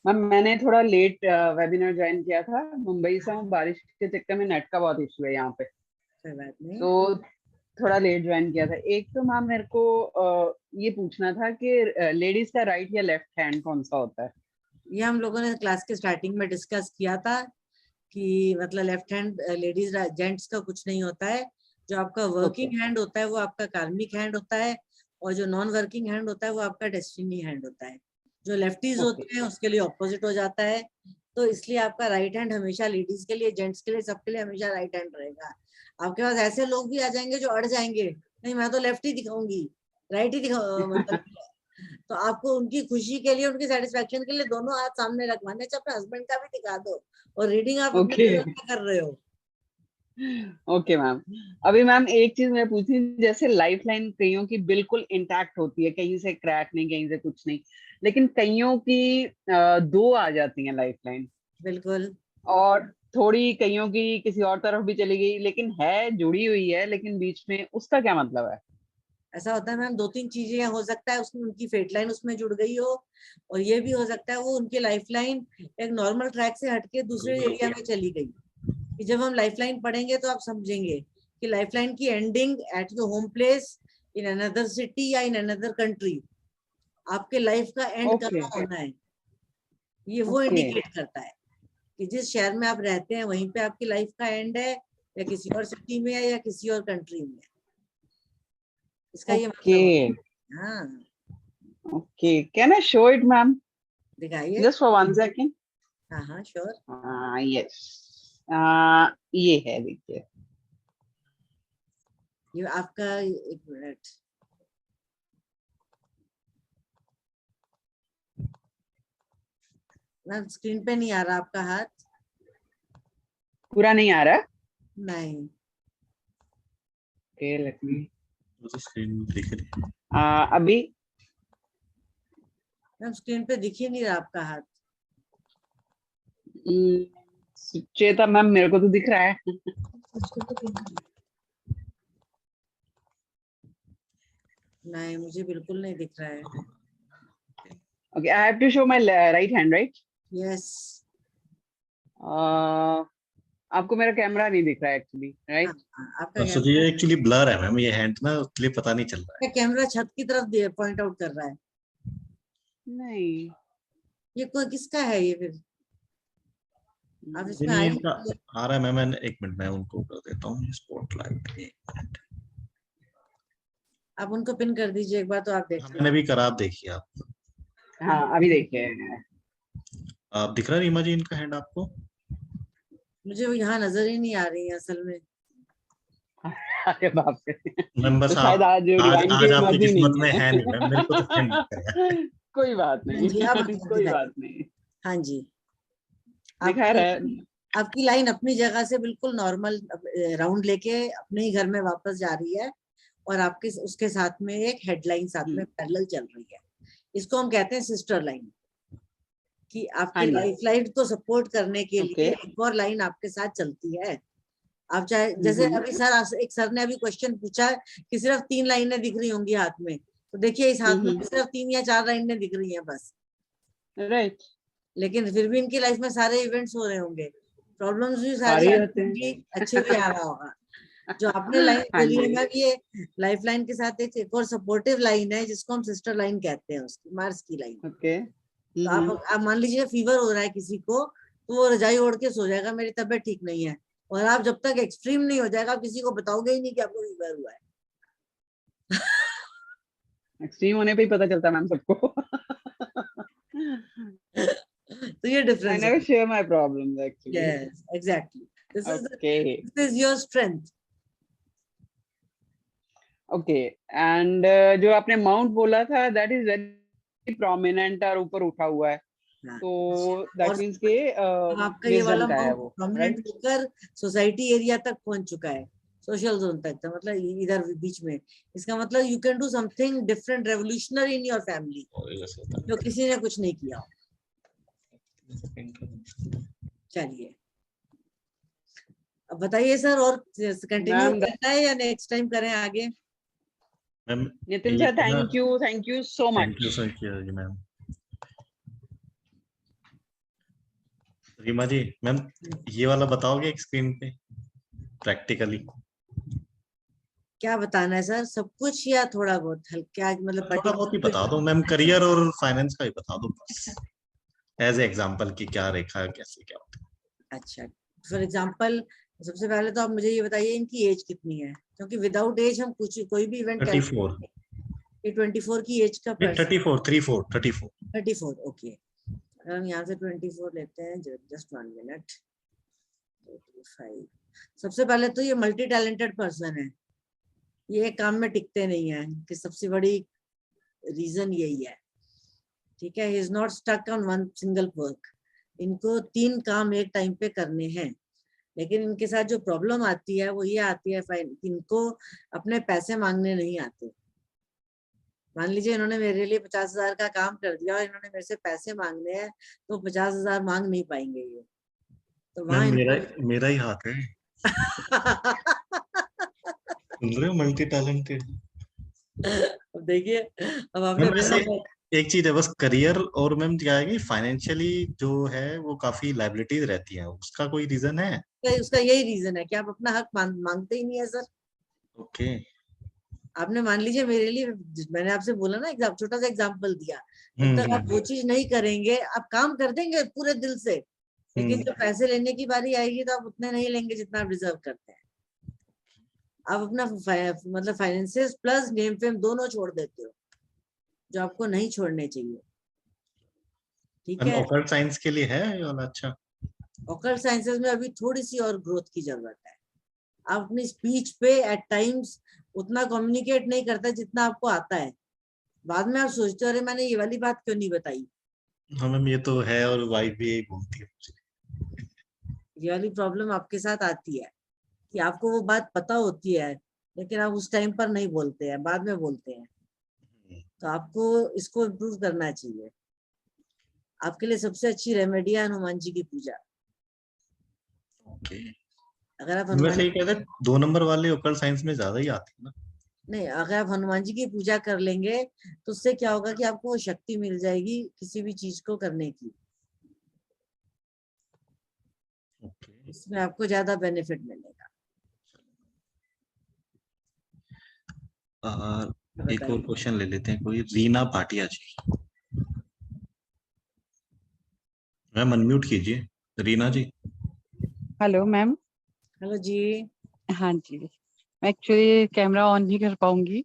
मैम मैंने थोड़ा लेट वेबिनार ज्वाइन किया था, मुंबई से हूँ, बारिश के चक्कर में नेट का बहुत इशू है यहाँ पे, कोई बात नहीं। तो थोड़ा लेट ज्वाइन किया था। एक तो मैम मेरे को ये पूछना था कि लेडीज का राइट या लेफ्ट हैंड कौन सा होता है? ये हम लोगों ने क्लास के स्टार्टिंग में डिस्कस किया था कि मतलब लेफ्ट हैंड लेडीज जेंट्स का कुछ नहीं होता है। जो आपका वर्किंग हैंड होता है वो आपका कार्मिक हैंड होता है, और जो नॉन वर्किंग हैंड होता है वो आपका डेस्टिनी हैंड होता है। जो लेफ्टीज होते हैं उसके लिए ऑपोजिट हो जाता है। तो इसलिए आपका राइट हैंड हमेशा लेडीज के लिए, जेंट्स के लिए, सबके लिए हमेशा राइट हैंड रहेगा। आपके पास ऐसे लोग भी आ जाएंगे जो अड़ जाएंगे, नहीं मैं तो लेफ्ट ही दिखाऊंगी, राइट ही मतलब तो आपको उनकी खुशी के लिए, उनकी सेटिस्फेक्शन के लिए दोनों हाथ सामने रखवाने चाहिए। अपने हस्बैंड का भी दिखा दो, और रीडिंग आप अपने Okay. लेवल पे कर रहे हो। Okay ma'am. अभी मैम एक चीज मैं पूछी, जैसे लाइफ लाइन कईयों की बिल्कुल इंटैक्ट होती है, कहीं से क्रैक नहीं, कहीं से कुछ नहीं, लेकिन कईयों की 2 आ जाती हैं लाइफ लाइन। बिल्कुल। और थोड़ी कईयों की किसी और तरफ भी चली गई, लेकिन है जुड़ी हुई है, लेकिन बीच में, उसका क्या मतलब है? ऐसा होता है मैम, 2-3 चीजें हो सकता है उसमें उनकी फेट लाइन उसमें जुड़ गई हो, और ये भी हो सकता है वो उनकी लाइफ लाइन एक नॉर्मल ट्रैक से हटके दूसरे एरिया में चली गई। कि जब हम लाइफ लाइन पढ़ेंगे तो आप समझेंगे कि लाइफ लाइन की ending at the home place, in another city या इन अनदर कंट्री, आपके लाइफ का एंड कहाँ होना है, ये वो इंडिकेट करता है कि जिस शहर में आप रहते हैं वहीं पे आपकी लाइफ का एंड है, या किसी और सिटी में है, या किसी और कंट्री में है। इसका ये मतलब है। हाँ okay, can I show it ma'am? दिखाइए। Just for 1 second. हाँ श्योर। यस, ये है, देखिए ये आपका, एक मिनट, मैम स्क्रीन पे नहीं आ रहा आपका हाथ? पूरा नहीं आ रहा? नहीं। ओके, लेट मी, मुझे स्क्रीन दिख रही है। अभी मैम स्क्रीन पे दिख ही नहीं रहा आपका हाथ। चेता मैम, मेरे को तो दिख रहा है। नहीं, मुझे बिल्कुल नहीं दिख रहा है। Okay, I have to show my right hand, right? Yes. आपको मेरा कैमरा नहीं दिख रहा है एक्चुअली, राइट? आपका तो ये एक्चुअली ब्लर है मैम, ये हैंड ना, इसलिए पता नहीं चल रहा है। कैमरा छत की तरफ पॉइंट आउट कर रहा है। नहीं, ये कोई किसका है ये फिर? आप इसमें नहीं, आए इनका आ रहा है मैम, एक मिनट मैं उनको कर देता हूँ स्पॉटलाइट। आप उनको पिन कर दीजिए एक बार, तो आप देख मैंने भी करा, आप देखिए आप। हाँ अभी देखिए, आप दिख रहा है रीमा जी इनका हैंड आपको? मुझे वो यहाँ नजर ही नहीं आ रही है असल में। अरे बाप रे, मैम बस तो शायद आज आज आपकी किस्मत में है नहीं मैम, मेरे को तो हैंड दिख रहा है। कोई बात नहीं, कोई बात नहीं। हाँ जी, दिखा रहा है। आपकी लाइन अपनी जगह से बिल्कुल नॉर्मल राउंड लेके अपने ही घर में वापस जा रही है, और आपके उसके साथ में एक हेडलाइन साथ में पैरेलल चल रही है। इसको हम कहते हैं सिस्टर लाइन, कि आपकी लाइफ लाइन को सपोर्ट करने के लिए एक और लाइन आपके साथ चलती है। आप चाहे जैसे अभी एक सर ने अभी क्वेश्चन पूछा कि सिर्फ 3 लाइनें दिख रही होंगी हाथ में, तो देखिए इस हाथ में सिर्फ 3 या 4 लाइनें दिख रही हैं बस, राइट। लेकिन फिर भी इनकी लाइफ में सारे इवेंट्स हो रहे होंगे, प्रॉब्लम्स भी सारी होंगी, अच्छे भी आ रहा होगा। जो आपने लाइन बोली है मैम, ये लाइफ लाइन के साथ एक और सपोर्टिव लाइन है जिसको हम सिस्टर लाइन कहते हैं, उसकी मार्स की लाइन। ओके, तो आप मान लीजिए फीवर हो रहा है किसी को, तो वो रजाई ओढ़ के सो जाएगा मेरी तबीयत ठीक नहीं है, और आप जब तक एक्सट्रीम नहीं हो जाएगा आप किसी को बताओगे ही नहीं कि आपको फीवर हुआ है। एक्सट्रीम होने पे ही पता चलता है मैम सबको। तो ये difference I never share my problems actually. Yes, exactly. This okay. This is your strength. Okay, and जो आपने माउंट बोला था, that is very prominent और ऊपर उठा हुआ है, तो that means के आपका ये वाला माउंट प्रोमिनेंट होकर सोसाइटी एरिया तक पहुंच चुका है, सोशल जोन तक, तो मतलब इधर बीच में, इसका मतलब you can do something different, revolutionary in your family, जो किसी ने कुछ नहीं किया। चलिए अब बताइए सर, और कंटिन्यू मैम करना है या नेक्स्ट टाइम करें आगे? मैम नितिन ये sir thank you so thank you much. Sir ji ma'am. Reema ji ma'am ये वाला बताओगे एक स्क्रीन पे प्रैक्टिकली? क्या बताना है सर, सब कुछ या थोड़ा बहुत हल्का, मतलब थोड़ा बहुत ही पर्टिकुलर? बता दो मैम, करियर और फाइनेंस का ही बता दो बस, एज एग्जांपल की क्या रेखा है, कैसे क्या होता है। अच्छा, फॉर एग्जांपल सबसे पहले तो आप मुझे ये बताइए इनकी एज कितनी है, क्योंकि विदाउट एज हम कुछ कोई भी इवेंट 34 ये 24 की एज का नहीं, पर्सन 34 34 ओके। अगर हम यहाँ से 24 लेते हैं, जस्ट 1 मिनट, 35। सबसे पहले तो ये मल्टी टैलेंटेड पर्सन है, ये एक काम में टिकते नहीं है, कि सबसे बड़ी रीजन यही है, ठीक है। He is not stuck on one single work, इनको 3 काम एक टाइम पे करने हैं। लेकिन इनके साथ जो प्रॉब्लम आती है वो ये आती है, इनको अपने पैसे मांगने नहीं आते। मान लीजिए इन्होंने मेरे लिए 50,000 का काम कर दिया और इन्होंने मेरे से पैसे मांगने हैं, तो 50,000 मांग नहीं पाएंगे ये, तो वहां मैम मेरा ही हाथ है। सुन रहे हो, मल्टी टैलेंटेड। अब देखिए, अब आपने मैम वैसे एक चीज है बस, करियर और मैम क्या है कि फाइनेंशियली जो है वो काफी लायबिलिटीज रहती है, उसका कोई रीजन है? उसका यही रीजन है कि आप अपना हक मांगते ही नहीं है सर। ओके। आपने मान लीजिए मेरे लिए, मैंने आपसे बोला ना, छोटा सा एग्जांपल दिया, जब तक आप वो चीज नहीं करेंगे, आप काम कर देंगे पूरे दिल से, लेकिन जब पैसे लेने की बारी आएगी तो आप उतने नहीं लेंगे जितना आप डिजर्व करते हैं। आप अपना मतलब फाइनेंसिस प्लस नेम फेम दोनों छोड़ देते हो, जो आपको नहीं छोड़ने चाहिए, ठीक है। ऑकल्ट साइंस के लिए है ये वाला? अच्छा, ऑकल्ट साइंसेस में अभी थोड़ी सी और ग्रोथ की जरूरत है। आप अपनी स्पीच पे एट टाइम्स उतना कम्युनिकेट नहीं करते जितना आपको आता है, बाद में आप सोचते हो अरे मैंने ये वाली बात क्यों नहीं बताई। हाँ मैम ये तो है, और वाइफ भी यही बोलती है। ये वाली प्रॉब्लम आपके साथ आती है कि आपको वो बात पता होती है, लेकिन आप उस टाइम पर नहीं बोलते हैं, बाद में बोलते हैं। तो आपको इसको इम्प्रूव करना चाहिए। आपके लिए सबसे अच्छी रेमेडी है हनुमान जी की पूजा। ओके। अगर आप वैसे ये कहते हैं 2 नंबर वाले ऑकल्ट साइंस में ज्यादा ही आती है ना? नहीं, अगर आप हनुमान जी की पूजा कर लेंगे तो उससे क्या होगा कि आपको वो शक्ति मिल जाएगी किसी भी चीज को करने की। इसमें आपको ज्यादा बेनिफिट मिलेगा। एक और क्वेश्चन ले लेते हैं, कोई रीना भाटिया जी। मैम अनम्यूट कीजिए Reena ji. Hello ma'am. Hello जी। हाँ जी, मैं एक्चुअली कैमरा ऑन नहीं कर पाऊंगी।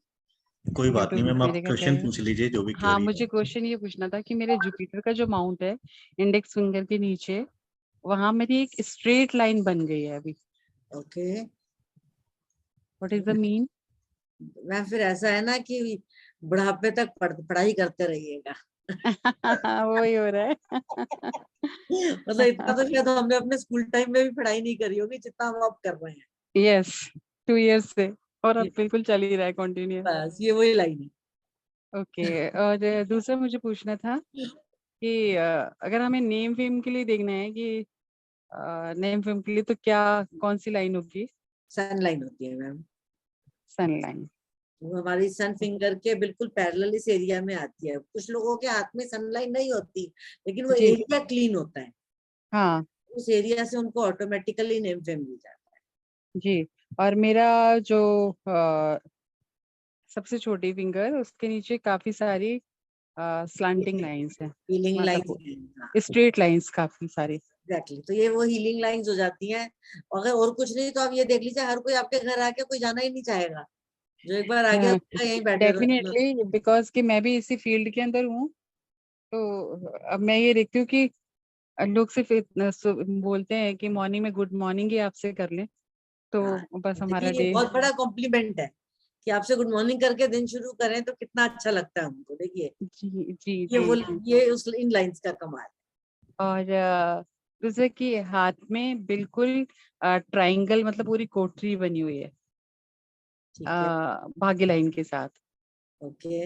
कोई बात नहीं मैम, आप मेरे का क्वेश्चन क्या है, पूछ लीजिए जो भी हाँ क्वेरी मुझे क्वेश्चन ये पूछना था कि मेरे जुपिटर का जो माउंट है इंडेक्स फिंगर के नीचे, वहां मेरी एक स्ट्रेट लाइन बन गई है अभी। Okay, what is the mean? Ma'am फिर ऐसा है ना कि बुढ़ापे तक पढ़ाई करते रहिएगा। वही हो रहा है। मतलब इतना तो शायद हमने अपने स्कूल टाइम में भी पढ़ाई नहीं करी होगी जितना हम अब कर रहे हैं। यस, 2 इयर्स से, और अब बिल्कुल चल ही रहा है कंटिन्यू। बस ये वही लाइन है। ओके, और दूसरा मुझे पूछना था कि अगर हमें नेम फेम के लिए देखना है कि नेम फेम के लिए तो क्या, कौन सी लाइन होगी? सन लाइन होती है मैम। सन लाइन वो हमारी सन फिंगर के बिल्कुल पैरेलल इस एरिया में आती है। कुछ लोगों के हाथ में सन लाइन नहीं होती, लेकिन वो एरिया क्लीन होता है। हाँ, उस एरिया से उनको ऑटोमेटिकली नेम फेम मिल जाता है जी। और मेरा जो सबसे छोटी फिंगर, उसके नीचे काफी सारी स्लैंटिंग लाइंस है, हीलिंग मतलब लाइंस, स्ट्रेट लाइंस काफी सारी। एग्जैक्टली। तो ये वो हीलिंग लाइंस हो जाती हैं। अगर और कुछ नहीं तो आप ये देख लीजिए, हर कोई आपके घर आके कोई जाना ही नहीं चाहेगा, जो एक बार आ गया यहीं बैठे रहो। डेफिनेटली, बिकॉज कि मैं भी इसी फील्ड के अंदर हूँ, तो अब मैं ये देखती हूँ कि लोग सिर्फ बोलते हैं कि मॉर्निंग में गुड मॉर्निंग ही आपसे कर लें, तो बस हमारा देखिए ये डे। बहुत बड़ा कॉम्प्लीमेंट है कि आपसे गुड मॉर्निंग करके दिन शुरू करें तो कितना अच्छा लगता है हमको। देखिए जी जी ये वो जी। ये उस इन लाइंस का कमाल है। और दूसरे की हाथ में बिल्कुल ट्रायंगल, मतलब पूरी कोठरी बनी हुई है भाग्य लाइन के साथ। ओके,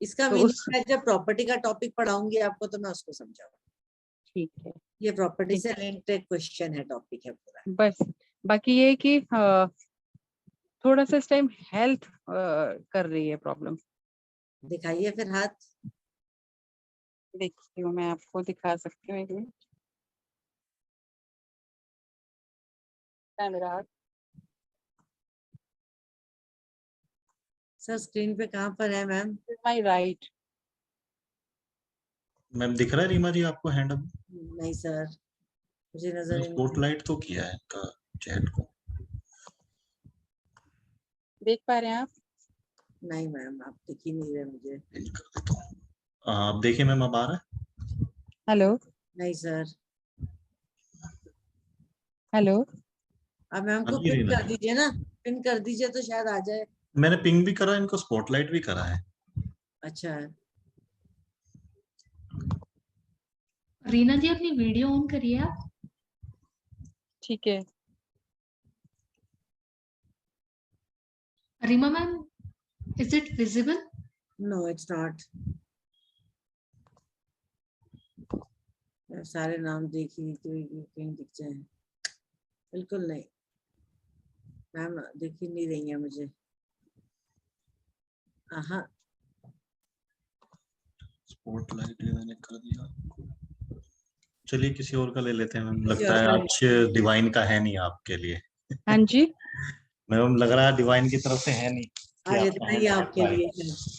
इसका तो मीनिंग मैं जब प्रॉपर्टी का टॉपिक पढ़ाऊंगी आपको तो मैं उसको समझाऊंगी। ठीक है, ये प्रॉपर्टी से लिंक्ड क्वेश्चन है, टॉपिक है पूरा। बस बाकी ये है कि थोड़ा सा इस टाइम हेल्थ कर रही है प्रॉब्लम। दिखाइए फिर हाथ। देखती हूँ, मैं आपको दिखा सकती हूँ, एक मिनट। मेरा हाथ सर स्क्रीन पे कहाँ पर है मैम? My right. मैम दिख रहा है रीमा जी आपको हैंड अप? नहीं सर, मुझे नजर ही नहीं। स्पॉटलाइट तो किया है इनका चैट को। देख पा रहे हैं आप? नहीं मैम, आप दिख ही नहीं रहे मुझे। आप देखिए मैम, अब आ रहा है? हेलो। नहीं सर। हेलो। अब मैम को पिन कर दीजिए ना, पिन कर दीजिए तो शायद आ जाए। मैंने पिंग भी करा, इनको स्पॉटलाइट भी करा है। अच्छा है। रीना जी अपनी वीडियो ऑन करिए आप। ठीक है। Reema ma'am, is it visible? No it's not. सारे नाम देखिए कहीं दिख जाए। बिल्कुल नहीं मैम, दिख ही नहीं रही है मुझे। हाँ, स्पॉटलाइट मैंने कर दिया। चलिए किसी और का ले लेते हैं मैम, किसी लगता और है का आज डिवाइन का है नहीं आपके लिए। हाँ जी। मैम लग रहा है डिवाइन की तरफ से है नहीं कि आज आपका इतना ही hand आपके up लिए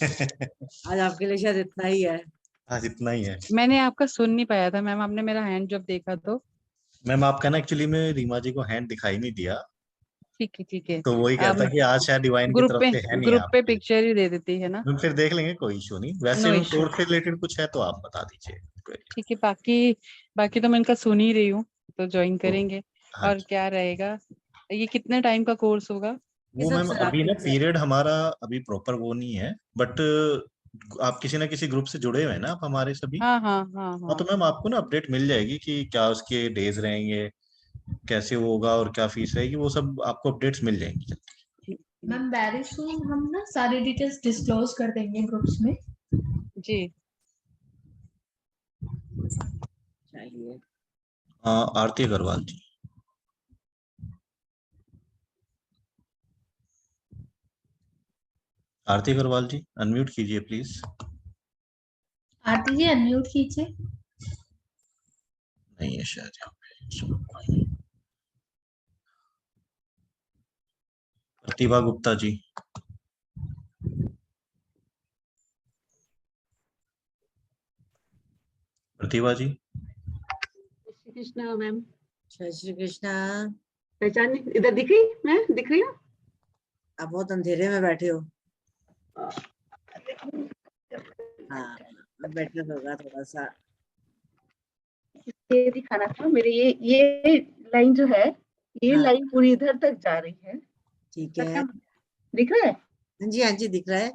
है। है। आज आपके लिए शायद इतना ही है। आज इतना ही है। मैंने आपका सुन नहीं पाया था मैम, आपने मेरा हैंड जब देखा तो। मैम आपका ना एक्चुअली में रीमा जी को हैंड दिखाई नहीं दिया, ठीक है, ठीक है। तो वही कहता कि आज शायद डिवाइन की तरफ से है नहीं ग्रुप पे आपके लिए। पिक्चर ही दे देती है ना। मैम फिर देख लेंगे, कोई इशू नहीं। वैसे नो मैम इश्यू। कोर्स से रिलेटेड कुछ है तो आप बता दीजिए। ठीक है, बाकी बाकी तो मैं इनका सुन ही रही हूँ, तो ज्वाइन करेंगे। हाँ और क्या रहेगा, ये कितने टाइम का कोर्स होगा? वो मैम अभी ना पीरियड हमारा अभी प्रॉपर वो नहीं है, बट आप किसी ना किसी ग्रुप से जुड़े हुए हैं ना आप हमारे सभी। हाँ हाँ हाँ हाँ हाँ। तो मैम आपको ना अपडेट मिल जाएगी कि क्या उसके डेज रहेंगे, कैसे वो होगा और क्या फीस रहेगी, वो सब आपको अपडेट्स मिल जाएंगी। मैम वेरी सून हम ना सारी डिटेल्स डिस्क्लोज कर देंगे ग्रुप्स में। जी। चलिए। आरती अग्रवाल जी। आरती अग्रवाल जी अनम्यूट कीजिए प्लीज। आरती जी अनम्यूट कीजिए। नहीं है शायद यहाँ पे। प्रतिभा गुप्ता जी। प्रतिभा जी। श्री कृष्णा मैम। जय श्री कृष्णा। पहचान इधर दिख रही? मैं दिख रही हूँ? आप बहुत अंधेरे में बैठे हो। हाँ, बेटर होगा थोड़ा सा। ये दिखाना था मेरे, ये लाइन जो है, ये हाँ। लाइन पूरी इधर तक जा रही है। ठीक है। दिख रहा है? हाँ जी, हाँ जी दिख रहा है।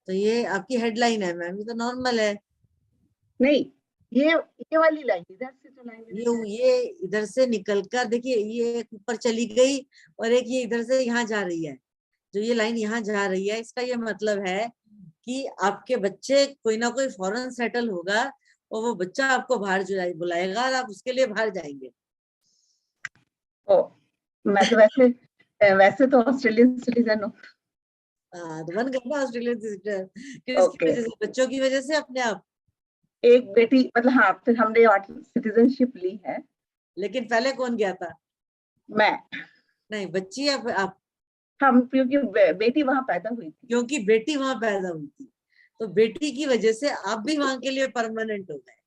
तो ये आपकी हेडलाइन है मैम, ये तो नॉर्मल है। नहीं, ये वाली लाइन इधर से जो लाइन ये इधर से निकल कर देखिए, ये एक ऊपर चली गई और एक ये इधर से यहाँ जा रही है। जो ये लाइन यहाँ जा रही है, इसका ये मतलब है कि आपके बच्चे कोई ना कोई फॉरेन सेटल होगा और वो बच्चा आपको बाहर बुलाएगा और आप उसके लिए बाहर जाएंगे। मैं तो वैसे तो ऑस्ट्रेलियन सिटीजन हूँ। तो बन गया ना ऑस्ट्रेलियन सिटीजन। किसकी वजह से? बच्चों की वजह से अपने आप? एक बेटी, मतलब हाँ, फिर हमने सिटीजनशिप ली है। लेकिन पहले कौन गया था? मैं। नहीं, बच्ची या आप? हम, क्योंकि बेटी वहां पैदा हुई थी। क्योंकि बेटी वहां पैदा हुई थी, तो बेटी की वजह से आप भी वहां के लिए परमानेंट हो गए।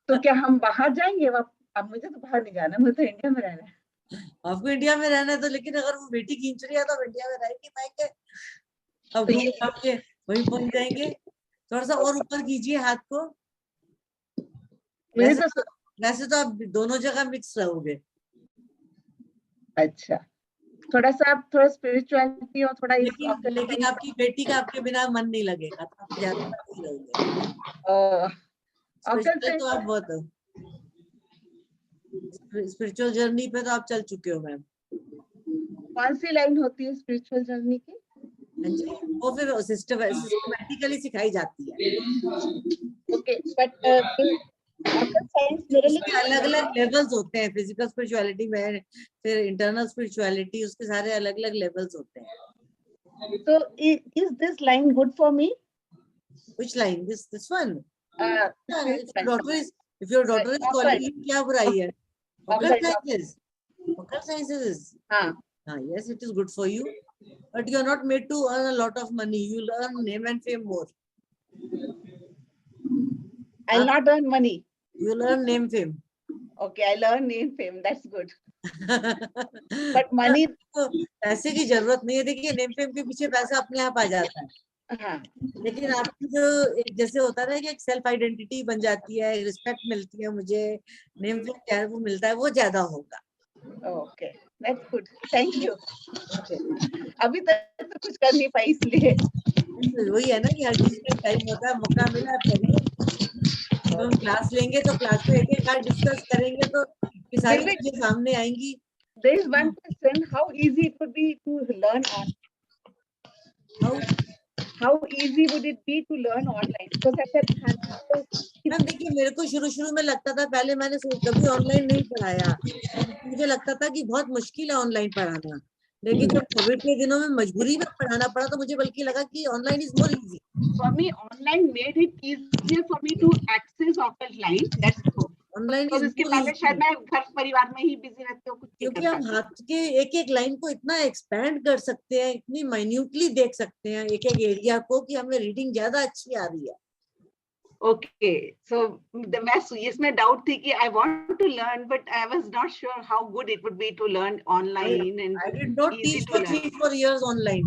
तो क्या हम बाहर जाएंगे? अब मुझे तो बाहर नहीं जाना, मुझे तो इंडिया में रहना है। आपको इंडिया में रहना है तो, लेकिन अगर वो बेटी खींच रही है तो इंडिया में रह नहीं पाएंगे। अब तो ये आपके वहीं पहुंच जाएंगे। थोड़ा सा और ऊपर कीजिए हाथ को। वैसे तो आप दोनों जगह मिक्स रहोगे। अच्छा, थोड़ा सा आप थोड़ा स्पिरिचुअलिटी और थोड़ा लेकिन आपकी बेटी का आपके बिना मन नहीं लगेगा, तो आप ज्यादा नहीं रहोगे। स्पिरिचुअल तो आप बहुत हो, स्पिरिचुअल जर्नी पे तो आप चल चुके हो मैम। कौन सी लाइन होती है स्पिरिचुअल जर्नी की? वो फिर सिस्टमैटिकली सिखाई जाती है। ओके बट साइंस मेरे लिए अलग अलग लेवल्स होते हैं, फिजिकल स्पिरिचुअलिटी में, फिर इंटरनल स्पिरिचुअलिटी, उसके सारे अलग अलग लेवल्स होते हैं। तो is this line good for me? Which line? This one? This If your daughter is calling you, क्या बुराई है? Occult sciences. Occult sciences. Yes, it is good for you, but you are not made to earn a lot of money. You will earn name and fame more. I'll not earn money. You will earn name fame. Okay, I'll earn name fame. That's good. But money. पैसे की जरूरत नहीं है। देखिए नेम फेम के पीछे पैसा अपने आप आ जाता है। लेकिन आपकी जो एक जैसे होता है ना कि एक सेल्फ आइडेंटिटी बन जाती है, रिस्पेक्ट मिलती है, मुझे नेम फेम क्या वो मिलता है, वो ज्यादा होगा। Okay, that's good, thank you. अभी तक तो कुछ कर नहीं पाई इसलिए। वही है ना कि हर चीज का टाइम होता है, मौका मिला करिए। तो हम क्लास लेंगे तो क्लास में एक एक बार डिस्कस करेंगे तो सारी चीजें सामने आएंगी। There is one question: how easy it would be to learn on? How easy would it be to learn online? Because I said, ma'am देखिए मेरे को शुरू में लगता था, पहले मैंने कभी ऑनलाइन नहीं पढ़ाया, मुझे लगता था कि बहुत मुश्किल है ऑनलाइन पढ़ाना, लेकिन जब कोविड के दिनों में मजबूरी में पढ़ाना पड़ा तो मुझे बल्कि लगा कि online is more easy. For me, online made it easier for me to access offline. That's true. Online तो इसके पहले शायद मैं घर परिवार में ही बिजी रहती हूँ, कुछ क्योंकि हम हाथ के एक एक लाइन को इतना एक्सपैंड कर सकते हैं, इतनी माइन्यूटली देख सकते हैं एक एक एरिया को कि हमें रीडिंग ज्यादा अच्छी आ रही है। ओके, सो मैं इसमें डाउट थी कि I want to learn but I was not sure how good it would be to learn online and I did not teach for 3-4 years online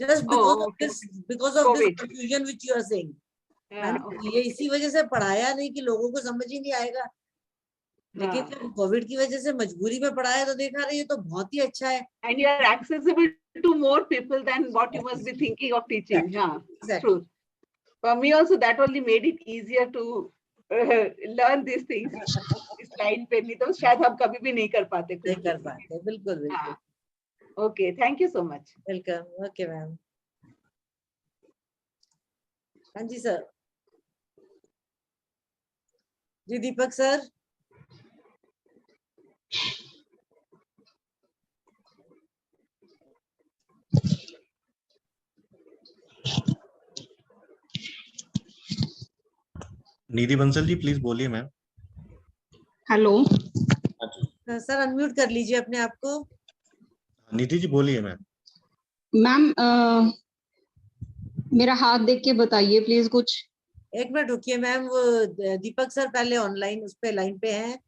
just because of this confusion which you are saying. मैंने ये इसी वजह से पढ़ाया नहीं कि लोगों को समझ ही नहीं आएगा, लेकिन जब कोविड की वजह से मजबूरी में पढ़ाया तो देखा रही है तो बहुत ही अच्छा है। And you are accessible to more people than what you must be thinking of teaching. हां, true. For me also that only made it easier to learn these things. इस लाइन पे नहीं तो शायद हम कभी भी नहीं कर पाते। बिल्कुल बिल्कुल। Okay, thank you so much. Welcome. Okay ma'am. हाँ जी सर। जी दीपक सर। निधि बंसल जी प्लीज बोलिए मैम। हेलो सर, अनम्यूट कर लीजिए अपने आप को। निधि जी बोलिए मैम। मैम मेरा हाथ देख के बताइए प्लीज कुछ। एक मिनट रुकिए मैम, वो दीपक सर पहले ऑनलाइन उस पे लाइन पे हैं।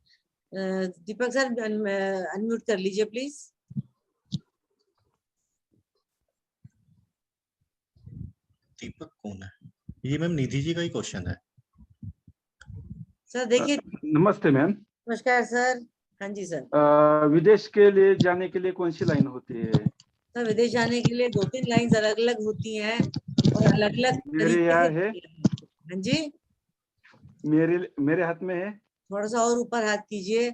दीपक सर अनम्यूट कर लीजिए प्लीज। दीपक कौन है? ये मैम निधि जी का ही क्वेश्चन है। सर देखिए। नमस्ते मैम। नमस्कार सर। हाँ जी सर। विदेश के लिए जाने के लिए कौन सी लाइन होती है? सर विदेश जाने के लिए 2-3 लाइंस अलग अलग होती हैं और अलग अलग मेरे यहाँ है। हाँ जी, मेरे हाथ में है। थोड़ा सा और ऊपर हाथ कीजिए।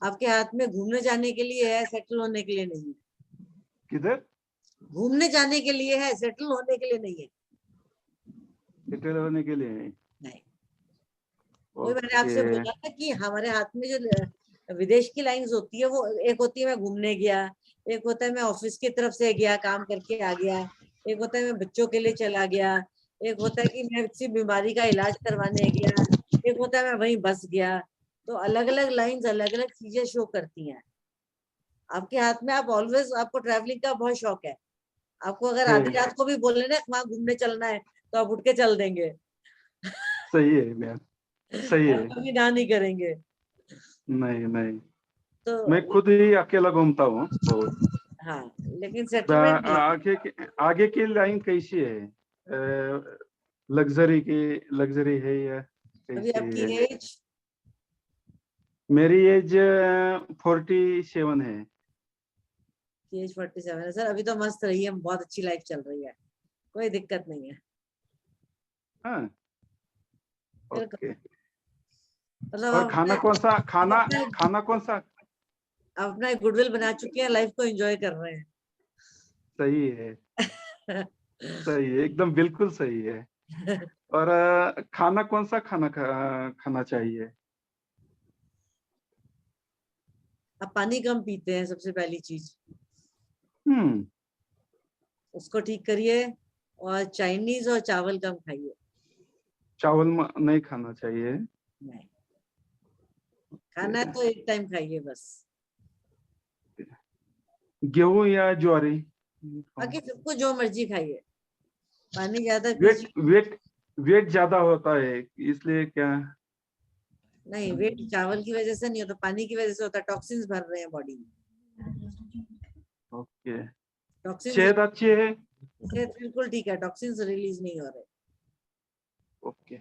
आपके हाथ में घूमने जाने के लिए है, सेटल होने के लिए नहीं। किधर? घूमने जाने के लिए है, सेटल होने के लिए नहीं है। सेटल होने के लिए नहीं। वही मैंने आपसे बोला था कि हमारे हाथ में जो विदेश की लाइंस होती है वो एक होती है मैं घूमने गया, एक होता है मैं ऑफिस की तरफ से गया काम करके आ गया, एक होता है मैं बच्चों के लिए चला गया, एक होता है कि मैं किसी बीमारी का इलाज करवाने गया, एक होता है मैं वहीं बस गया। तो अलग अलग लाइंस अलग अलग चीजें शो करती हैं। आपके हाथ में आप ऑलवेज, आपको ट्रैवलिंग का बहुत शौक है, आपको अगर आधी रात को भी बोले ना वहां घूमने चलना है तो आप उठ के चल देंगे। सही है मैम, सही है। कभी ना नहीं करेंगे। नहीं तो मैं खुद ही अकेला घूमता हूँ बहुत। हाँ, लेकिन सेटलमेंट आगे की लाइन कैसी है? लग्जरी है या अभी आपकी है? एज? मेरी एज 47 है। एज 47 है सर। अभी तो मस्त रही है, बहुत अच्छी लाइफ चल रही है, कोई दिक्कत नहीं है। हाँ, ओके। मतलब और खाना कौन सा? अपना एक गुडविल बना चुके हैं, लाइफ को एंजॉय कर रहे हैं। सही है। सही है, एकदम बिल्कुल सही है। और खाना कौन सा खाना खाना चाहिए? आप पानी कम पीते हैं, सबसे पहली चीज उसको ठीक करिए, और चाइनीज और चावल कम खाइए। चावल नहीं खाना चाहिए। नहीं, खाना है तो एक टाइम खाइए बस। गेहूं या ज्वारी? बाकी सबको जो मर्जी खाइए, पानी ज्यादा वेट पीजिए। वेट वेट ज्यादा होता है इसलिए क्या? नहीं, वेट चावल की वजह से नहीं होता, पानी की वजह से होता है। टॉक्सिन्स भर रहे हैं बॉडी में। ओके। टॉक्सिन्स सेहत अच्छी है? सेहत बिल्कुल ठीक है, टॉक्सिन्स रिलीज नहीं हो रहे। ओके,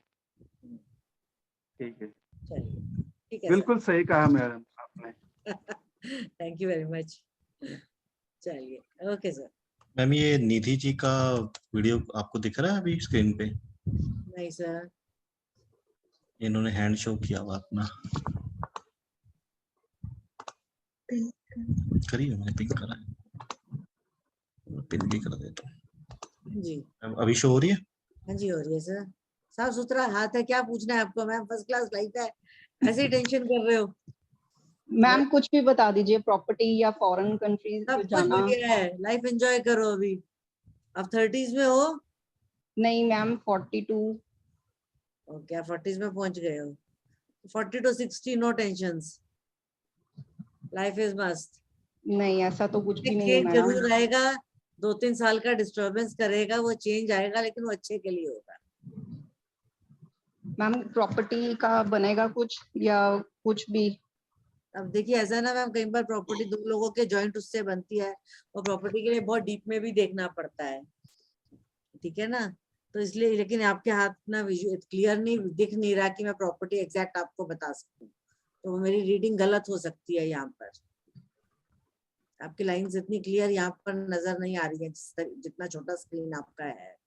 ठीक है। चलिए, ठीक है बिल्कुल सही कहा मैडम आपने। Thank you very much. चलिए, ओके सर। मैम ये निधि जी का वीडियो आपको दिख रहा है अभी स्क्रीन पे? नहीं सर। इन्होंने हैंड शो किया हुआ अपना। करिए, मैंने पिक करा है, पिन भी कर देता हूँ जी। अभी शो हो रही है? हाँ जी, हो रही है सर। साफ सुथरा हाथ है, क्या पूछना है आपको मैम? फर्स्ट क्लास लाइफ है, ऐसे ही टेंशन कर रहे हो। मैम कुछ भी बता दीजिए, प्रॉपर्टी या फॉरेन कंट्रीज सब कुछ जाना। बढ़िया है, लाइफ एंजॉय करो अभी। अब 30s में हो? नहीं मैम, 42। ओके, 40s में पहुंच गए हो। 40 to 60 no tensions, life is मस्त। नहीं, ऐसा तो कुछ भी नहीं है चेंज मैम। जरूर आएगा, 2-3 साल का डिस्टरबेंस करेगा, वो चेंज आएगा, लेकिन वो अच्छे के लिए होगा। मैम प्रॉपर्टी का बनेगा कुछ या कुछ भी? अब देखिए, ऐसा ना मैम, कई बार प्रॉपर्टी दो लोगों के जॉइंट उससे बनती है, और प्रॉपर्टी के लिए बहुत डीप में भी देखना पड़ता है, ठीक है ना? तो इसलिए, लेकिन आपके हाथ ना क्लियर नहीं दिख नहीं रहा कि मैं प्रॉपर्टी एग्जैक्ट आपको बता सकूं, तो मेरी रीडिंग गलत हो सकती है। यहाँ पर आपकी लाइंस इतनी क्लियर यहाँ पर नजर नहीं आ रही है, जितना छोटा स्क्रीन आपका है।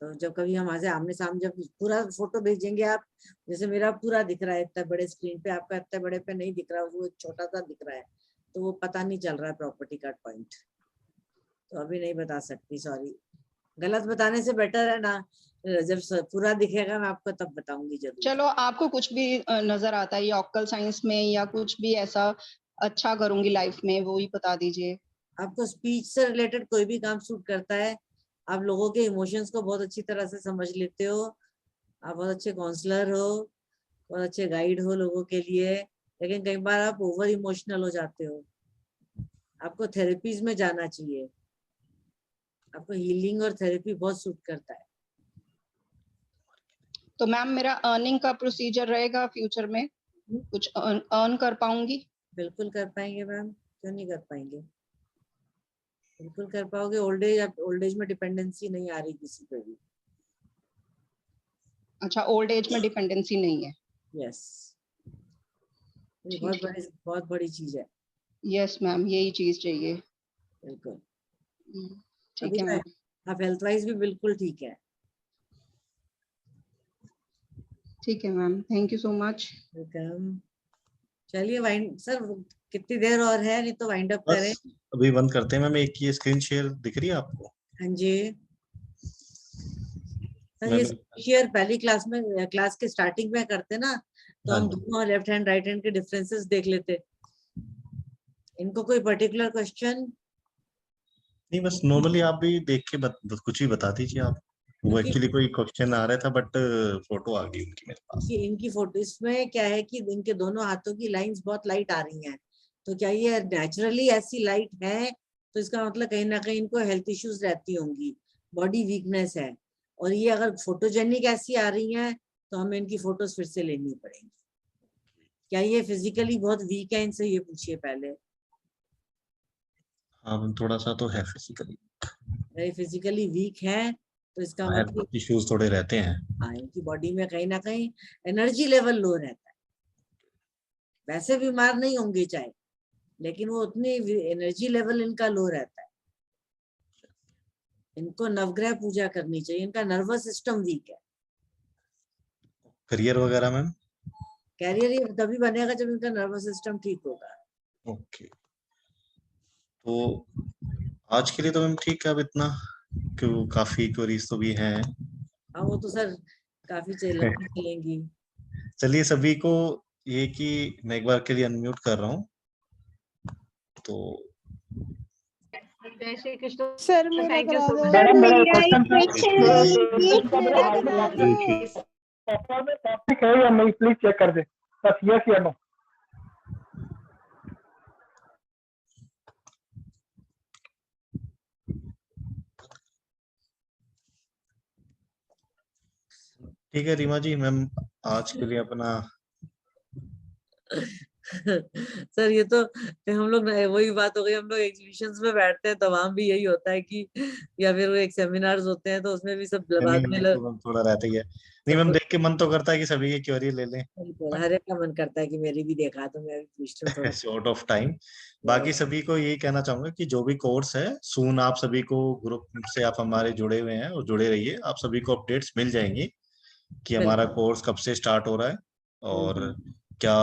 तो जब कभी हम आमने सामने जब पूरा फोटो भेजेंगे आप, जैसे मेरा पूरा दिख रहा है इतना बड़े स्क्रीन पे, आपका इतने बड़े पे नहीं दिख रहा, वो छोटा सा दिख रहा है, तो वो पता नहीं चल रहा है प्रॉपर्टी का पॉइंट। तो अभी नहीं बता सकती, सॉरी। गलत बताने से बेटर है ना, जब पूरा दिखेगा मैं आपको तब बताऊंगी जरूर। चलो, आपको कुछ भी नजर आता है या ऑक्कल साइंस में या कुछ भी ऐसा अच्छा करूंगी लाइफ में, वो ही बता दीजिए। आपको स्पीच से रिलेटेड कोई भी काम सूट करता है, आप लोगों के इमोशंस को बहुत अच्छी तरह से समझ लेते हो, आप बहुत अच्छे काउंसलर हो, बहुत अच्छे गाइड हो लोगों के लिए, लेकिन कई बार आप ओवर इमोशनल हो जाते हो। आपको थेरेपीज में जाना चाहिए, आपको हीलिंग और थेरेपी बहुत सूट करता है। तो मैम मेरा अर्निंग का प्रोसीजर रहेगा फ्यूचर में, कुछ अर्न कर पाऊंगी? बिल्कुल कर पाएंगे मैम, क्यों नहीं कर पाएंगे, बिल्कुल कर पाओगे। ओल्ड एज में डिपेंडेंसी नहीं आ रही किसी पे भी। अच्छा, ओल्ड एज में डिपेंडेंसी नहीं है? यस, बहुत बड़ी चीज है। यस मैम, यही चीज चाहिए। बिल्कुल ठीक है मैम। आप हेल्थ वाइज भी बिल्कुल ठीक है। ठीक है ma'am, thank you so much. Welcome. चलिए वाइंड सर, कितनी देर और है, नहीं तो वाइंड अप करें? अभी बंद करते हैं मैम। एक ये स्क्रीन शेयर दिख रही है आपको? हाँ जी सर, ये शेयर पहली क्लास के स्टार्टिंग में करते ना, तो हम दोनों लेफ्ट हैंड राइट हैंड के डिफरेंसेस देख लेते। इनको कोई पर्टिकुलर क्वेश्चन? नहीं, बस नॉर्मली आप भी देख के कुछ ही बता दीजिए आप। वो एक्चुअली कोई क्वेश्चन आ रहा था, बट फोटो आ गई उनकी मेरे पास। इनकी फोटो, इसमें क्या है कि इनके दोनों हाथों की लाइंस बहुत लाइट आ रही हैं, तो क्या ये नेचुरली ऐसी लाइट है? तो इसका मतलब कहीं ना कहीं इनको हेल्थ इश्यूज रहती होंगी, बॉडी वीकनेस है, और ये अगर फोटोजेनिक ऐसी आ रही हैं तो हमें इनकी फोटोज फिर से लेनी पड़ेंगी। क्या ये फिजिकली बहुत वीक है? इनसे ये पूछिए पहले। हाँ, थोड़ा सा तो है फिजिकली। अगर फिजिकली वीक है तो इसका मतलब इश्यूज थोड़े रहते हैं। हाँ, इनकी बॉडी में कहीं ना कहीं एनर्जी लेवल लो रहता है। वैसे बीमार नहीं होंगे चाहे, लेकिन वो उतनी एनर्जी लेवल इनका लो रहता है। इनको नवग्रह पूजा करनी चाहिए, इनका नर्वस सिस्टम वीक है। करियर वगैरह मैम? कैरियर ये तभी बनेगा जब इनका नर्वस सिस्टम ठीक होगा। ओके, तो आज के लिए तो मैम ठीक है अब इतना, क्यों काफी क्वेरीज तो भी हैं। हाँ वो तो सर काफी चलेंगी। चलिए सभी को ये कि मैं एक बार के लिए अनम्यूट कर रहा हूँ। तो जय Shri Krishna sir thank you so much. Topic है या नहीं प्लीज चेक कर दे, बस यस या नो। ठीक है रीमा जी, मैम आज के लिए अपना सर ये तो हम लोग वही बात हो गई, हम लोग एग्जीबिशंस में बैठते हैं तो वहां भी यही होता है कि या फिर वो एक सेमिनार्स होते हैं तो उसमें भी सब बाद में थोड़ा रहता ही है। नहीं मैम, देख के मन तो करता है कि सभी की क्वेरी ले लें। हर एक का मन करता है कि मेरी भी देखा तो मैं भी पूछता हूं। Short of time. बाकी सभी को यही कहना चाहूंगा कि जो भी कोर्स है सून आप सभी को ग्रुप से आप हमारे जुड़े हुए हैं और जुड़े रहिए, आप सभी को अपडेट्स मिल जाएंगी कि हमारा कोर्स कब से स्टार्ट हो रहा है और क्या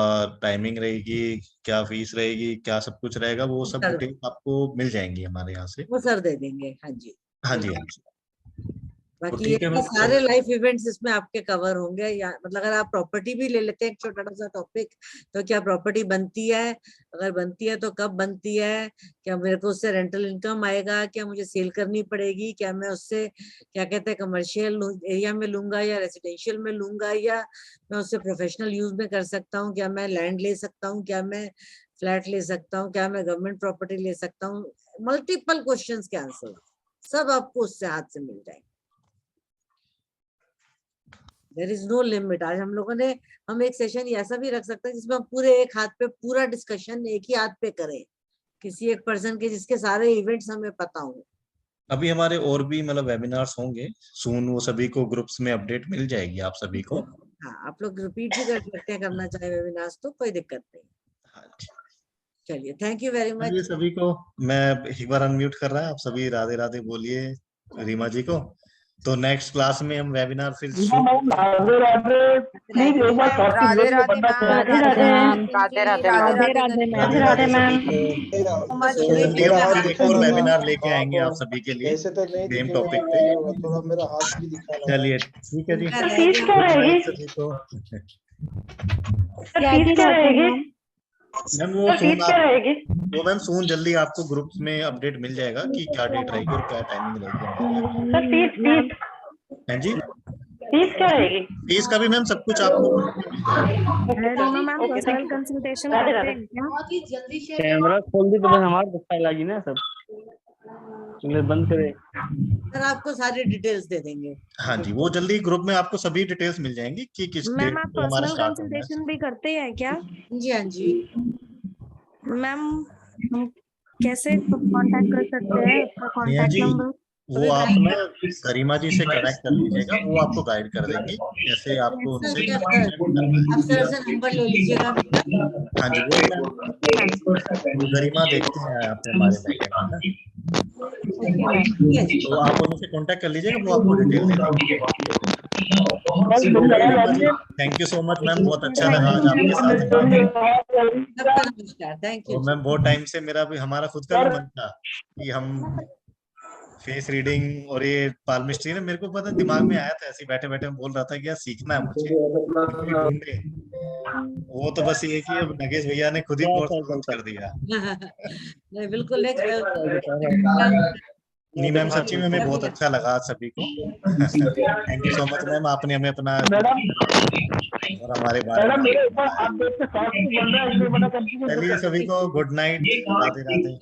टाइमिंग रहेगी, क्या फीस रहेगी, क्या सब कुछ रहेगा, वो सब डिटेल आपको मिल जाएंगी हमारे यहाँ से। वो सर दे देंगे। हाँ जी हाँ जी हाँ जी। बाकी ये सारे लाइफ इवेंट्स इसमें आपके कवर होंगे। या मतलब अगर आप प्रॉपर्टी भी ले लेते हैं, एक छोटा सा टॉपिक, तो क्या प्रॉपर्टी बनती है, अगर बनती है तो कब बनती है, क्या मेरे को उससे रेंटल इनकम आएगा, क्या मुझे सेल करनी पड़ेगी, क्या मैं उससे क्या कहते हैं कमर्शियल एरिया में लूंगा या रेसिडेंशियल में लूंगा, या मैं उससे प्रोफेशनल यूज में कर सकता हूँ, क्या मैं लैंड ले सकता हूँ, क्या मैं फ्लैट ले सकता हूँ, क्या मैं गवर्नमेंट प्रॉपर्टी ले सकता हूँ। मल्टीपल क्वेश्चंस के आंसर सब आपको उससे हाथ से मिल जाएंगे। There is no limit. आज हम एक सेशन ऐसा भी रख सकते हैं जिसमें हम पूरे एक हाथ पे पूरा डिस्कशन एक ही हाथ पे करें, किसी एक पर्सन के जिसके सारे इवेंट्स हमें पता हो। अभी हमारे और भी मतलब वेबिनार्स होंगे सून, वो सभी को ग्रुप्स में अपडेट मिल जाएगी आप सभी को। हाँ आप लोग रिपीट भी कर सकते हैं, करना चाहे वेबिनार्स तो कोई दिक्कत नहीं। हाँ चलिए थैंक यू वेरी मच। सभी को मैं एक बार अनम्यूट कर रहा है, आप सभी राधे राधे बोलिए रीमा जी को। तो नेक्स्ट क्लास में हम वेबिनार फिर राधे राधे प्लीज एक बार राधे राधे मैम, राधे राधे मैम, एक और वेबिनार लेके आएंगे आप सभी के लिए सेम टॉपिक पे। चलिए ठीक है जी। फीस क्या रहेगी? फीस क्या रहेगी मैम? वो मैम सून जल्दी आपको ग्रुप में अपडेट मिल जाएगा कि क्या डेट रहेगी और क्या टाइमिंग रहेगी। हाँ जी, फीस क्या रहेगी? फीस का भी मैम सब कुछ आपको कैमरा खोल दी तो बस हमारे दिखाई लगी ना सब, बंद करे सर आपको सारी डिटेल्स दे देंगे। हाँ जी, वो जल्दी ग्रुप में आपको सभी डिटेल्स मिल जाएंगी कि किस मैम आप पर्सनल स्टार्ट कंसल्टेशन भी करते हैं क्या? जी हाँ जी मैम, हम कैसे कांटेक्ट कर सकते हैं? आपका कांटेक्ट नंबर वो आप ना गरिमा जी से कनेक्ट कर लीजिएगा, वो आपको गाइड कर देंगी कैसे आपको उनसे नंबर ले लीजिएगा। हाँ जी, वो गरिमा देखते हैं आपके हमारे बैकएंड में, तो आप उनसे कांटेक्ट कर लीजिएगा, वो आपको डिटेल दे देंगे। Thank you so much ma'am, बहुत अच्छा लगा आज आपके साथ। थैंक यू मैम, बहुत टाइम से मेरा भी हमारा खुद का भी मन था कि हम फेस रीडिंग और ये पाल्मिस्ट्री ना, मेरे को पता दिमाग में आया था ऐसे बैठे बैठे बोल रहा था कि यार सीखना है मुझे। वो तो बस ये कि अब नगेश भैया ने खुद ही कोर्स लॉन्च कर दिया। नहीं बिल्कुल नहीं मैम, सच्ची में हमें बहुत अच्छा लगा सभी को। Thank you so much ma'am, आपने हमें अपना और हमारे बारे में। चलिए सभी को गुड नाइट, राधे राधे।